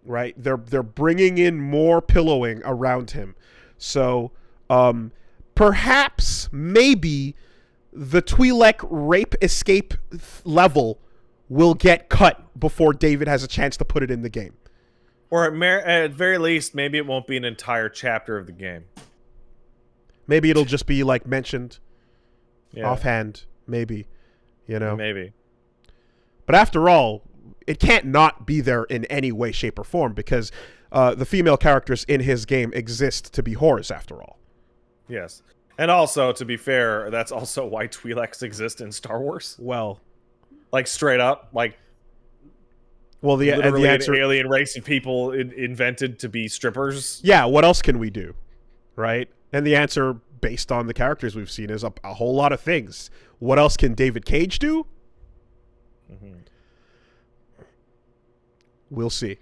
Right? They're bringing in more pillowing around him. So perhaps maybe the Twi'lek rape escape level will get cut before David has a chance to put it in the game. Or at very least, maybe it won't be an entire chapter of the game. Maybe it'll just be like mentioned offhand. Maybe, Maybe. But after all, it can't not be there in any way, shape, or form because the female characters in his game exist to be whores. After all. Yes. And also, to be fair, that's also why Twi'leks exist in Star Wars. Well, like straight up, like. Well, the answer, an alien race of people invented to be strippers. Yeah, what else can we do, right? And the answer, based on the characters we've seen, is a whole lot of things. What else can David Cage do? Mm-hmm. We'll see.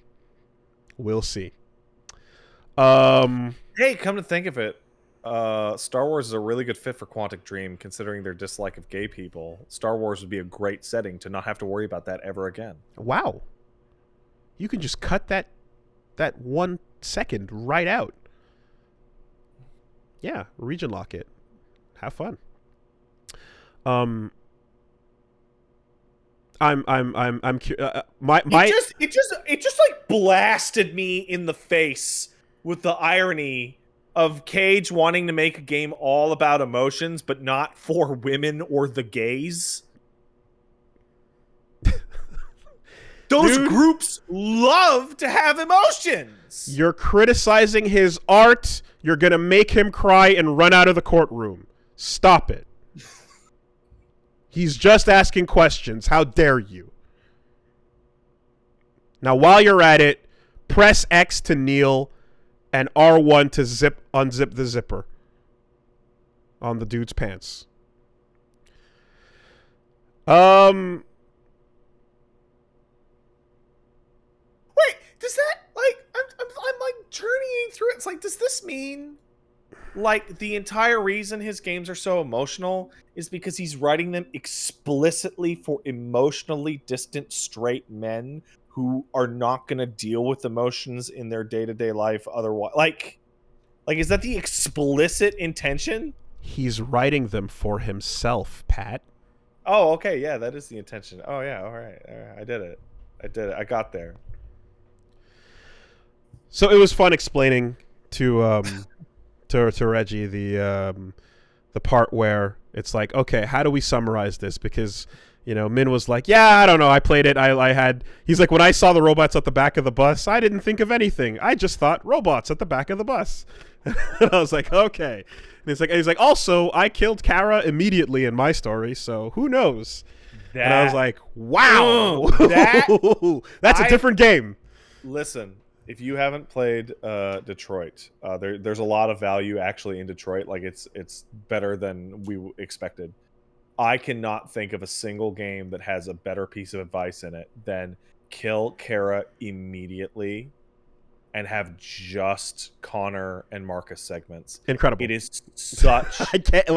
Hey, come to think of it, Star Wars is a really good fit for Quantic Dream, considering their dislike of gay people. Star Wars would be a great setting to not have to worry about that ever again. Wow. You can just cut that 1 second right out. Yeah, region lock it. Have fun. It just like blasted me in the face with the irony of Cage wanting to make a game all about emotions, but not for women or the gays. Those groups love to have emotions. You're criticizing his art. You're going to make him cry and run out of the courtroom. Stop it. He's just asking questions. How dare you? Now, while you're at it, press X to kneel and R1 to unzip the zipper on the dude's pants. Wait, does that, like, I'm like journeying through it. It's like, does this mean, like, the entire reason his games are so emotional is because he's writing them explicitly for emotionally distant straight men who are not going to deal with emotions in their day-to-day life otherwise? Like, is that the explicit intention? He's writing them for himself, Pat. Oh, okay, yeah, that is the intention. Oh, yeah, all right. I did it. I got there. So it was fun explaining to Reggie the part where it's like, okay, how do we summarize this? Because, Min was like, yeah, I don't know. I played it. He's like, when I saw the robots at the back of the bus, I didn't think of anything. I just thought robots at the back of the bus. And I was like, okay. And he's like, also, I killed Kara immediately in my story, so who knows? And I was like, wow, that's a different game. Listen, if you haven't played Detroit, there's a lot of value actually in Detroit. Like it's better than we expected. I cannot think of a single game that has a better piece of advice in it than kill Kara immediately and have just Connor and Marcus segments. Incredible. It is such. I can't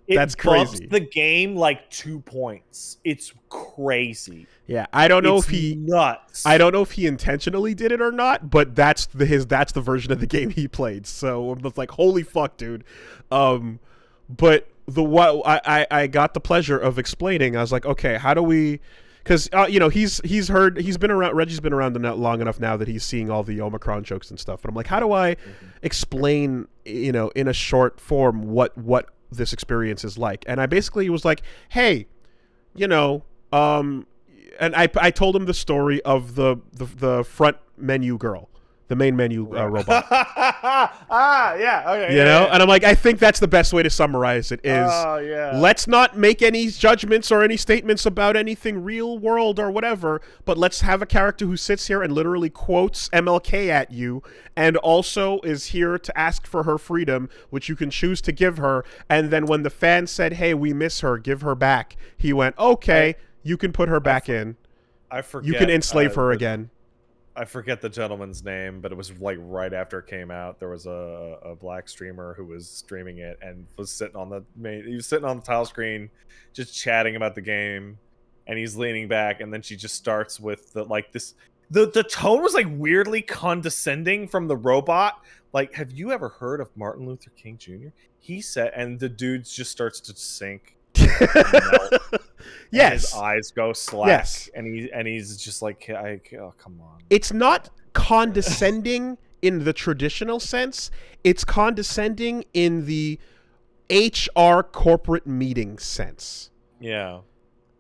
that's crazy. The game like 2 points. It's crazy. Yeah, I don't know it's if he nuts. I don't know if he intentionally did it or not, but that's the version of the game he played. So I'm just like, holy fuck, dude. But I got the pleasure of explaining. I was like, okay, how do we? Because Reggie's been around long enough now that he's seeing all the Omicron jokes and stuff. But I'm like, how do I explain, in a short form what this experience is like? And I basically was like, hey, and I told him the story of the front menu girl, the main menu robot. Yeah. Okay. You Yeah, know, yeah. and I'm like, I think that's the best way to summarize it is Oh yeah. let's not make any judgments or any statements about anything real world or whatever, but let's have a character who sits here and literally quotes MLK at you and also is here to ask for her freedom, which you can choose to give her. And then when the fans said, hey, we miss her, give her back, he went, okay, you can put her back in. I forget. You can enslave her again. I forget the gentleman's name, but it was like right after it came out. There was a black streamer who was streaming it and was sitting on the he was sitting on the tile screen, just chatting about the game, and he's leaning back, and then she just starts with the tone was like weirdly condescending from the robot. Like, have you ever heard of Martin Luther King Jr.? He said, and the dude just starts to sink. Yes, his eyes go slack. Yes, and he's just like, oh, come on. It's not condescending in the traditional sense. It's condescending in the HR corporate meeting sense. Yeah.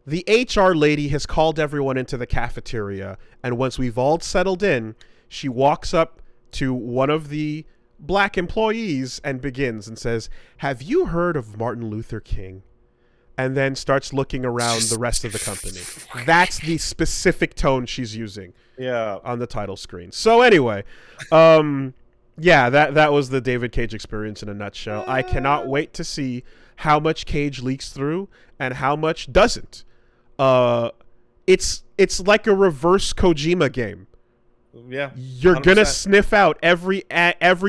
The HR lady has called everyone into the cafeteria, and once we've all settled in, she walks up to one of the black employees and begins and says, have you heard of Martin Luther King? And then starts looking around the rest of the company. That's the specific tone she's using. Yeah. On the title screen. So anyway, yeah, that was the David Cage experience in a nutshell. I cannot wait to see how much Cage leaks through and how much doesn't. It's like a reverse Kojima game. Yeah. You're 100%. gonna sniff out every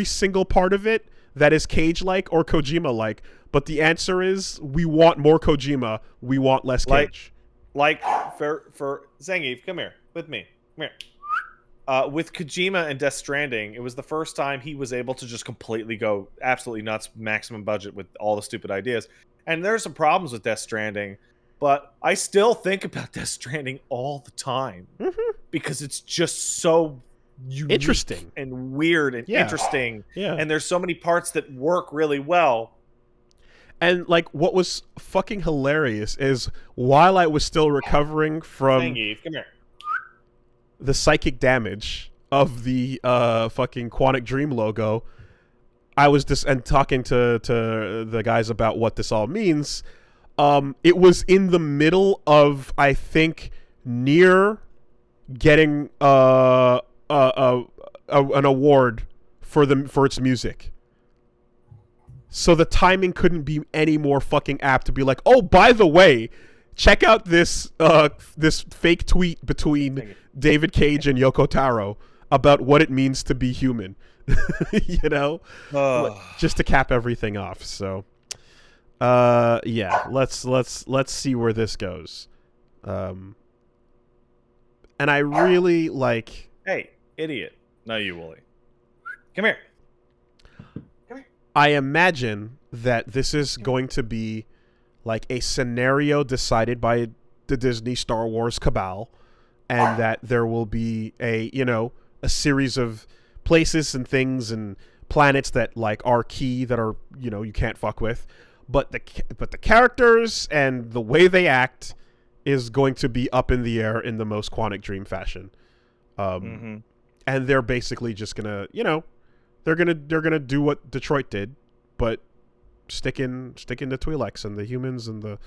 single part of it that is Cage-like or Kojima-like. But the answer is, we want more Kojima. We want less Cage. Like for Zangief, come here with me. Come here. With Kojima and Death Stranding, it was the first time he was able to just completely go absolutely nuts, maximum budget with all the stupid ideas. And there's some problems with Death Stranding, but I still think about Death Stranding all the time because it's just so unique interesting and weird and interesting. Yeah. And there's so many parts that work really well. And, like, what was fucking hilarious is while I was still recovering from Zangief, come here. the psychic damage of the fucking Quantic Dream logo, I was and talking to the guys about what this all means. It was in the middle of, I think, near getting an award for its music. So the timing couldn't be any more fucking apt to be like, oh, by the way, check out this this fake tweet between David Cage and Yoko Taro about what it means to be human. You know? Just to cap everything off. So yeah, let's see where this goes. And I really like... Hey, idiot. No, you, Wooly. Come here. I imagine that this is going to be like a scenario decided by the Disney Star Wars cabal, and that there will be a series of places and things and planets that like are key that are, you can't fuck with, but the characters and the way they act is going to be up in the air in the most Quantic Dream fashion. And they're basically just gonna, they're gonna do what Detroit did, but stick in the Twi'leks and the humans and the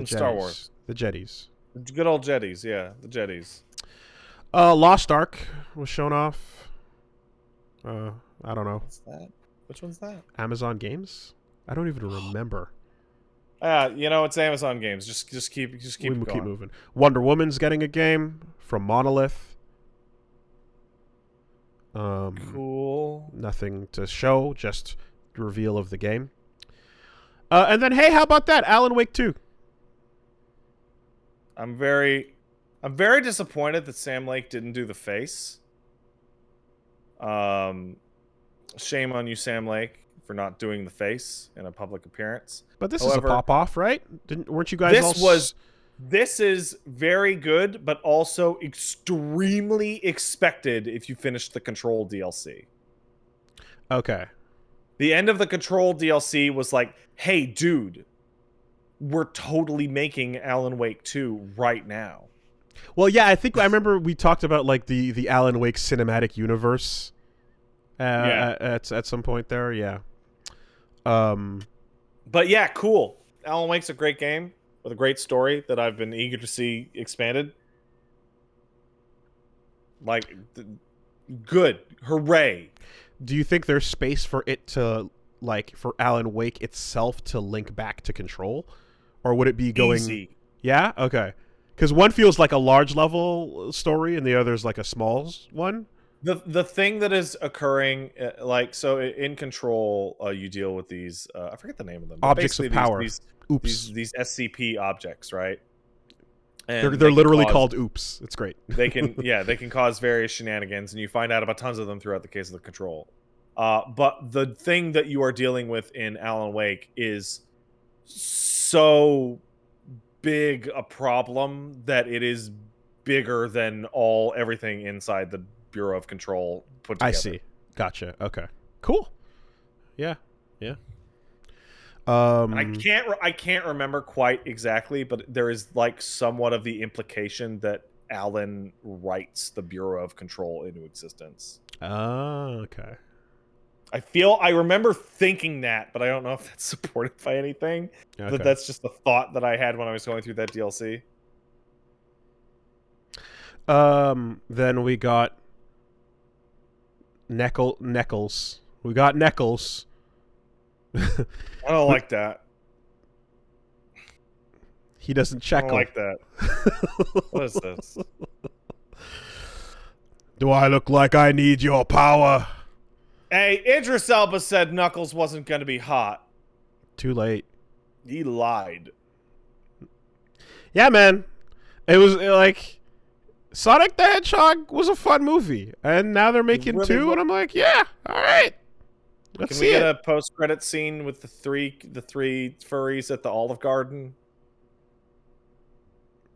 Star Wars, the Jedis, the good old Jedis, yeah, the Jedis. Lost Ark was shown off. I don't know. What's that? Which one's that? Amazon Games? I don't even remember. It's Amazon Games. Just keep going. Keep moving. Wonder Woman's getting a game from Monolith. Cool. Nothing to show, just reveal of the game. And then, hey, how about that? Alan Wake 2. I'm very disappointed that Sam Lake didn't do the face. Shame on you, Sam Lake, for not doing the face in a public appearance. But this is a pop-off, right? Weren't you guys This is very good, but also extremely expected if you finish the Control DLC. Okay. The end of the Control DLC was like, hey, dude, we're totally making Alan Wake 2 right now. Well, yeah, I remember we talked about like the Alan Wake cinematic universe at some point there. Yeah. But yeah, cool. Alan Wake's a great game with a great story that I've been eager to see expanded. Like, good. Hooray. Do you think there's space for it to, like, for Alan Wake itself to link back to Control? Or would it be going... Easy. Yeah? Okay. Because one feels like a large level story and the other's like a small one. The thing that is occurring, like, so in Control, you deal with these, I forget the name of them. Objects of power. Oops. These SCP objects, right? And they're literally called oops. It's great. They can cause various shenanigans, and you find out about tons of them throughout the case of the Control. But the thing that you are dealing with in Alan Wake is so big a problem that it is bigger than everything inside the Bureau of Control put together. I see. Gotcha. Okay. Cool. Yeah. And I can't remember quite exactly, but there is like somewhat of the implication that Alan writes the Bureau of Control into existence. Oh, okay. I remember thinking that, but I don't know if that's supported by anything. Okay. But that's just the thought that I had when I was going through that DLC. Then we got Neckles. We got Neckles. I don't like that. He doesn't check. I don't like that. What is this? Do I look like I need your power? Hey, Idris Elba said Knuckles wasn't going to be hot. Too late. He lied. Yeah, man. It was like Sonic the Hedgehog was a fun movie, and now they're making really two, and I'm like, yeah, all right. Let's see. Can we get a post-credit scene with the three furries at the Olive Garden?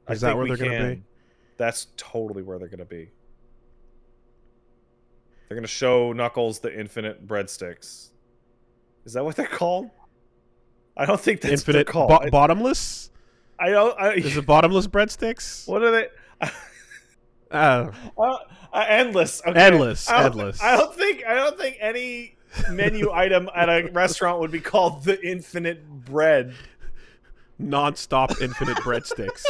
Is that where they're going to be? That's totally where they're going to be. They're going to show Knuckles the infinite breadsticks. Is that what they're called? I don't think that's infinite what they're called. Bottomless? Is it bottomless breadsticks? What are they? Endless. Okay. Endless. I don't think any menu item at a restaurant would be called the infinite bread. Non-stop infinite breadsticks.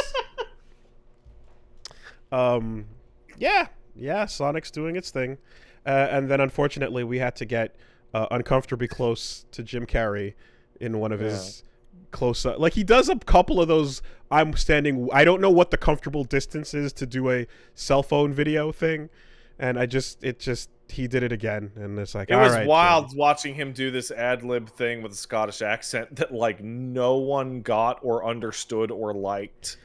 Yeah, Sonic's doing its thing. And then unfortunately we had to get uncomfortably close to Jim Carrey in one of his close up. Like, he does a couple of those I don't know what the comfortable distance is to do a cell phone video thing, and he did it again, and it's like, it was wild watching him do this ad-lib thing with a Scottish accent that like no one got or understood or liked,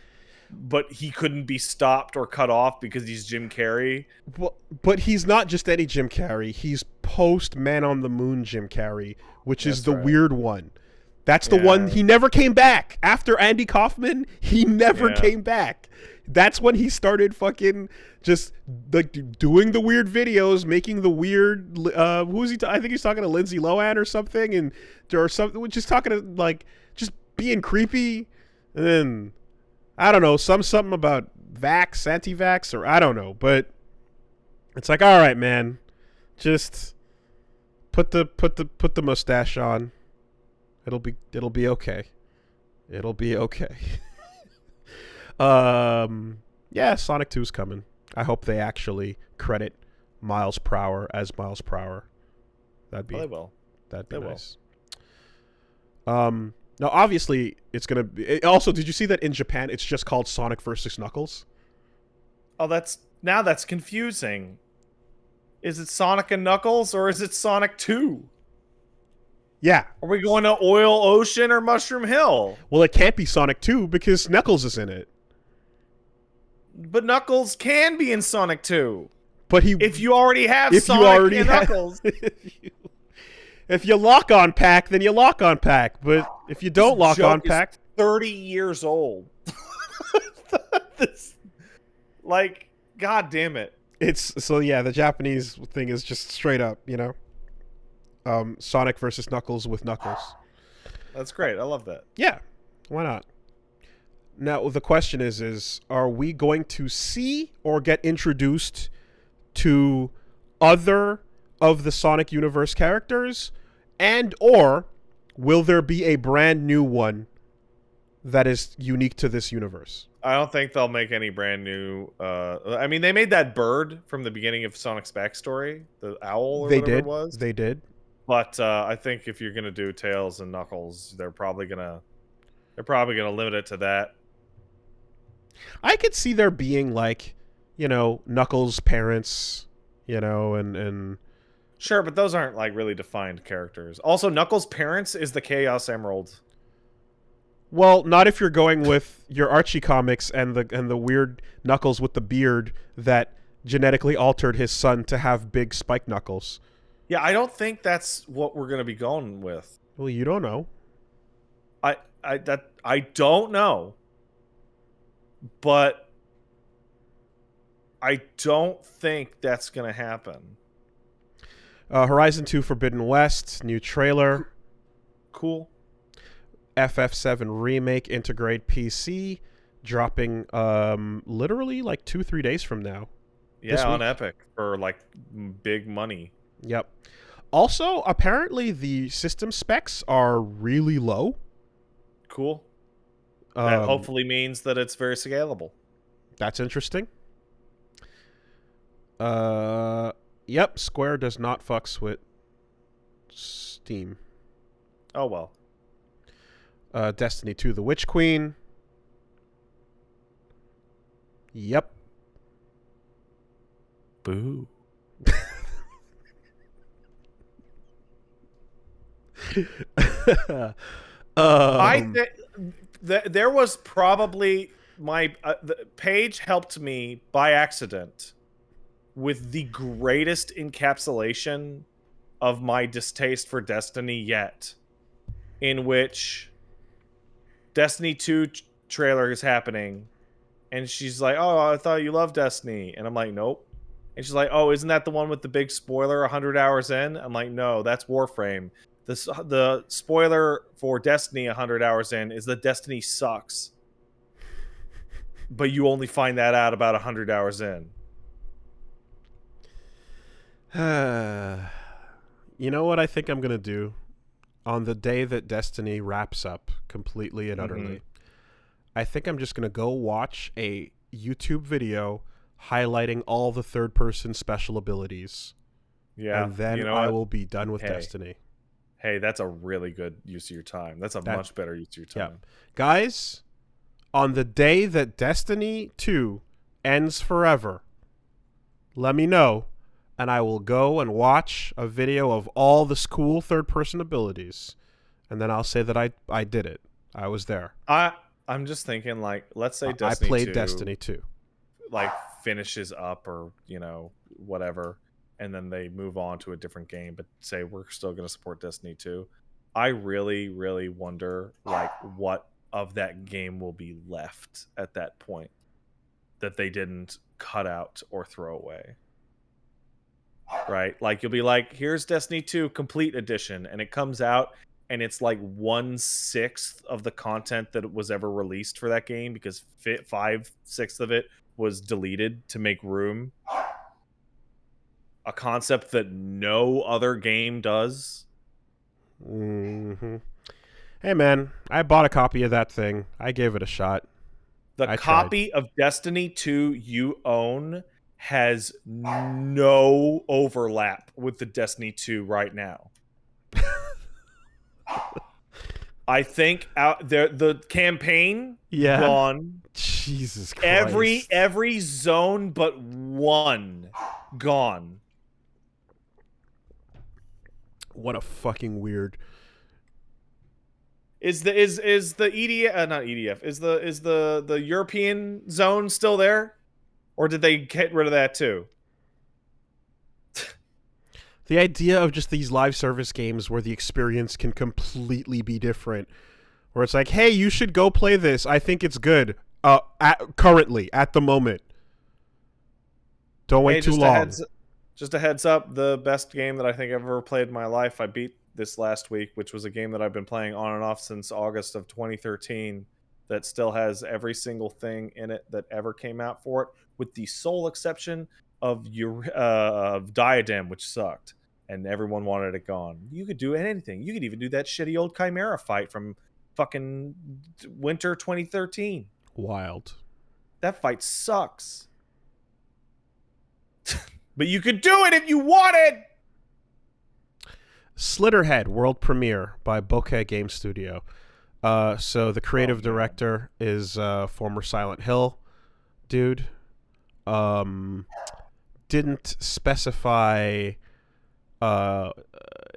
but he couldn't be stopped or cut off because he's Jim Carrey. Well, but he's not just any Jim Carrey. He's post Man on the Moon Jim Carrey, which is the weird one. That's the one. He never came back. After Andy Kaufman, he never came back. That's when he started fucking just like doing the weird videos, making the weird. Who is he? I think he's talking to Lindsay Lohan or something, or something. Just talking to like just being creepy, and then I don't know something about vax, anti-vax, or I don't know. But it's like, all right, man, just put the mustache on. It'll be okay. It'll be okay. Yeah, Sonic 2's coming. I hope they actually credit Miles Prower as Miles Prower. That'd be nice. Now obviously it's gonna be. Also, did you see that in Japan it's just called Sonic vs. Knuckles? Oh, that's confusing. Is it Sonic and Knuckles or is it Sonic 2? Yeah. Are we going to Oil Ocean or Mushroom Hill? Well, it can't be Sonic 2 because Knuckles is in it. But Knuckles can be in Sonic 2. But if you already have Sonic and Knuckles. If you lock on pack, then you lock on pack. But if you don't lock on pack, 30 years old. Like, god damn it. The Japanese thing is just straight up, Sonic versus Knuckles with Knuckles. That's great. I love that. Yeah. Why not? Now the question is are we going to see or get introduced to other of the Sonic Universe characters, and or will there be a brand new one that is unique to this universe? I don't think they'll make any brand new. I mean, they made that bird from the beginning of Sonic's backstory, the owl or They whatever it did. was. They did. But I think if you're gonna do Tails and Knuckles, they're probably gonna limit it to that. I could see there being like, Knuckles' parents, and Sure, but those aren't like really defined characters. Also, Knuckles' parents is the Chaos Emerald. well, not if you're going with your Archie comics and the weird Knuckles with the beard that genetically altered his son to have big spike knuckles. Yeah, I don't think that's what we're gonna be going with. Well, you don't know. I don't know, but I don't think that's gonna happen. Horizon 2 Forbidden West, new trailer. Cool. FF7 remake integrate PC, dropping literally like 2-3 days from now. Yeah, on Epic for like big money. Yep. Also, apparently the system specs are really low. Cool. That hopefully means that it's very scalable. That's interesting. Yep, Square does not fucks with Steam. Oh well. Destiny 2 The Witch Queen. Yep. Boo. There was probably the page helped me by accident with the greatest encapsulation of my distaste for Destiny yet, in which Destiny 2 trailer is happening, and she's like, "Oh, I thought you loved Destiny," and I'm like, "Nope." And she's like, "Oh, isn't that the one with the big spoiler 100 hours in?" I'm like, "No, that's Warframe. The spoiler for Destiny 100 hours in is that Destiny sucks. But you only find that out about 100 hours in." You know what I think I'm going to do? On the day that Destiny wraps up completely and utterly, I think I'm just going to go watch a YouTube video highlighting all the third-person special abilities. Yeah. And then I will be done with Destiny. Hey, that's a really good use of your time. That's a much better use of your time. Yeah. Guys, on the day that Destiny 2 ends forever, let me know, and I will go and watch a video of all the cool third-person abilities, and then I'll say that I did it. I was there. I'm just thinking, like, let's say Destiny 2... I played Destiny 2. Like, finishes up or, whatever, and then they move on to a different game, but say we're still going to support Destiny 2. I really, really wonder, like, what of that game will be left at that point that they didn't cut out or throw away. Right? Like, you'll be like, here's Destiny 2 Complete Edition, and it comes out, and it's like 1/6 of the content that was ever released for that game, because 5/6 of it was deleted to make room. A concept that no other game does. Mm-hmm. Hey, man, I bought a copy of that thing. I gave it a shot. The copy of Destiny 2 you own has no overlap with the Destiny 2 right now. I think out there the campaign gone. Jesus Christ. Every zone but one gone. What a fucking weird. Is the EDF not EDF is the European zone still there, or did they get rid of that too? The idea of just these live service games where the experience can completely be different, where it's like, hey, you should go play this. I think it's good. Currently, at the moment. Don't wait too long. Just a heads up, the best game that I think I've ever played in my life, I beat this last week, which was a game that I've been playing on and off since August of 2013 that still has every single thing in it that ever came out for it, with the sole exception of of Diadem, which sucked, and everyone wanted it gone. You could do anything. You could even do that shitty old Chimera fight from fucking winter 2013. Wild. That fight sucks. But you could do it if you wanted. Slitterhead world premiere by Bokeh Game Studio. So the creative director is former Silent Hill dude. Didn't specify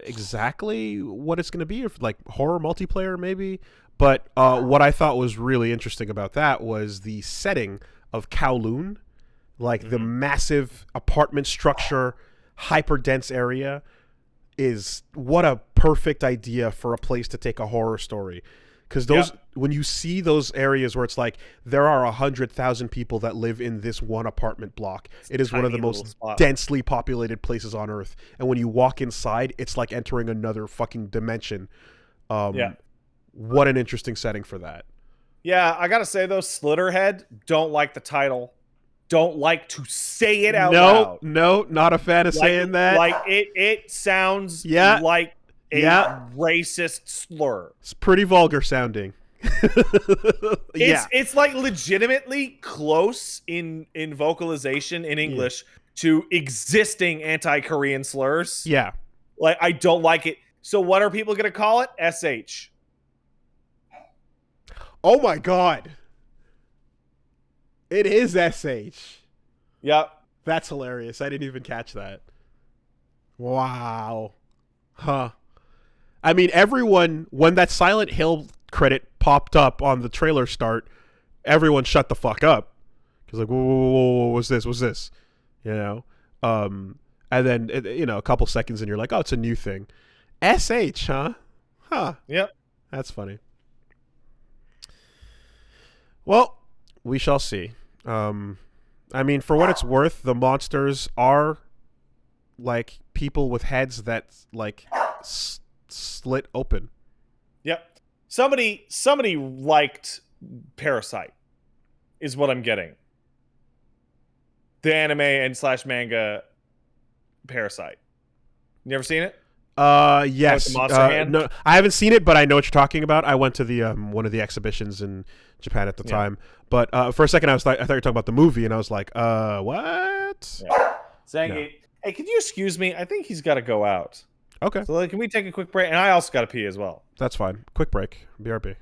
exactly what it's going to be, if like horror multiplayer maybe. But what I thought was really interesting about that was the setting of Kowloon, like the massive apartment structure, hyper dense area. Is what a perfect idea for a place to take a horror story, because those when you see those areas where it's like there are 100,000 people that live in this one apartment block, it is one of the most densely populated places on Earth, and when you walk inside, it's like entering another fucking dimension. What an interesting setting for that. Yeah, I gotta say though, Slitterhead, don't like the title. Don't like to say it out loud. No, not a fan of saying that. Like it sounds like a racist slur. It's pretty vulgar sounding. It's like legitimately close in vocalization in English to existing anti-Korean slurs. Yeah. Like I don't like it. So what are people gonna call it? SH. Oh my god. It is SH. Yep. That's hilarious. I didn't even catch that. Wow. Huh. I mean, everyone, when that Silent Hill credit popped up on the trailer start, everyone shut the fuck up. Because like, whoa, what's this? What's this? You know? And then, a couple seconds and you're like, oh, it's a new thing. SH, huh? Huh. Yep. That's funny. Well, we shall see. I mean, for what it's worth, the monsters are like people with heads that like slit open. Yep. Somebody liked Parasite, is what I'm getting. The anime and / manga Parasite. You ever seen it? Yes. No, I haven't seen it, but I know what you're talking about. I went to the one of the exhibitions in Japan at the time. But for a second, I thought you were talking about the movie, and I was like, what? Yeah. Zangy, hey, can you excuse me? I think he's got to go out. Okay. So like, can we take a quick break? And I also got to pee as well. That's fine. Quick break. BRB.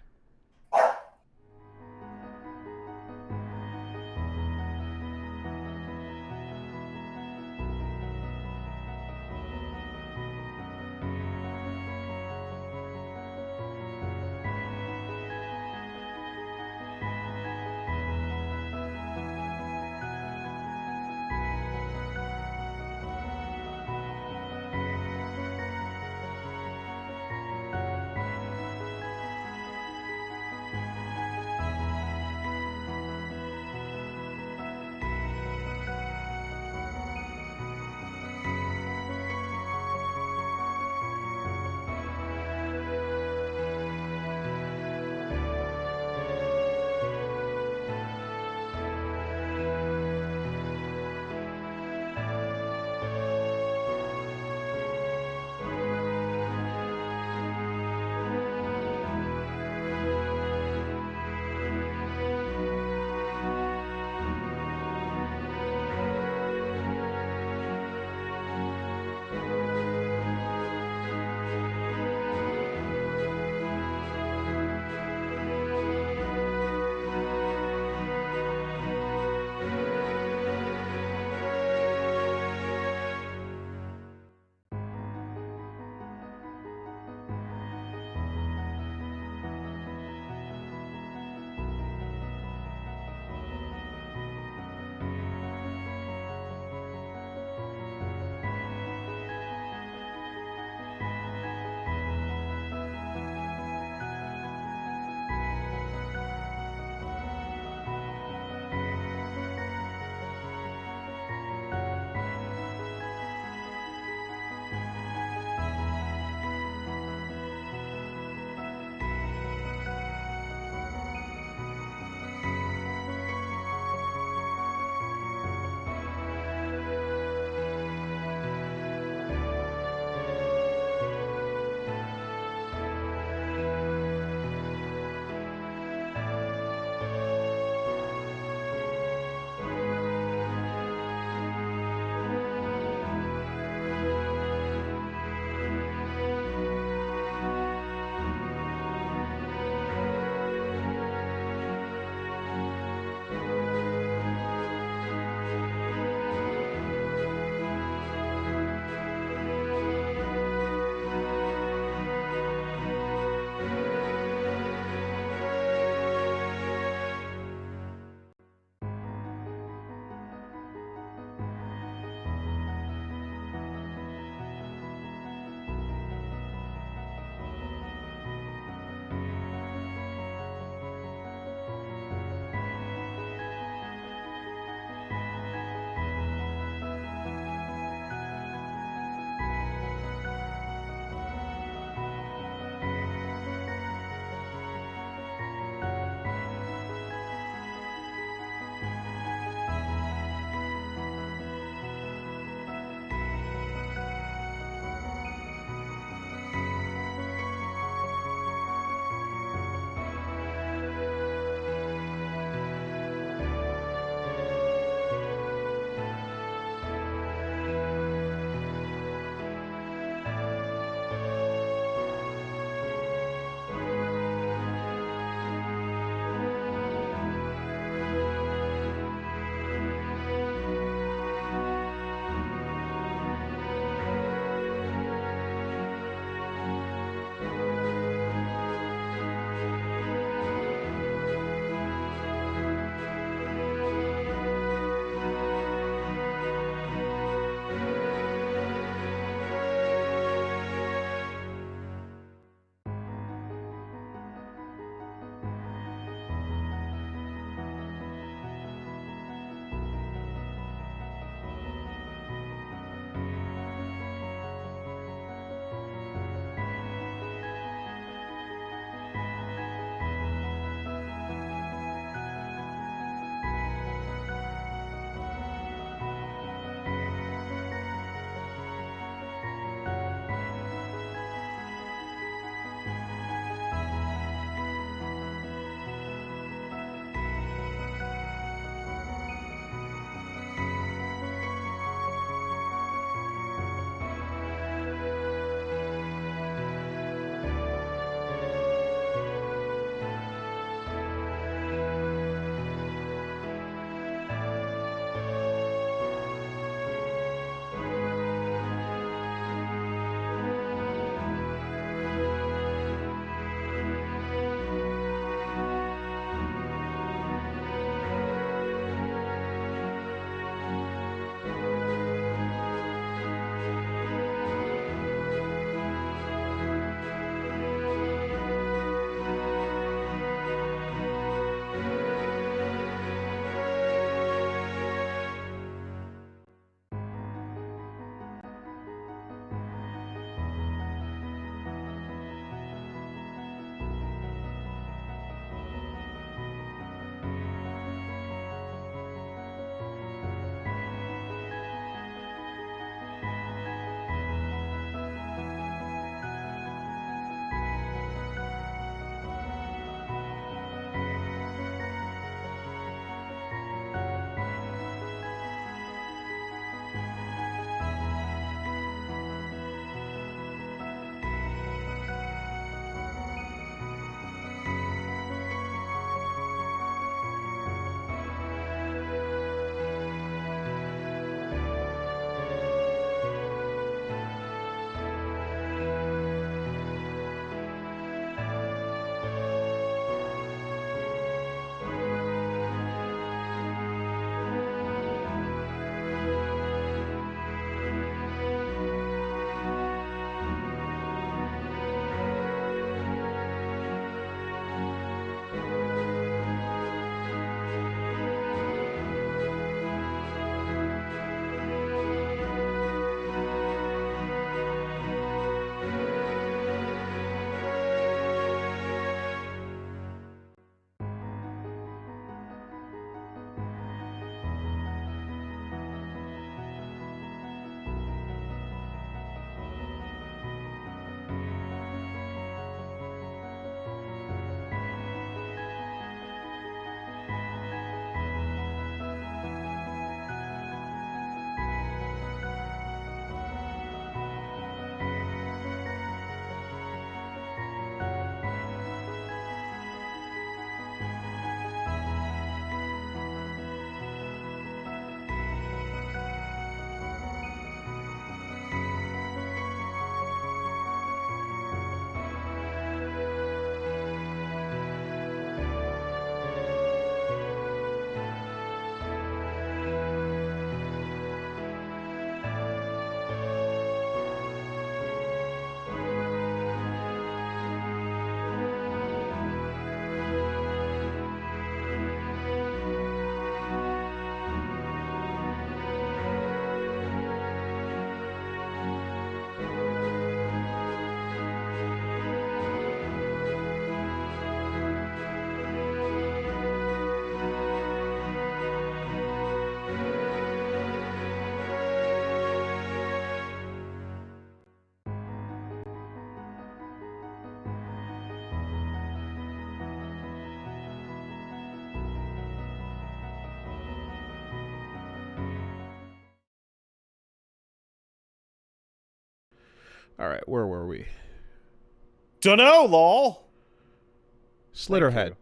All right, where were we? Dunno, lol. Slitterhead.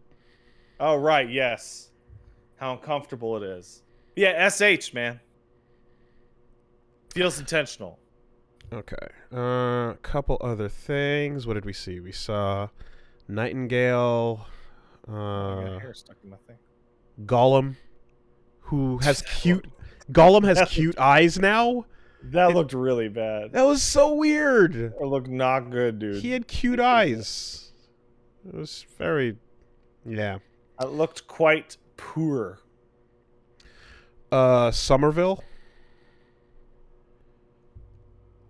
Oh, right, yes. How uncomfortable it is. Yeah, SH, man. Feels intentional. Okay. A couple other things. What did we see? We saw Nightingale. I got hair stuck in my thing. Gollum, who has cute. Gollum has cute eyes now. That looked really bad. That was so weird. It looked not good, dude. He had cute eyes. It was very, yeah. It looked quite poor. Somerville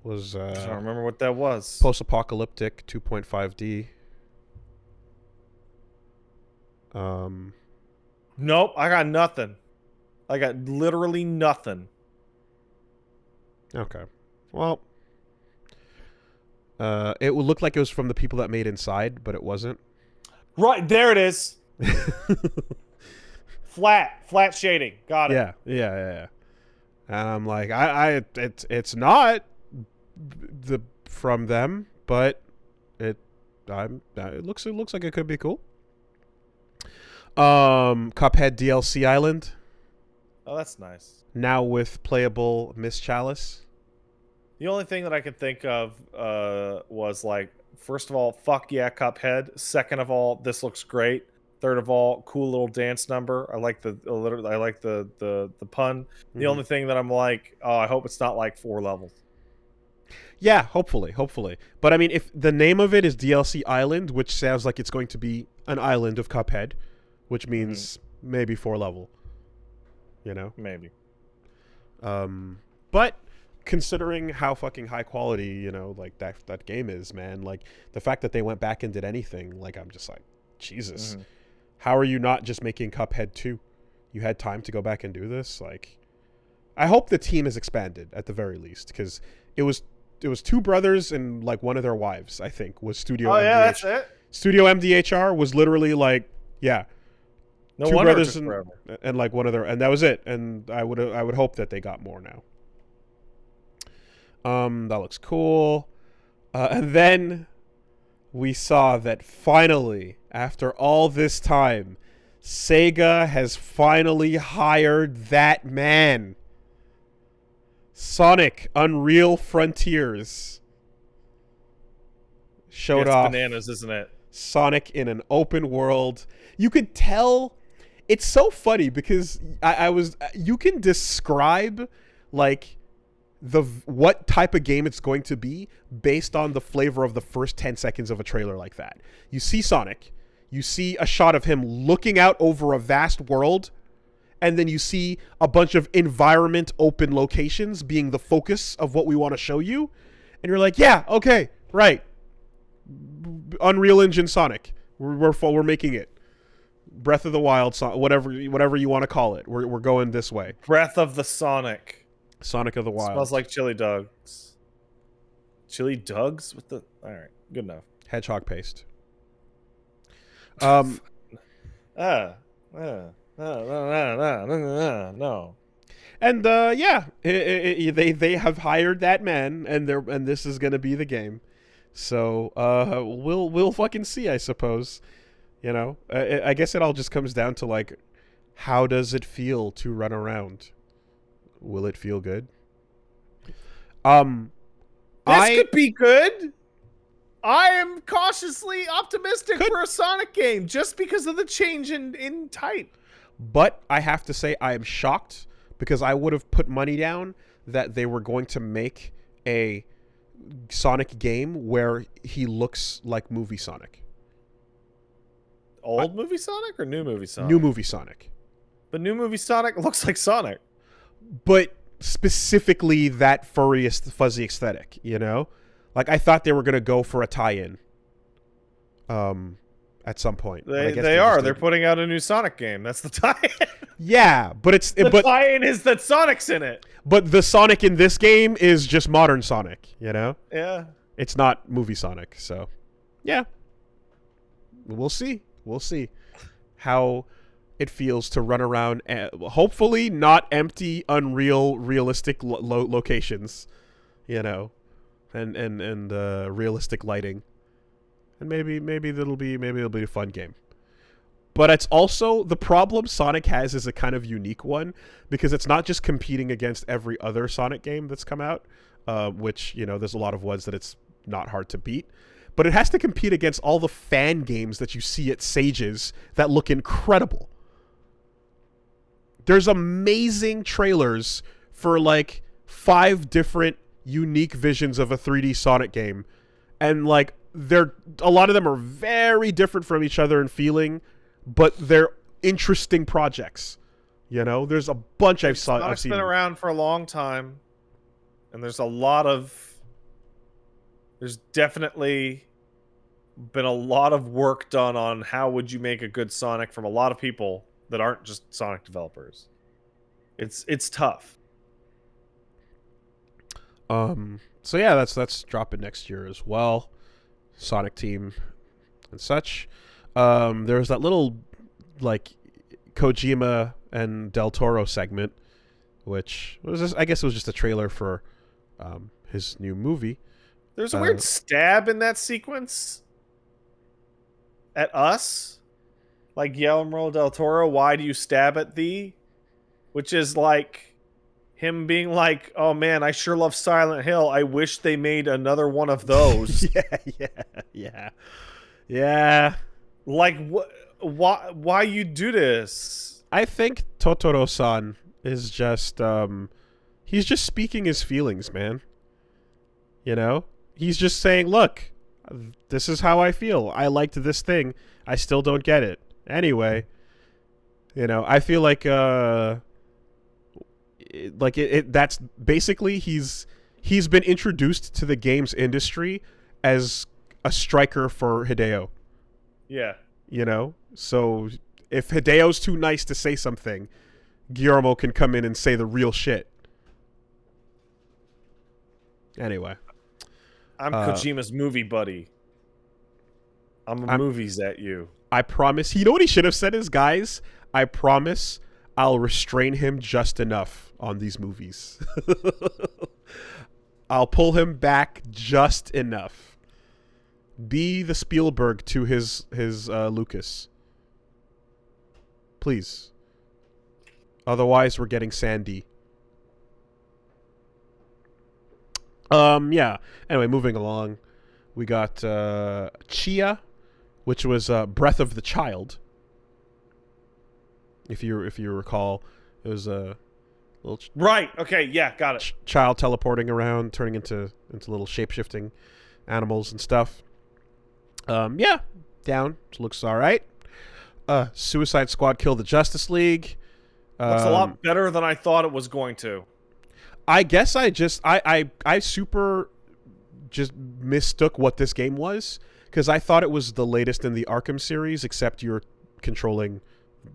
was I don't remember what that was. post-apocalyptic 2.5D. Nope, I got nothing. I got literally nothing. Okay. Well, it would look like it was from the people that made Inside, but it wasn't. Right, there it is. Flat shading. Got it. Yeah. And I'm like, it's not from them, but it looks like it could be cool. Cuphead DLC Island. Oh, that's nice. Now with playable Miss Chalice. The only thing that I could think of was like, first of all, fuck yeah, Cuphead. Second of all, this looks great. Third of all, cool little dance number. I like the pun. The only thing that I'm like, oh, I hope it's not like 4 levels. Yeah, hopefully. But I mean, if the name of it is DLC Island, which sounds like it's going to be an island of Cuphead, which means maybe 4 level. You know? Maybe. But considering how fucking high quality, you know, like that game is, man, like the fact that they went back and did anything, like I'm just like, Jesus. How are you not just making Cuphead 2? You had time to go back and do this? Like, I hope the team is expanded at the very least, because it was 2 brothers and like one of their wives, I think, was Studio MDH. Yeah, that's it. Studio MDHR was literally like, yeah. No 2 wonder brothers and like one of their, and that was it. And I would hope that they got more now. That looks cool. And then we saw that finally, after all this time, Sega has finally hired that man. Sonic Unreal Frontiers showed off. Bananas, isn't it? Sonic in an open world. You could tell. It's so funny because you can describe like what type of game it's going to be based on the flavor of the first 10 seconds of a trailer like that. You see Sonic, you see a shot of him looking out over a vast world, and then you see a bunch of environment open locations being the focus of what we want to show you, and you're like, yeah, okay, right. Unreal Engine Sonic. We're making it. Breath of the Wild, whatever you want to call it. We're going this way. Breath of the Sonic. Sonic of the Wild. Smells like chili dogs. Chili dogs? What the? All right, good enough. Hedgehog paste. No. And yeah, they have hired that man, and this is gonna be the game. So we'll fucking see, I suppose. You know, I guess it all just comes down to like, how does it feel to run around? Will it feel good? This could be good. I am cautiously optimistic for a Sonic game just because of the change in type. But I have to say I am shocked because I would have put money down that they were going to make a Sonic game where he looks like movie Sonic. Old movie Sonic or new movie Sonic? New movie Sonic. But new movie Sonic looks like Sonic. But specifically that furry, fuzzy aesthetic, you know? Like, I thought they were going to go for a tie-in at some point. They are. They're putting out a new Sonic game. That's the tie-in. Yeah, but it's... The tie-in is that Sonic's in it. But the Sonic in this game is just modern Sonic, you know? Yeah. It's not movie Sonic, so... Yeah. We'll see. We'll see how it feels to run around, hopefully not empty, unreal, realistic locations, you know. and realistic lighting, and maybe it'll be a fun game. But it's also, the problem Sonic has is a kind of unique one, because it's not just competing against every other Sonic game that's come out, which, you know, there's a lot of ones that it's not hard to beat, but it has to compete against all the fan games that you see at Sage's that look incredible. There's amazing trailers for like 5 different unique visions of a 3D Sonic game, and like a lot of them are very different from each other in feeling, but they're interesting projects. You know, there's a bunch I've seen. Sonic's been around for a long time, and there's definitely been a lot of work done on how would you make a good Sonic from a lot of people that aren't just Sonic developers. It's tough. So yeah, that's dropping next year as well. Sonic Team and such. There's that little like Kojima and Del Toro segment, which was just, I guess it was just a trailer for his new movie. There's a weird stab in that sequence at us, like Guillermo del Toro. Why do you stab at thee? Which is like him being like, "Oh man, I sure love Silent Hill. I wish they made another one of those." Yeah. Like, what? Why you do this? I think Totoro-san is just he's just speaking his feelings, man. You know, he's just saying, "Look, this is how I feel. I liked this thing. I still don't get it." Anyway, you know, I feel like that's basically he's been introduced to the games industry as a striker for Hideo. Yeah. You know? So if Hideo's too nice to say something, Guillermo can come in and say the real shit. Anyway. I'm Kojima's movie buddy. I'm movies at you. I promise. You know what he should have said is, guys, I promise I'll restrain him just enough on these movies. I'll pull him back just enough. Be the Spielberg to his Lucas. Please. Otherwise, we're getting Sandy. Yeah. Anyway, moving along. We got Chia, which was Breath of the Child. If you recall, it was a little right. Okay. Yeah. Got it. Child teleporting around, turning into little shape-shifting animals and stuff. Yeah, down. Looks all right. Suicide Squad Kill the Justice League. Looks a lot better than I thought it was going to. I guess I super just mistook what this game was, because I thought it was the latest in the Arkham series, except you're controlling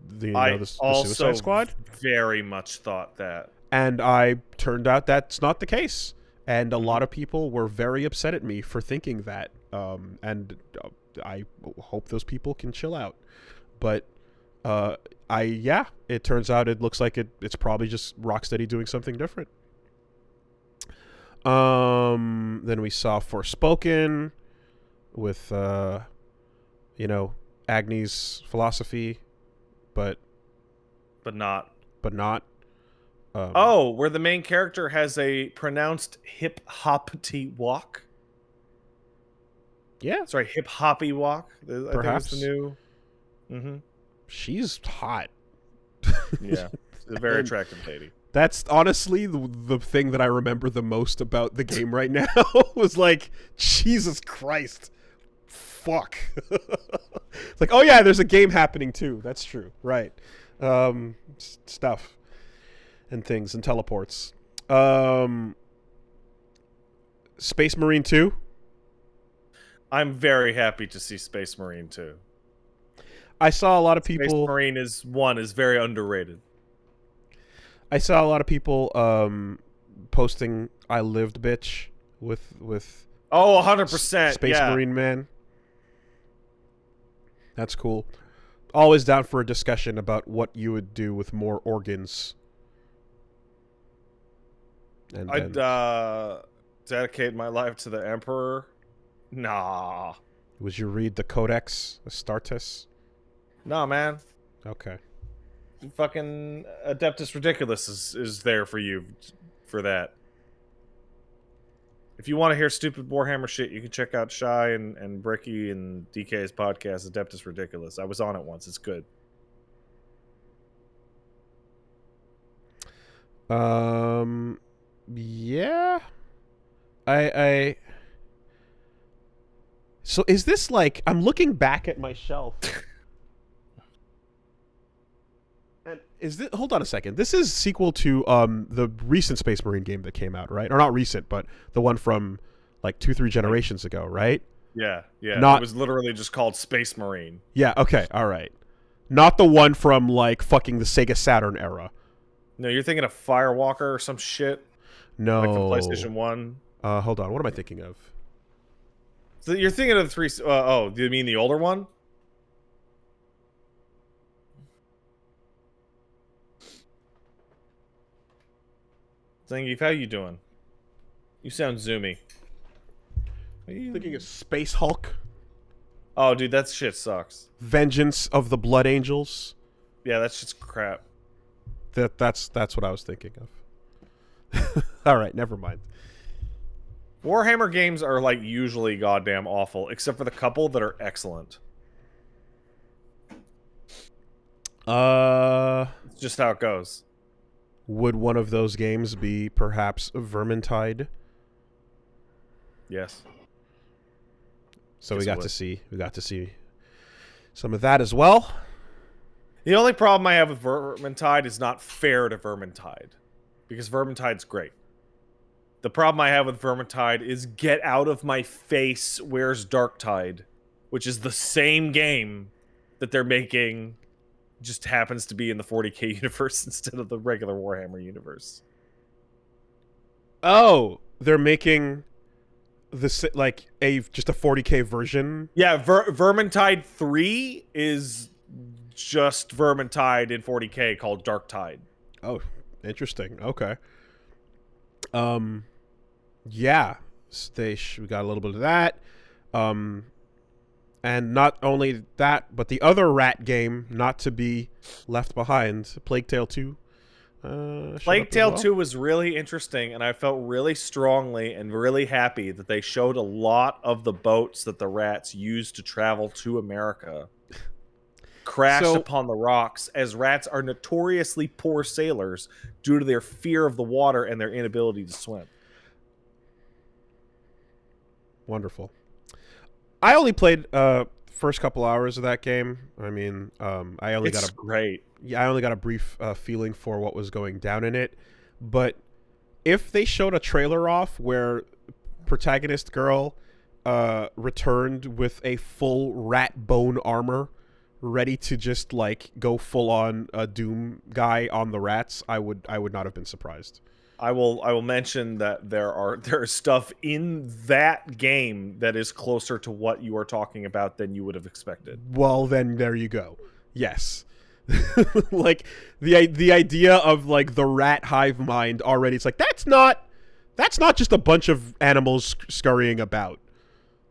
the Suicide Squad. Very much thought that. And I turned out that's not the case. And a lot of people were very upset at me for thinking that. And I hope those people can chill out. But it turns out it looks like it's probably just Rocksteady doing something different. Then we saw Forspoken with Agni's philosophy, but not. Where the main character has a pronounced hip-hoppy walk. Yeah. Sorry, hip-hoppy walk. Perhaps. I think it's the new... Mm-hmm. She's hot. Yeah. She's a very attractive lady. That's honestly the thing that I remember the most about the game right now. Was like, Jesus Christ. Fuck. It's like, oh yeah, there's a game happening too. That's true. Right. Stuff. And things and teleports. Space Marine 2. I'm very happy to see Space Marine 2. I saw a lot of people. Space Marine is very underrated. I saw a lot of people posting "I lived, bitch" with 100%. Space Marine Man. That's cool. Always down for a discussion about what you would do with more organs. Dedicate my life to the Emperor? Nah. Would you read the Codex Astartes? Nah, man. Okay. Fucking Adeptus Ridiculous is there for you for that. If you want to hear stupid Warhammer shit, you can check out Shy and Bricky and DK's podcast, Adeptus Ridiculous. I was on it once. It's good. Yeah. I So is this like, I'm looking back at my shelf. And is this, hold on a second. This is sequel to the recent Space Marine game that came out, right? Or not recent, but the one from like 2-3 generations ago, right? Yeah. Not, it was literally just called Space Marine. Yeah, okay, all right. Not the one from like fucking the Sega Saturn era. No, you're thinking of Firewalker or some shit? No. Like from PlayStation 1? Hold on, what am I thinking of? So you're thinking of the three... oh, do you mean the older one? Zangief, how you doing? You sound zoomy. Thinking of Space Hulk? Oh, dude, that shit sucks. Vengeance of the Blood Angels? Yeah, that shit's crap. That's what I was thinking of. All right, never mind. Warhammer games are like usually goddamn awful, except for the couple that are excellent. It's just how it goes. Would one of those games be perhaps Vermintide? Yes. So we got to see some of that as well. The only problem I have with Vermintide is not fair to Vermintide, because Vermintide's great. The problem I have with Vermintide is get out of my face, where's Darktide? Which is the same game that they're making, just happens to be in the 40k universe instead of the regular Warhammer universe. Oh, they're making this like just a 40k version? Yeah, Vermintide 3 is just Vermintide in 40k called Darktide. Oh, interesting. Okay. Yeah, we got a little bit of that. And not only that, but the other rat game not to be left behind, Plague Tale 2. Plague Tale 2 was really interesting, and I felt really strongly and really happy that they showed a lot of the boats that the rats used to travel to America crashed upon the rocks, as rats are notoriously poor sailors due to their fear of the water and their inability to swim. Wonderful. I only played first couple hours of that game. I mean, I only got a brief feeling for what was going down in it. But if they showed a trailer off where protagonist girl returned with a full rat bone armor, ready to just like go full on Doom guy on the rats, I would not have been surprised. I will mention that there is stuff in that game that is closer to what you are talking about than you would have expected. Well, then there you go. Yes. Like the idea of like the rat hive mind already, it's like that's not just a bunch of animals scurrying about.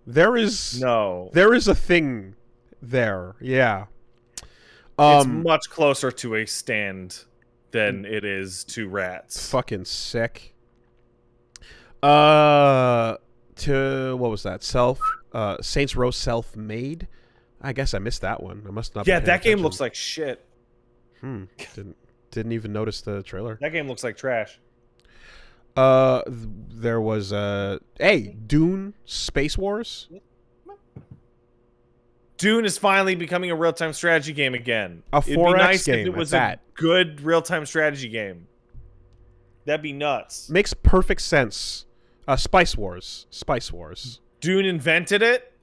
There is a thing there. Yeah. It's much closer to a stand than it is to rats. Fucking sick. To what was that? Saints Row Self-Made? I guess I missed that one. I must not. Yeah, that game looks like shit. Didn't even notice the trailer. That game looks like trash. There was Dune Space Wars. Dune is finally becoming a real-time strategy game again. A 4X It'd be nice game. if it was a good real-time strategy game. That'd be nuts. Makes perfect sense. Spice Wars. Dune invented it.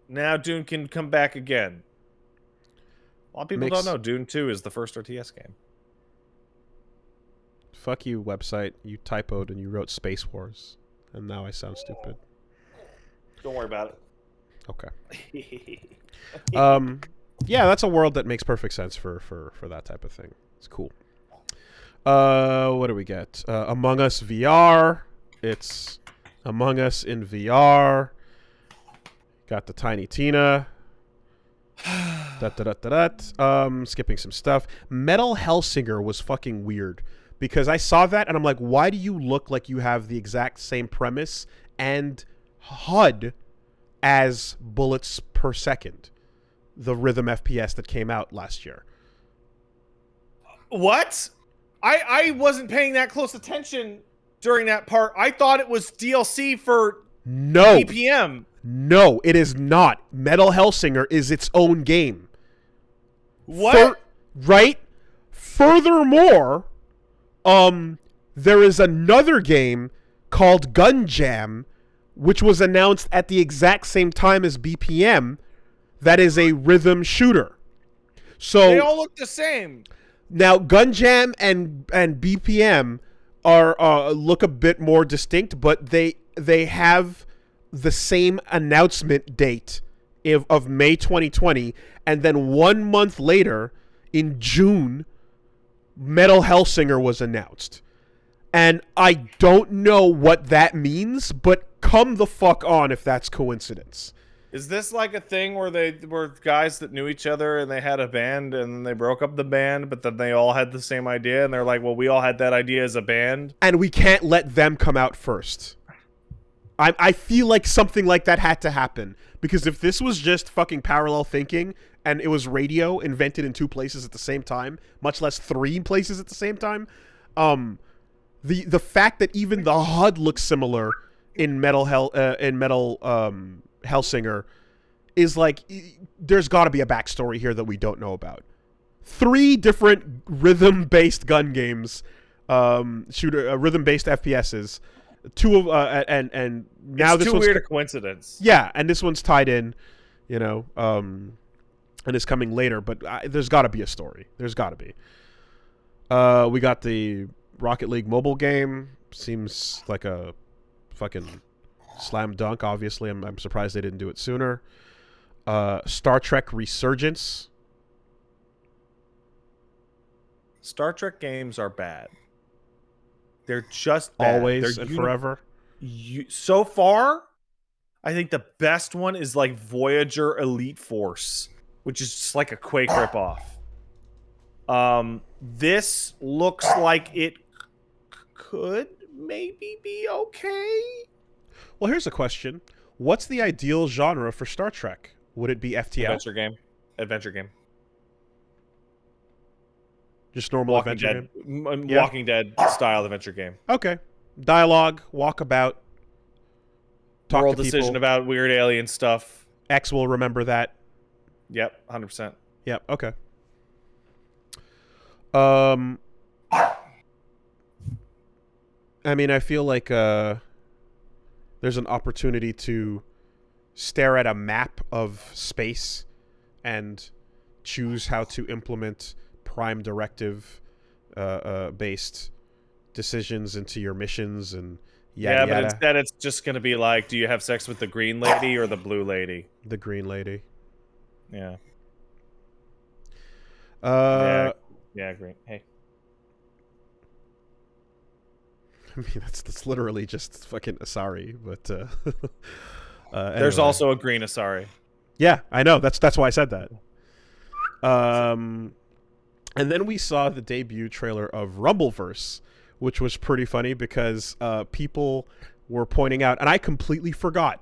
Now Dune can come back again. A lot of people don't know Dune 2 is the first RTS game. Fuck you, website. You typoed and you wrote Space Wars. And now I sound stupid. Don't worry about it. Okay. Yeah, that's a world that makes perfect sense for that type of thing. It's cool. What do we get? Among Us VR. It's Among Us in VR. Got the Tiny Tina. Skipping some stuff. Metal Hellsinger was fucking weird because I saw that and I'm like, why do you look like you have the exact same premise and HUD as Bullets Per Second, the rhythm FPS that came out last year? What? I wasn't paying that close attention during that part. I thought it was DLC for BPM. No, it is not. Metal Hellsinger is its own game. What? Right? Furthermore, there is another game called Gun Jam, which was announced at the exact same time as BPM, that is a rhythm shooter. So they all look the same. Now, Gun Jam and BPM are look a bit more distinct, but they have the same announcement date of May 2020, and then 1 month later, in June, Metal Hellsinger was announced. And I don't know what that means, but come the fuck on if that's coincidence. Is this like a thing where they were guys that knew each other and they had a band and then they broke up the band, but then they all had the same idea and they're like, well, we all had that idea as a band? And we can't let them come out first. I feel like something like that had to happen. Because if this was just fucking parallel thinking and it was radio invented in 2 places at the same time, much less 3 places at the same time, the fact that even the HUD looks similar in Metal Hellsinger is like, there's got to be a backstory here that we don't know about. 3 different rhythm-based gun games, rhythm-based FPSs, 2 of and now it's this too one's weird a coincidence. Yeah, and this one's tied in, and it's coming later. But there's got to be a story. There's got to be. We got the Rocket League mobile game. Seems like a fucking slam dunk. Obviously, I'm surprised they didn't do it sooner. Star Trek Resurgence. Star Trek games are bad. They're just bad. Always They're and forever. So far, I think the best one is like Voyager Elite Force, which is just like a Quake ripoff. This looks like it could maybe be okay. Well, here's a question. What's the ideal genre for Star Trek? Would it be FTL? Adventure game. Just normal adventure game? Walking Dead style adventure game. Okay. Dialogue, walkabout, talk Moral to decision people. about weird alien stuff. X will remember that. Yep, 100%. Yep, okay. I mean, I feel like there's an opportunity to stare at a map of space and choose how to implement prime directive based decisions into your missions and yada but instead it's just going to be like, do you have sex with the green lady or the blue lady? The green lady. Yeah. Yeah, green. Hey. I mean, that's literally just fucking Asari, but there's anyway. also a green Asari. Yeah, I know. That's why I said that. And then we saw the debut trailer of Rumbleverse, which was pretty funny because people were pointing out, and I completely forgot.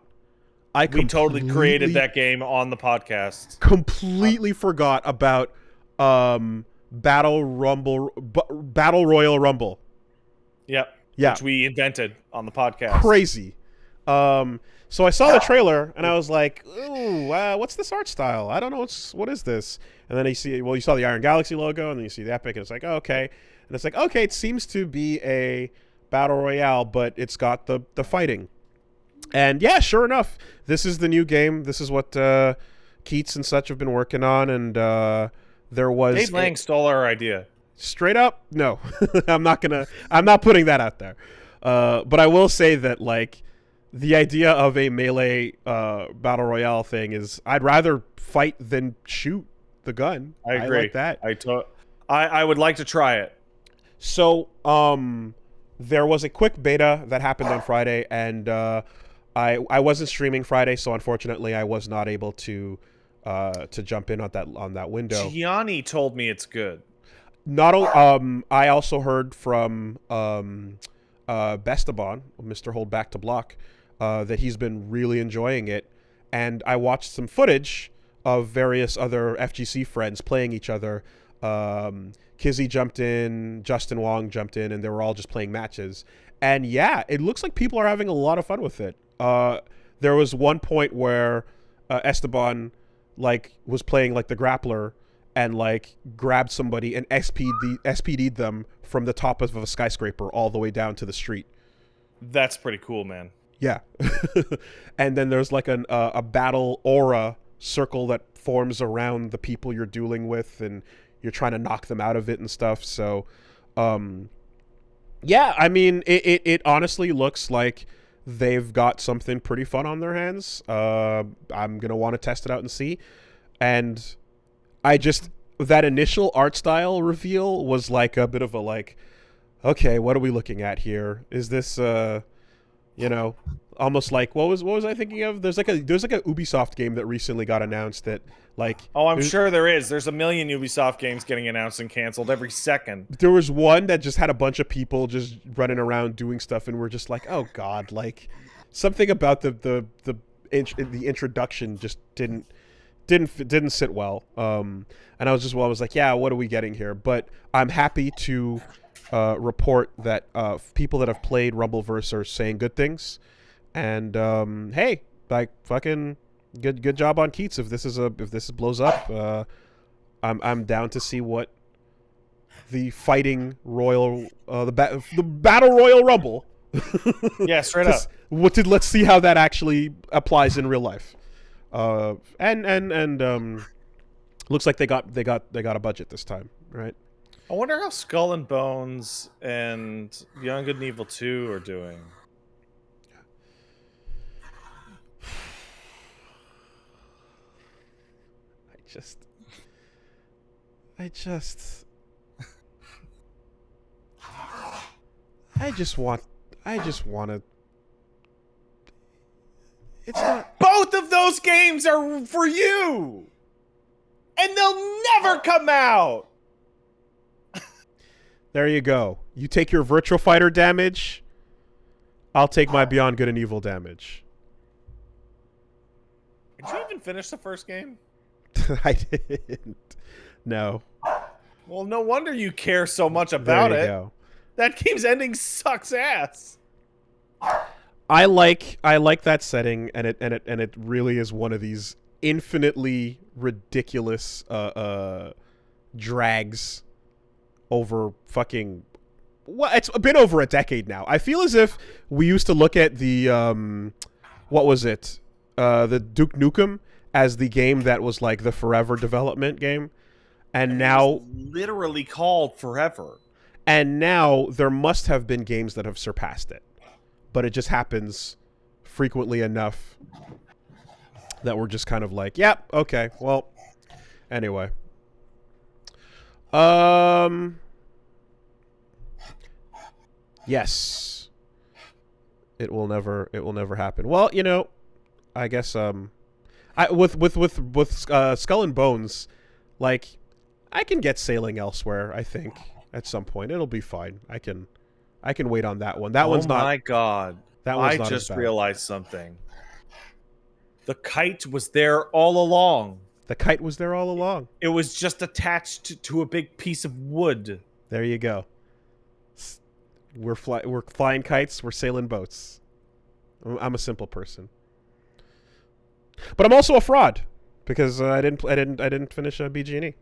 We totally created that game on the podcast. Completely forgot about Battle Royal Rumble. Yep. Yeah. Which we invented on the podcast. Crazy. So I saw the trailer and I was like, "Ooh, what's this art style? I don't know what is this?" And then you saw the Iron Galaxy logo, and then you see the Epic, and it's like, oh, okay. And it's like, okay, it seems to be a battle royale, but it's got the fighting. And yeah, sure enough, this is the new game. This is what Keats and such have been working on, and there was Dave Lang stole our idea. Straight up, no. I'm not putting that out there. But I will say that, like, the idea of a melee battle royale thing is, I'd rather fight than shoot the gun. I agree. I like that. I would like to try it. So, there was a quick beta that happened on Friday, and I wasn't streaming Friday, so unfortunately I was not able to jump in on that window. Gianni told me it's good. Not I also heard from Bestaban, Mr. Holdback to Block, that he's been really enjoying it, and I watched some footage of various other FGC friends playing each other. Kizzy jumped in, Justin Wong jumped in, and they were all just playing matches. And yeah, it looks like people are having a lot of fun with it. There was one point where Esteban was playing the grappler and grabbed somebody and SPD'd them from the top of a skyscraper all the way down to the street. That's pretty cool, man. Yeah. And then there's a battle aura circle that forms around the people you're dueling with, and you're trying to knock them out of it and stuff. So yeah, I mean, it honestly looks like they've got something pretty fun on their hands. I'm gonna want to test it out and see. And that initial art style reveal was a bit of a okay, what are we looking at here? Is this almost what was I thinking of? There's a Ubisoft game that recently got announced that oh, I'm sure there is. There's a million Ubisoft games getting announced and canceled every second. There was one that just had a bunch of people just running around doing stuff, and we're just oh god, something about the introduction just didn't sit well. And I was yeah, what are we getting here? But I'm happy to report that people that have played Rumbleverse are saying good things, and hey, fucking good job on Keats. If this blows up, I'm down to see what the fighting royal the battle royal rumble. Yeah, straight up. Let's see how that actually applies in real life. And looks like they got a budget this time, right? I wonder how Skull and Bones and Beyond Good and Evil 2 are doing. I just want to. It's not. Both of those games are for you, and they'll never come out. There you go. You take your Virtual Fighter damage. I'll take my Beyond Good and Evil damage. Did you even finish the first game? I didn't. No. Well, no wonder you care so much about it. Go. That game's ending sucks ass. I like that setting, and it really is one of these infinitely ridiculous drags over fucking. Well, it's been over a decade now. I feel as if we used to look at the what was it, the Duke Nukem as the game that was the forever development game, and now it was literally called Forever. And now there must have been games that have surpassed it, but it just happens frequently enough that we're just kind of yep, okay, well, anyway. Yes. It will never happen. Well, I guess with Skull and Bones, I can get Sailing Elsewhere, I think, at some point. It'll be fine. I can wait on that one. That one's not. Oh my god. That one's I not just as bad. realized something. The kite was there all along. The kite was there all along. It was just attached to a big piece of wood. There you go. We're flying kites. We're sailing boats. I'm a simple person, but I'm also a fraud because I didn't finish BG&E,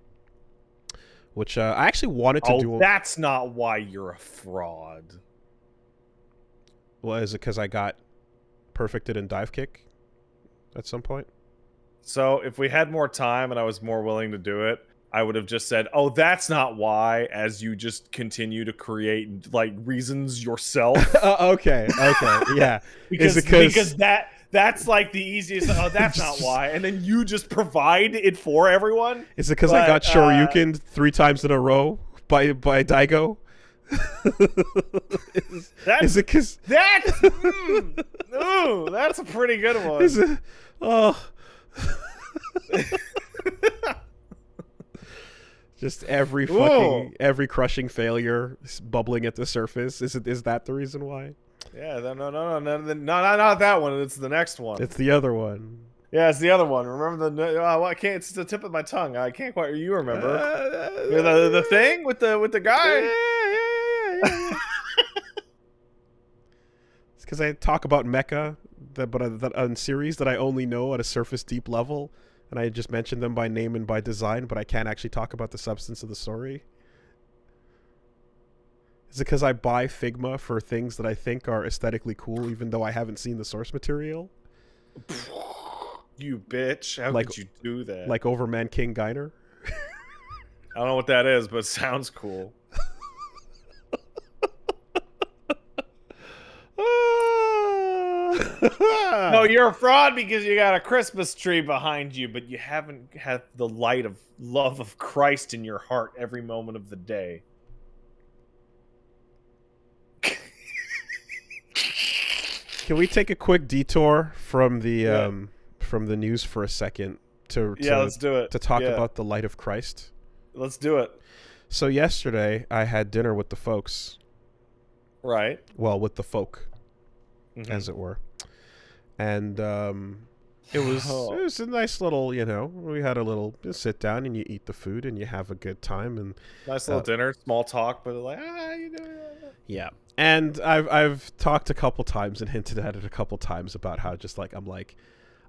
which I actually wanted to do. Oh, that's not why you're a fraud. Well, is it because I got perfected in dive kick at some point? So if we had more time and I was more willing to do it, I would have just said, "Oh, that's not why," as you just continue to create reasons yourself. Okay, yeah. because that's the easiest. Oh, that's not why, and then you just provide it for everyone. Is it because I got Shoryuken 3 times in a row by Daigo? Is it because ooh, that's a pretty good one. Is it? Oh. Just every crushing failure bubbling at the surface. Is that the reason why? Yeah, no, not that one. It's the next one. It's the other one. Yeah, it's the other one. Remember I can't. It's the tip of my tongue. I can't quite. You remember the thing with the guy? Yeah. It's because I talk about mecha, but on series that I only know at a surface deep level. And I just mentioned them by name and by design, but I can't actually talk about the substance of the story. Is it because I buy Figma for things that I think are aesthetically cool, even though I haven't seen the source material? You bitch. How could you do that? Like Overman King Geiner? I don't know what that is, but it sounds cool. No, you're a fraud because you got a Christmas tree behind you, but you haven't had the light of love of Christ in your heart every moment of the day. Can we take a quick detour from the news for a second let's do it. To talk about the light of Christ? Let's do it. So yesterday I had dinner with the folks. Right. Well, with the folk, as it were. And it was a nice little, we had a little sit down and you eat the food and you have a good time and nice little dinner, small talk, but like, how you doing? Yeah. And I've talked a couple times and hinted at it a couple times about how just like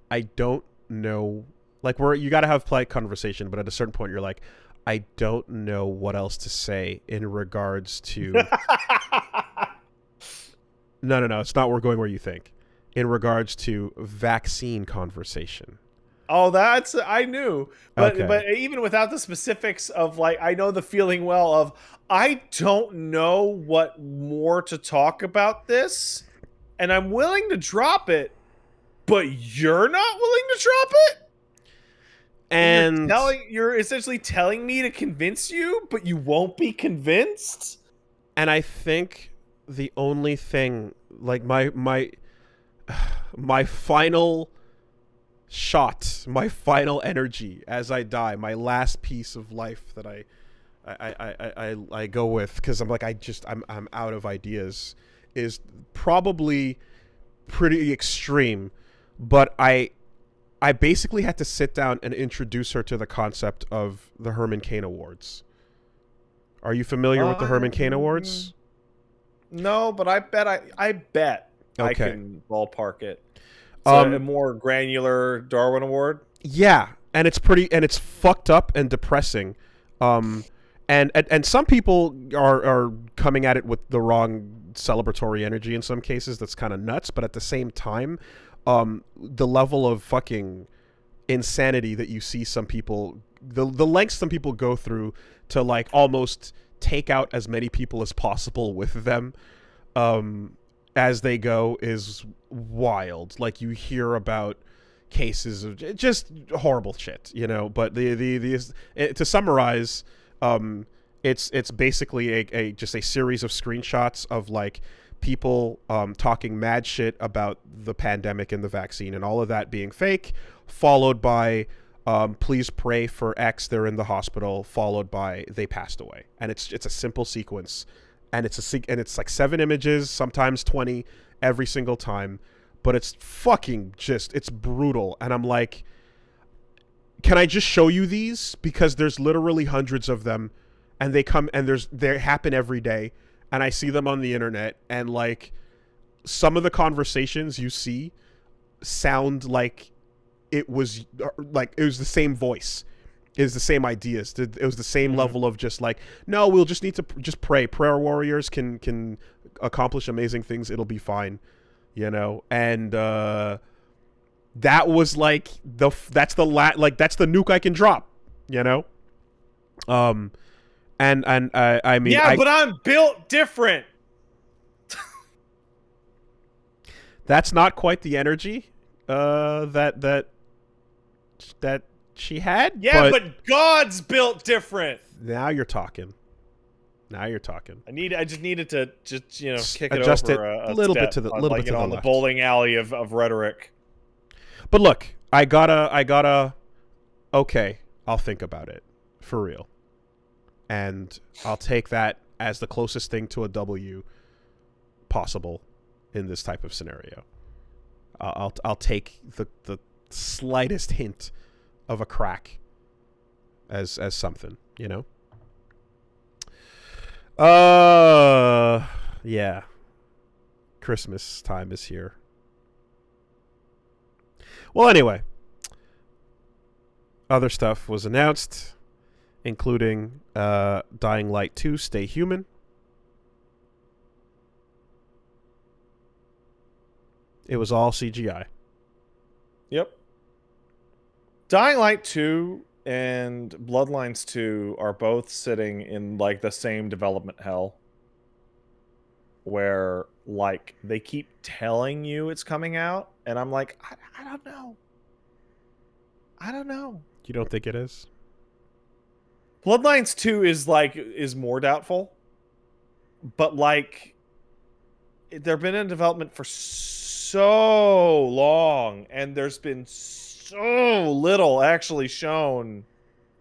I don't know, like you got to have polite conversation, but at a certain point you're like, I don't know what else to say in regards to No, it's not we're going where you think. In regards to vaccine conversation. Oh, I knew. But even without the specifics of like, I know the feeling well of, I don't know what more to talk about this, and I'm willing to drop it, but you're not willing to drop it? And you're essentially telling me to convince you, but you won't be convinced? And I think the only thing, like my final shot, my final energy as I die, my last piece of life that I go with, because I'm like I'm out of ideas, is probably pretty extreme, but I basically had to sit down and introduce her to the concept of the Herman Cain Awards. Are you familiar with the Herman Cain Awards? No, but I bet okay. I can ballpark it. So a more granular Darwin Award? Yeah, and it's fucked up and depressing. And some people are coming at it with the wrong celebratory energy in some cases. That's kind of nuts, but at the same time, the level of fucking insanity that you see some people, the lengths some people go through to like almost take out as many people as possible with them as they go is wild. Like, you hear about cases of just horrible shit, but to summarize, it's basically just a series of screenshots of like people talking mad shit about the pandemic and the vaccine and all of that being fake, followed by please pray for X, they're in the hospital, followed by they passed away. And it's a simple sequence, and it's like 7 images, sometimes 20 every single time, but it's fucking it's brutal. And I'm like, can I just show you these? Because there's literally hundreds of them, and they happen every day, and I see them on the internet, and like some of the conversations you see sound like it was the same voice. It was the same ideas. It was the same level of just like, no, we'll just need to just pray. Prayer warriors can accomplish amazing things. It'll be fine, And that was like that's the nuke I can drop, I mean, yeah, but I'm built different. That's not quite the energy that she had. Yeah, but God's built different. Now you're talking. Now you're talking. I just needed to just kick it Adjust over a a little step, bit to the on the left. bowling alley of rhetoric. But look, I gotta. Okay, I'll think about it for real, and I'll take that as the closest thing to a W possible in this type of scenario. I'll take the slightest hint of a crack as something, you know. Yeah. Christmas time is here. Well, anyway, other stuff was announced, including Dying Light 2 Stay Human. It was all CGI. Yep. Dying Light 2 and Bloodlines 2 are both sitting in like the same development hell, where like they keep telling you it's coming out, and I'm like, I don't know. I don't know. You don't think it is? Bloodlines 2 is more doubtful, but like they've been in development for so long, and there's been so little actually shown,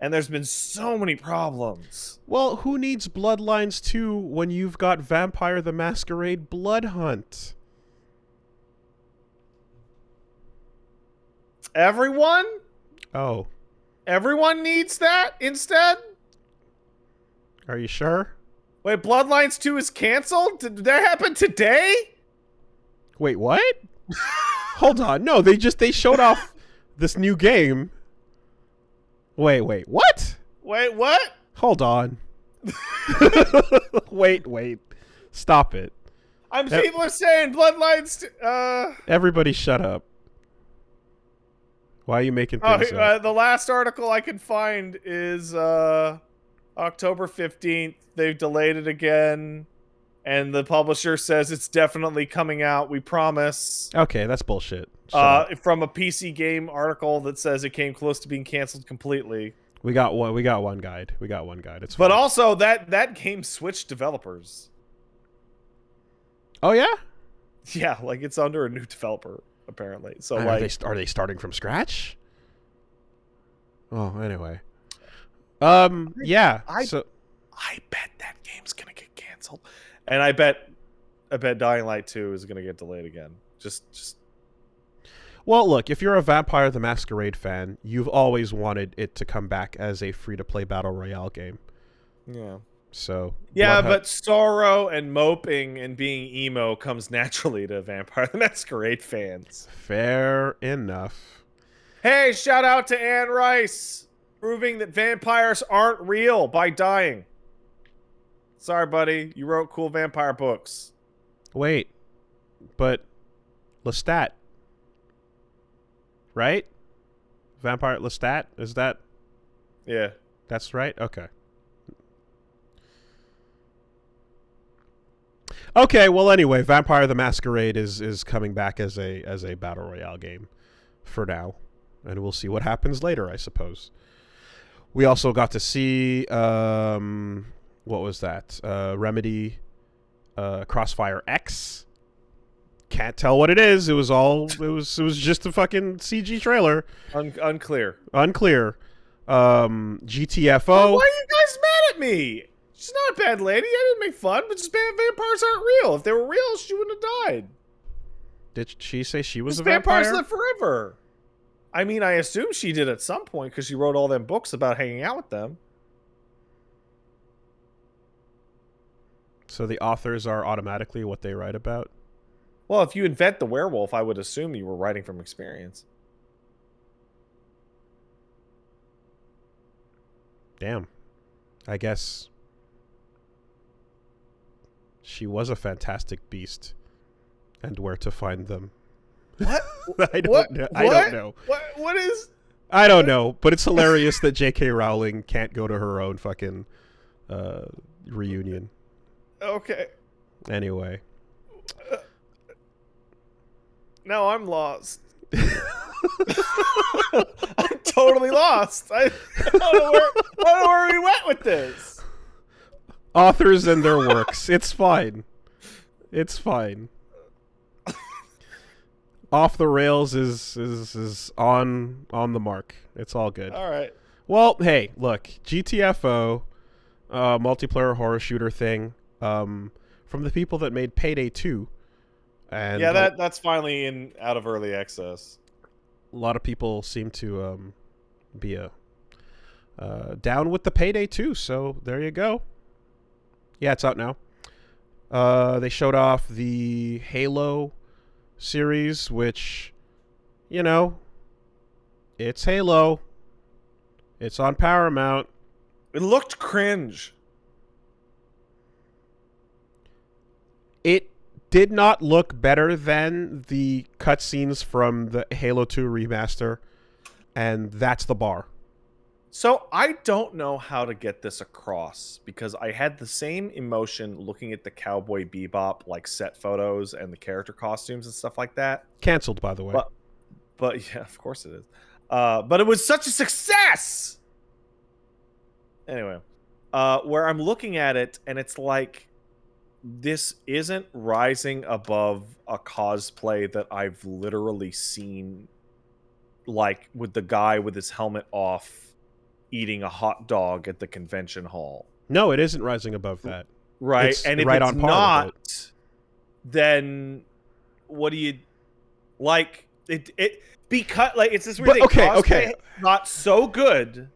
and there's been so many problems. Well, who needs Bloodlines 2 when you've got Vampire the Masquerade Blood Hunt? Everyone? Oh. Everyone needs that instead? Are you sure? Wait, Bloodlines 2 is canceled? Did that happen today? Wait, what? Hold on. No, they showed off this new game. Wait, what? Wait, what? Hold on. Wait. Stop it. People are saying Bloodlines... Everybody shut up. Why are you making things up? The last article I could find is October 15th. They've delayed it again. And the publisher says it's definitely coming out. We promise. Okay, that's bullshit. From a PC game article that says it came close to being canceled completely. We got one guide. It's but fine. Also that game switched developers. Oh yeah? Yeah, like it's under a new developer apparently. So are they starting from scratch? Oh, anyway. Yeah. I bet that game's gonna get canceled. And I bet Dying Light 2 is going to get delayed again. Just. Well, look, if you're a Vampire the Masquerade fan, you've always wanted it to come back as a free-to-play battle royale game. Yeah. So. Yeah, but sorrow and moping and being emo comes naturally to Vampire the Masquerade fans. Fair enough. Hey, shout out to Anne Rice, proving that vampires aren't real by dying. Sorry, buddy. You wrote cool vampire books. Wait. But Lestat. Right? Vampire Lestat? Is that? Yeah. That's right? Okay. Okay, well anyway, Vampire the Masquerade is coming back as a battle royale game for now. And we'll see what happens later, I suppose. We also got to see what was that? Remedy Crossfire X. Can't tell what it is. It was just a fucking CG trailer. Unclear. GTFO. Why are you guys mad at me? She's not a bad lady. I didn't make fun, but just vampires aren't real. If they were real, she wouldn't have died. Did she say she was a vampires vampire? live forever. I mean, I assume she did at some point because she wrote all them books about hanging out with them. So the authors are automatically what they write about? Well, if you invent the werewolf, I would assume you were writing from experience. Damn. I guess she was a fantastic beast. And where to find them. What? I don't know. What is... I don't know, but it's hilarious that J.K. Rowling can't go to her own fucking reunion. Okay. Anyway. Now I'm lost. I'm totally lost. I don't know where we went with this. Authors and their works. It's fine. It's fine. Off the Rails is on the mark. It's all good. All right. Well, hey, look, GTFO, multiplayer horror shooter thing, from the people that made Payday 2. And yeah, that's finally out of early access. A lot of people seem to be down with the Payday 2, so there you go. Yeah, it's out now. They showed off the Halo series, which, you know, it's Halo. It's on Paramount. It looked cringe. It did not look better than the cutscenes from the Halo 2 remaster, and that's the bar. So I don't know how to get this across, because I had the same emotion looking at the Cowboy Bebop like set photos and the character costumes and stuff like that. Canceled, by the way. But yeah, of course it is. But it was such a success. Anyway, where I'm looking at it and it's like, this isn't rising above a cosplay that I've literally seen, like with the guy with his helmet off eating a hot dog at the convention hall. No, it isn't rising above that. Right. It's and if right it's on par not, with it. Then what do you like it because like it's this weird But, thing. okay. Not so good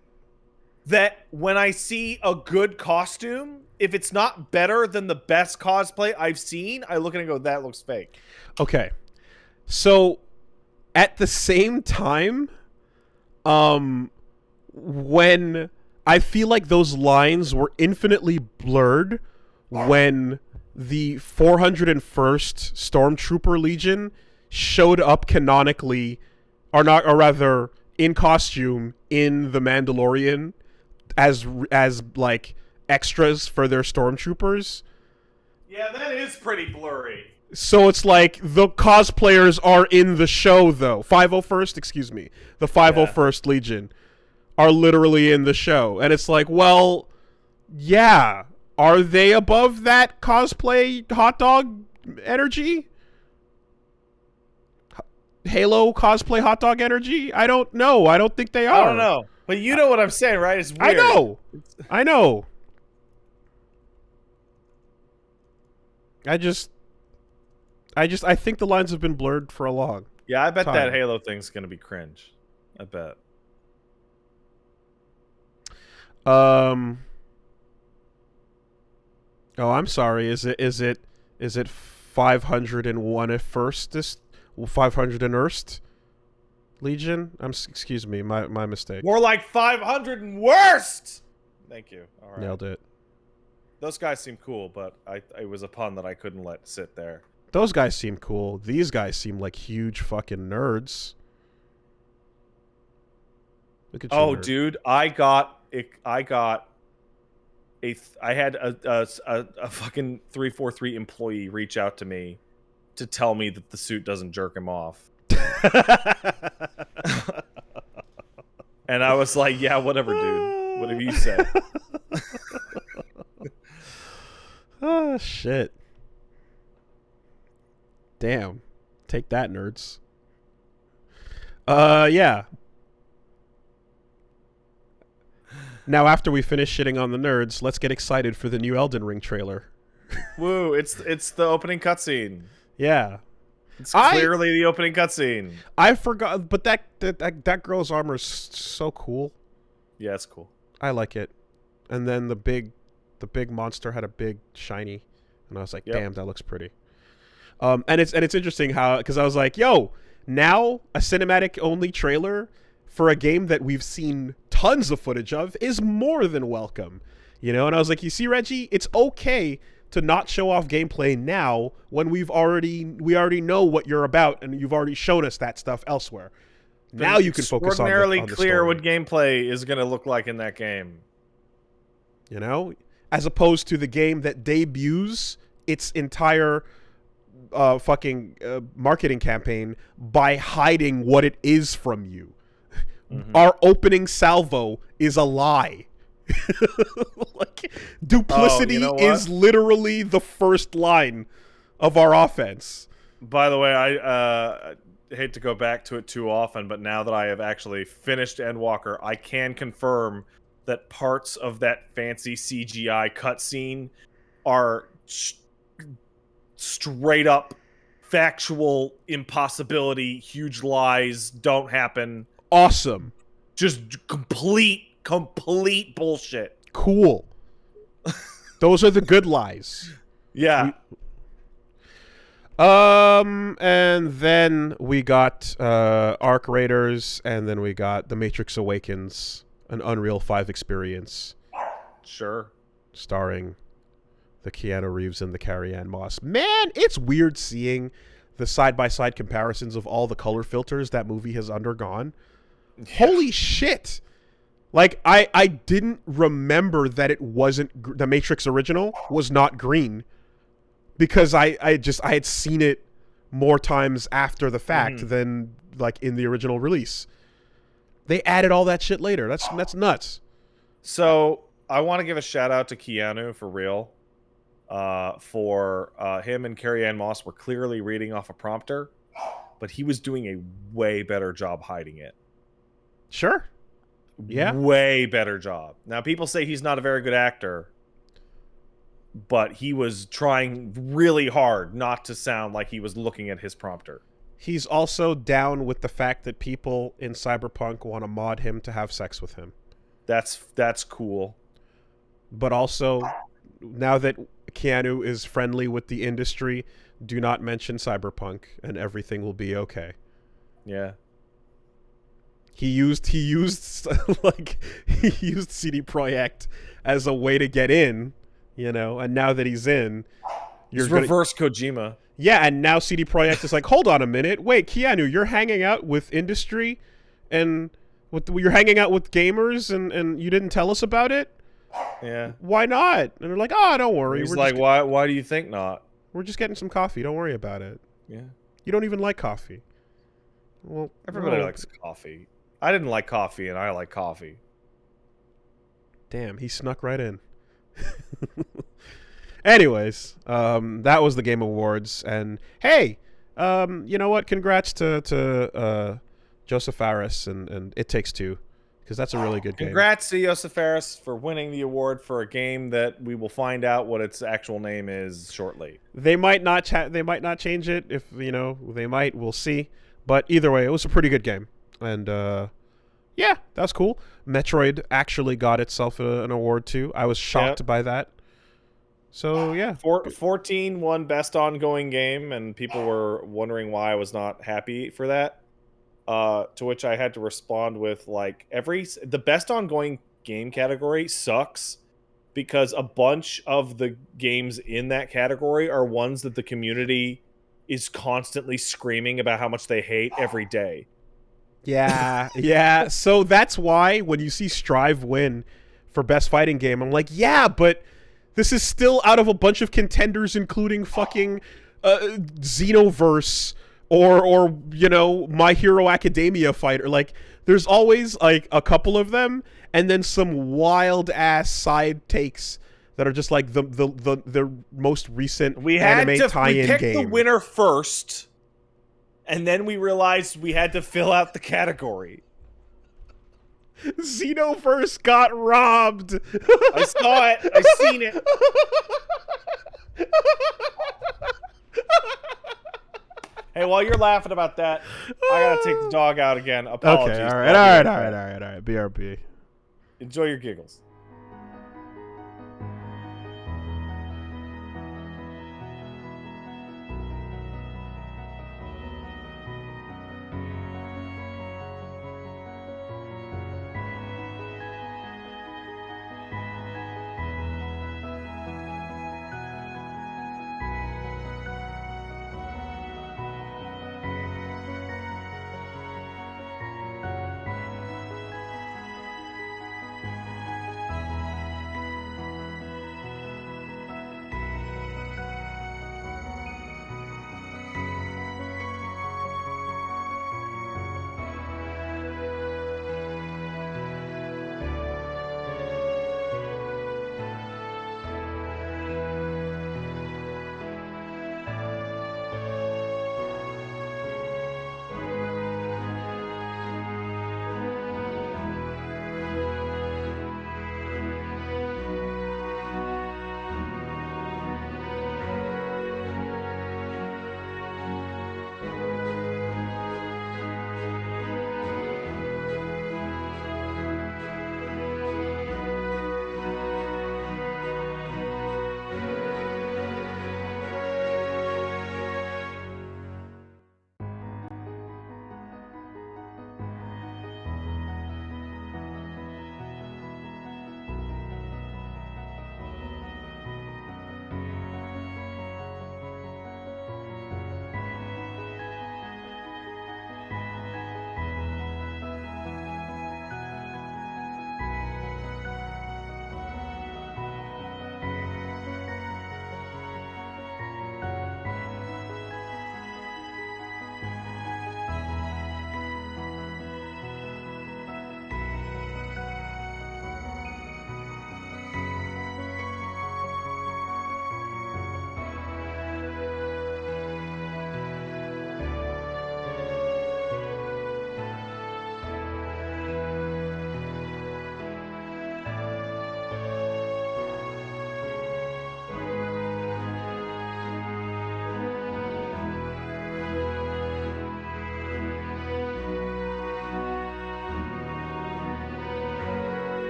that when I see a good costume, if it's not better than the best cosplay I've seen, I look at it and go, that looks fake. Okay. So at the same time, when I feel like those lines were infinitely blurred when the 401st Stormtrooper Legion showed up canonically, or rather in costume in The Mandalorian as like extras for their stormtroopers. Yeah, that is pretty blurry. So it's like the cosplayers are in the show, though. 501st, excuse me. The 501st Legion are literally in the show. And it's like, well, yeah. Are they above that cosplay hot dog energy? Halo cosplay hot dog energy? I don't know. I don't think they are. I don't know. But you know what I'm saying, right? It's weird. I know. I think the lines have been blurred for a long Yeah, I bet time. that Halo thing's going to be cringe. I bet. Oh, I'm sorry. Is it 501 at first? 501st Legion? Excuse me, my mistake. More like 500 and worst. Thank you. All right. Nailed it. Those guys seem cool, but it was a pun that I couldn't let sit there. Those guys seem cool. These guys seem like huge fucking nerds. Look at you, Oh, nerd. dude, I had a fucking 343 employee reach out to me to tell me that the suit doesn't jerk him off. And I was like, yeah, whatever, dude. Whatever you say. Oh, shit. Damn. Take that, nerds. Yeah. Now, after we finish shitting on the nerds, let's get excited for the new Elden Ring trailer. Woo, it's the opening cutscene. Yeah. It's clearly the opening cutscene. I forgot, but that girl's armor is so cool. Yeah, it's cool. I like it. And then the big monster had a big shiny, and I was like, damn, that looks pretty. And it's interesting how, because I was like, yo, now a cinematic only trailer for a game that we've seen tons of footage of is more than welcome, you know. And I was like, you see, Reggie, it's okay to not show off gameplay now when we already know what you're about, and you've already shown us that stuff elsewhere. Now you can focus on extraordinarily on the clear story. what gameplay is going to look like in that game. You know, as opposed to the game that debuts its entire marketing campaign by hiding what it is from you. Mm-hmm. Our opening salvo is a lie. Like, duplicity you know what? is literally the first line of our offense. By the way, I hate to go back to it too often, but now that I have actually finished Endwalker, I can confirm that parts of that fancy CGI cutscene are straight up factual impossibility, huge lies, don't happen. Awesome. Just complete bullshit. Cool. Those are the good lies. Yeah. And then we got Arc Raiders, and then we got The Matrix Awakens, an Unreal 5 experience. Sure. Starring the Keanu Reeves and the Carrie-Anne Moss. Man, it's weird seeing the side-by-side comparisons of all the color filters that movie has undergone. Yeah. Holy shit. Like, I didn't remember that it wasn't... The Matrix original was not green. Because I had seen it more times after the fact than, like, in the original release. They added all that shit later. That's nuts. So, I want to give a shout-out to Keanu, for real. For him and Carrie-Anne Moss were clearly reading off a prompter, but he was doing a way better job hiding it. Sure. Yeah. Way better job. Now, people say he's not a very good actor, but he was trying really hard not to sound like he was looking at his prompter. He's also down with the fact that people in Cyberpunk want to mod him to have sex with him. That's cool. But also, now that Keanu is friendly with the industry, do not mention Cyberpunk and everything will be okay. Yeah. He used like he used CD Projekt as a way to get in, you know, and now that he's in, he's reverse Kojima. Yeah, and now CD Projekt is like, hold on a minute, wait, Keanu, you're hanging out with industry, and you're hanging out with gamers, and you didn't tell us about it. Yeah. Why not? And they're like, oh, don't worry. He's like, why do you think not? We're just getting some coffee. Don't worry about it. Yeah. You don't even like coffee. Well, everybody likes coffee. I didn't like coffee, and I like coffee. Damn, he snuck right in. Anyways, that was the Game Awards, and hey, you know what? Congrats to Joseph Fares and It Takes Two, because that's a really good game. Congrats to Joseph Fares for winning the award for a game that we will find out what its actual name is shortly. They might not change it. If you know, they might. We'll see. But either way, it was a pretty good game, and yeah, that was cool. Metroid actually got itself an award too. I was shocked by that. So yeah, 14 won Best Ongoing Game, and people were wondering why I was not happy for that. To which I had to respond with, like, the Best Ongoing Game category sucks because a bunch of the games in that category are ones that the community is constantly screaming about how much they hate every day. Yeah, yeah. So that's why when you see Strive win for Best Fighting Game, I'm like, yeah, but this is still out of a bunch of contenders, including fucking Xenoverse or you know, My Hero Academia Fighter. Like, there's always like a couple of them, and then some wild ass side takes that are just like the most recent anime tie-in game. We picked the winner first, and then we realized we had to fill out the category. Xenoverse Got Robbed. I saw it. I seen it. Hey, while you're laughing about that, I gotta take the dog out again. Apologies. Okay, all right. BRB. Enjoy your giggles.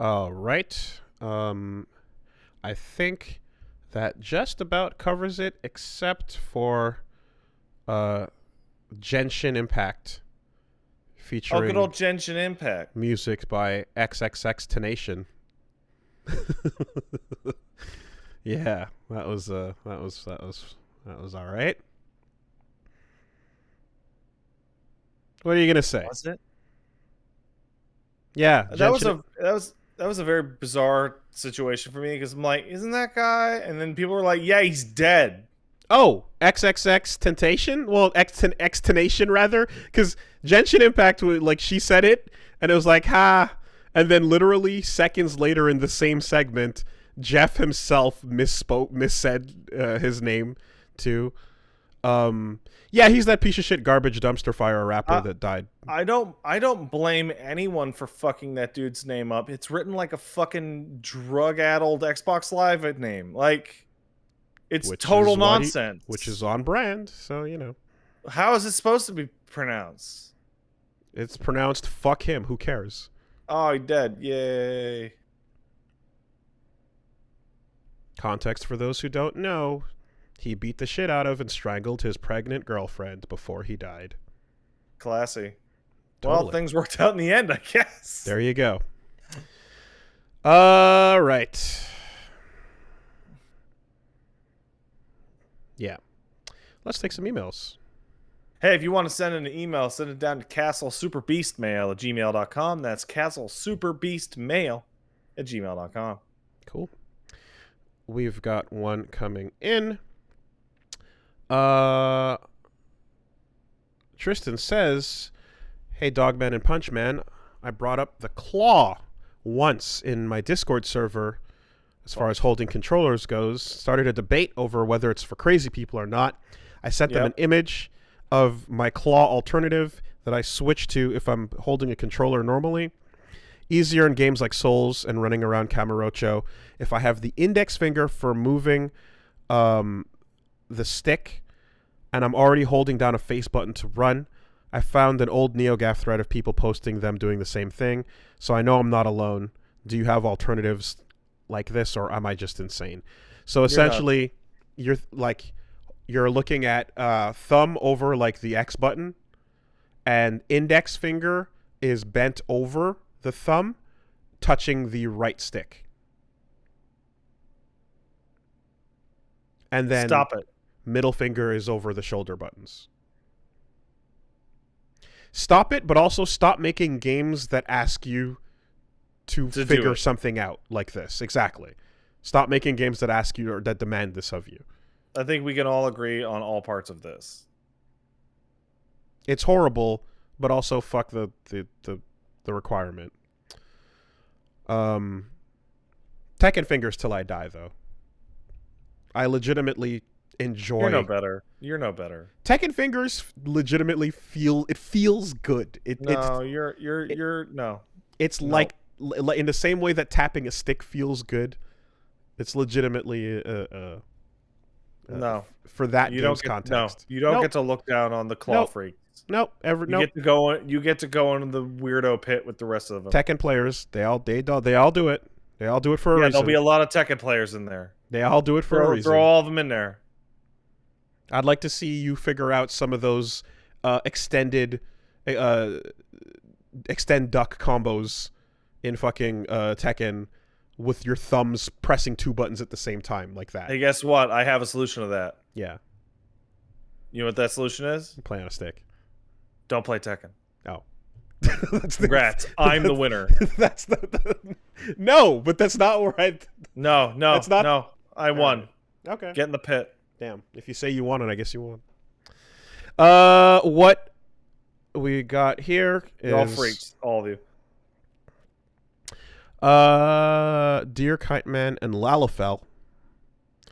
All right. I think that just about covers it, except for Genshin Impact, Oh, featuring good old Genshin Impact. music by XXX Tenation. Yeah, that was all right. What are you gonna say? Was it? Yeah, Genshin. That was a very bizarre situation for me because I'm like, isn't that guy? And then people were like, yeah, he's dead. Oh, XXX Temptation? Well, Xtenation rather, because Genshin Impact, like she said it, and it was like, ha. And then literally seconds later in the same segment, Jeff himself missaid his name too. Yeah, he's that piece of shit garbage dumpster fire rapper that died. I don't blame anyone for fucking that dude's name up. It's written like a fucking drug-addled Xbox Live name. Like, it's total nonsense. Which is on brand, so you know. How is it supposed to be pronounced? It's pronounced fuck him, who cares? Oh, he's dead. Yay. Context for those who don't know. He beat the shit out of and strangled his pregnant girlfriend before he died. Classy. Totally. Well, things worked out in the end, I guess. There you go. All right. Yeah. Let's take some emails. Hey, if you want to send an email, send it down to castlesuperbeastmail@gmail.com. That's castlesuperbeastmail@gmail.com. Cool. We've got one coming in. Tristan says, hey, Dogman and Punchman, I brought up the claw once in my Discord server as far as holding controllers goes. Started a debate over whether it's for crazy people or not. I sent them an image of my claw alternative that I switch to if I'm holding a controller normally. Easier in games like Souls and running around Kamurocho. If I have the index finger for moving the stick and I'm already holding down a face button to run, I found an old NeoGAF thread of people posting them doing the same thing, so I know I'm not alone. Do you have alternatives like this, or am I just insane? So essentially, you're looking at thumb over like the X button, and index finger is bent over the thumb, touching the right stick. And then stop it. Middle finger is over the shoulder buttons. Stop it, but also stop making games that ask you to figure something out like this. Exactly. Stop making games that ask you or that demand this of you. I think we can all agree on all parts of this. It's horrible, but also fuck the requirement. Tekken fingers till I die, though. I legitimately enjoy. You're no better. You're no better. Tekken fingers legitimately feels good. You're no. It's like in the same way that tapping a stick feels good. It's legitimately no for that game's context. No, you don't get to look down on the claw freaks. Nope. You get to go into the weirdo pit with the rest of them. Tekken players, they all do it. They all do it for a reason. There'll be a lot of Tekken players in there. They all do it for a reason. Throw all of them in there. I'd like to see you figure out some of those extend duck combos in fucking Tekken with your thumbs pressing two buttons at the same time like that. Hey, guess what? I have a solution to that. Yeah. You know what that solution is? Play on a stick. Don't play Tekken. Oh. Congrats. I'm the winner. No, but that's not where I... No. That's not... No. I won. Okay. Get in the pit. Damn. If you say you won it, I guess you won. What we got here is... You're all freaks. All of you. Dear Kite Man and Lalafell.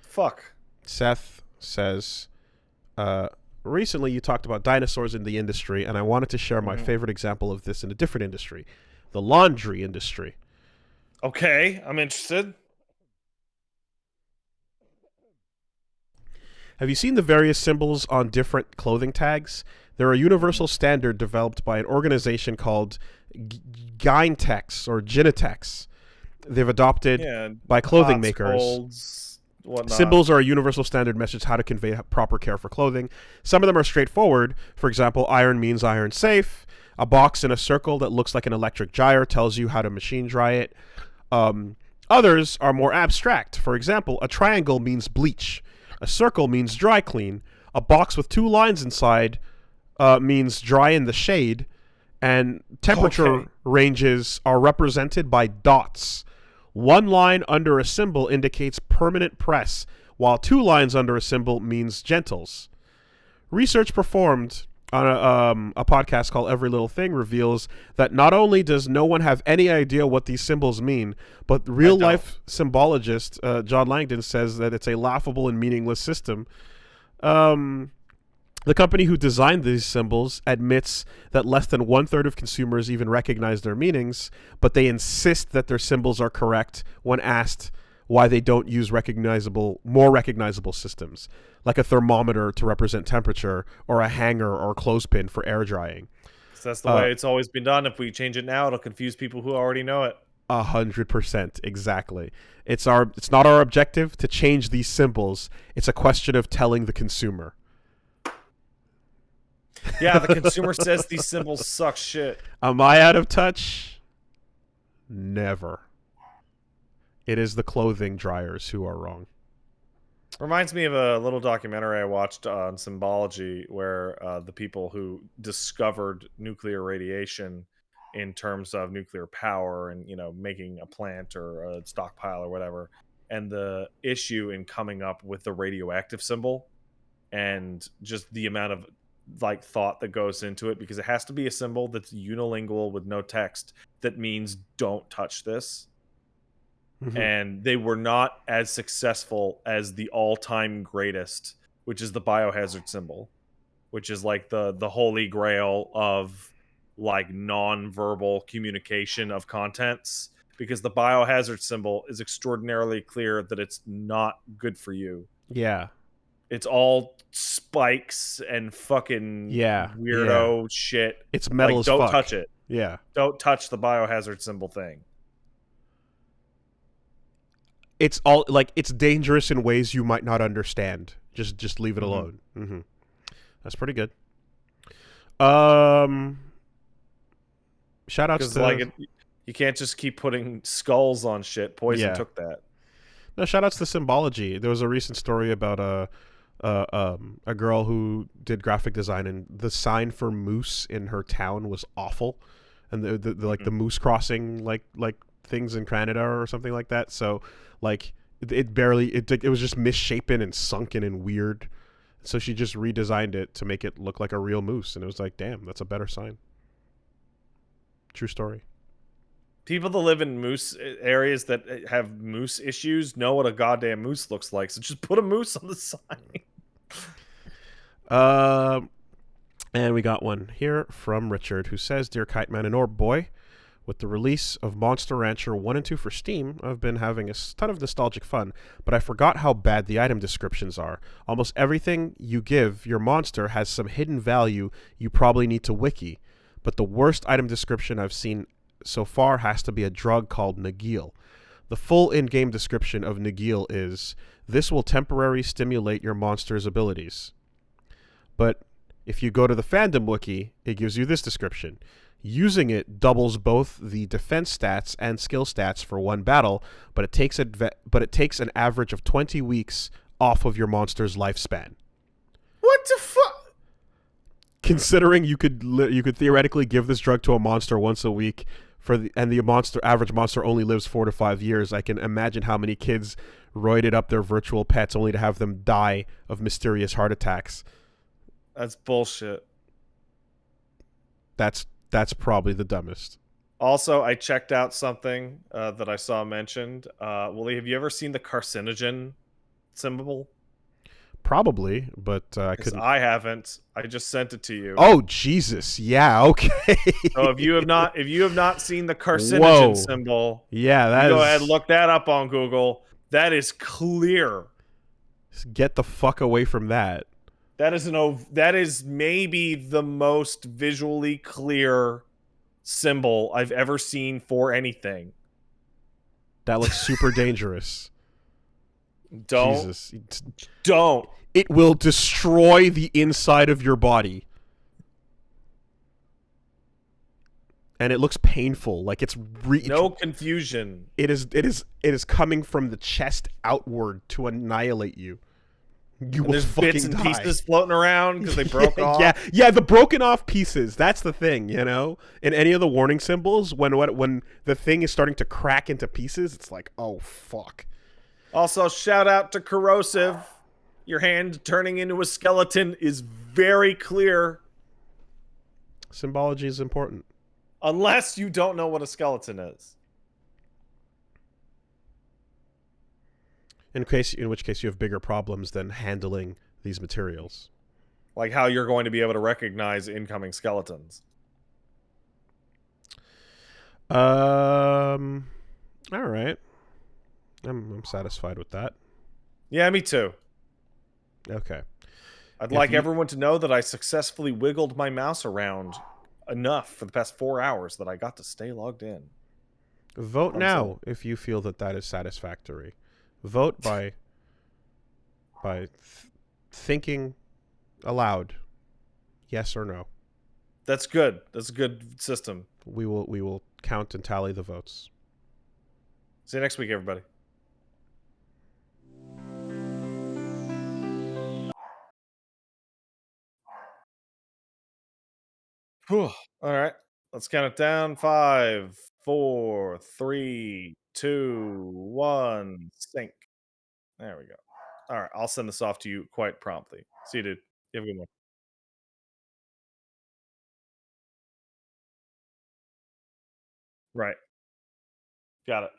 Fuck. Seth says, recently you talked about dinosaurs in the industry, and I wanted to share my favorite example of this in a different industry. The laundry industry. Okay, I'm interested. Have you seen the various symbols on different clothing tags? They're a universal standard developed by an organization called Gyntex or Ginitex. they've adopted Yeah, by clothing hots, makers. colds, whatnot. Symbols are a universal standard message how to convey proper care for clothing. Some of them are straightforward. For example, iron means iron safe. A box in a circle that looks like an electric dryer tells you how to machine dry it. Others are more abstract. For example, a triangle means bleach. A circle means dry clean. A box with 2 lines inside means dry in the shade. And temperature ranges are represented by dots. 1 line under a symbol indicates permanent press, while 2 lines under a symbol means gentles. Research performed on a podcast called Every Little Thing reveals that not only does no one have any idea what these symbols mean, but real-life symbologist John Langdon says that it's a laughable and meaningless system. The company who designed these symbols admits that less than 1/3 of consumers even recognize their meanings, but they insist that their symbols are correct when asked why they don't use more recognizable systems, like a thermometer to represent temperature, or a hanger or clothespin for air drying. So that's the way it's always been done. If we change it now, it'll confuse people who already know it. 100%, exactly. It's not our objective to change these symbols. It's a question of telling the consumer. Yeah, the consumer says these symbols suck shit. Am I out of touch? Never. It is the clothing dryers who are wrong. Reminds me of a little documentary I watched on symbology where the people who discovered nuclear radiation in terms of nuclear power and, making a plant or a stockpile or whatever, and the issue in coming up with the radioactive symbol and just the amount of thought that goes into it, because it has to be a symbol that's unilingual with no text that means don't touch this. And they were not as successful as the all-time greatest, which is the biohazard symbol, which is like the holy grail of non-verbal communication of contents, because the biohazard symbol is extraordinarily clear that it's not good for you. Yeah. It's all spikes and fucking weirdo shit. It's metal as fuck. Don't touch it. Yeah. Don't touch the biohazard symbol thing. It's it's dangerous in ways you might not understand. Just leave it alone. That's pretty good. Shout outs to you can't just keep putting skulls on shit. Poison took that. No, shout outs to Symbology. There was a recent story about a girl who did graphic design, and the sign for moose in her town was awful, and the moose crossing like things in Canada or something like that. So it was just misshapen and sunken and weird. So she just redesigned it to make it look like a real moose, and it was like, damn, that's a better sign. True story. People that live in moose areas that have moose issues know what a goddamn moose looks like. So just put a moose on the sign. And we got one here from Richard, who says, "Dear Kite Man and Orb Boy, with the release of Monster Rancher 1 and 2 for Steam, I've been having a ton of nostalgic fun, but I forgot how bad the item descriptions are. Almost everything you give your monster has some hidden value you probably need to wiki, but the worst item description I've seen so far has to be a drug called Nagil. The full in-game description of Nagil is, this will temporarily stimulate your monster's abilities. But if you go to the fandom wiki, it gives you this description. Using it doubles both the defense stats and skill stats for one battle, but it takes an average of 20 weeks off of your monster's lifespan." What the fuck? Considering you could theoretically give this drug to a monster once a week, and the average monster only lives 4 to 5 years, I can imagine how many kids roided up their virtual pets only to have them die of mysterious heart attacks. That's bullshit. That's probably the dumbest. Also, I checked out something that I saw mentioned. Willie, have you ever seen the carcinogen symbol? Probably, but I couldn't. I haven't. I just sent it to you. Oh Jesus! Yeah. Okay. So if you have not seen the carcinogen symbol, go ahead and look that up on Google. That is clear. Get the fuck away from that. That is maybe the most visually clear symbol I've ever seen for anything. That looks super dangerous. Don't. Jesus. Don't. It will destroy the inside of your body. And it looks painful. Like it's No confusion. It is coming from the chest outward to annihilate you. You will There's fucking bits and die. pieces floating around because they broke off. Yeah, the broken off pieces. That's the thing, you know. In any of the warning symbols, when the thing is starting to crack into pieces, it's like, oh fuck. Also, shout out to Corrosive. Your hand turning into a skeleton is very clear. Symbology is important. Unless you don't know what a skeleton is. In which case you have bigger problems than handling these materials. Like how you're going to be able to recognize incoming skeletons. All right. I'm satisfied with that. Yeah, me too. Okay. I'd like everyone to know that I successfully wiggled my mouse around enough for the past 4 hours that I got to stay logged in. Vote now if you feel that that is satisfactory. Vote by thinking aloud, yes or no. That's good. That's a good system. We will count and tally the votes. See you next week, everybody. Whew. All right. Let's count it down. 5, 4, 3, 2, 1. Sync. There we go. All right. I'll send this off to you quite promptly. See you, dude. You have a good one. Right. Got it.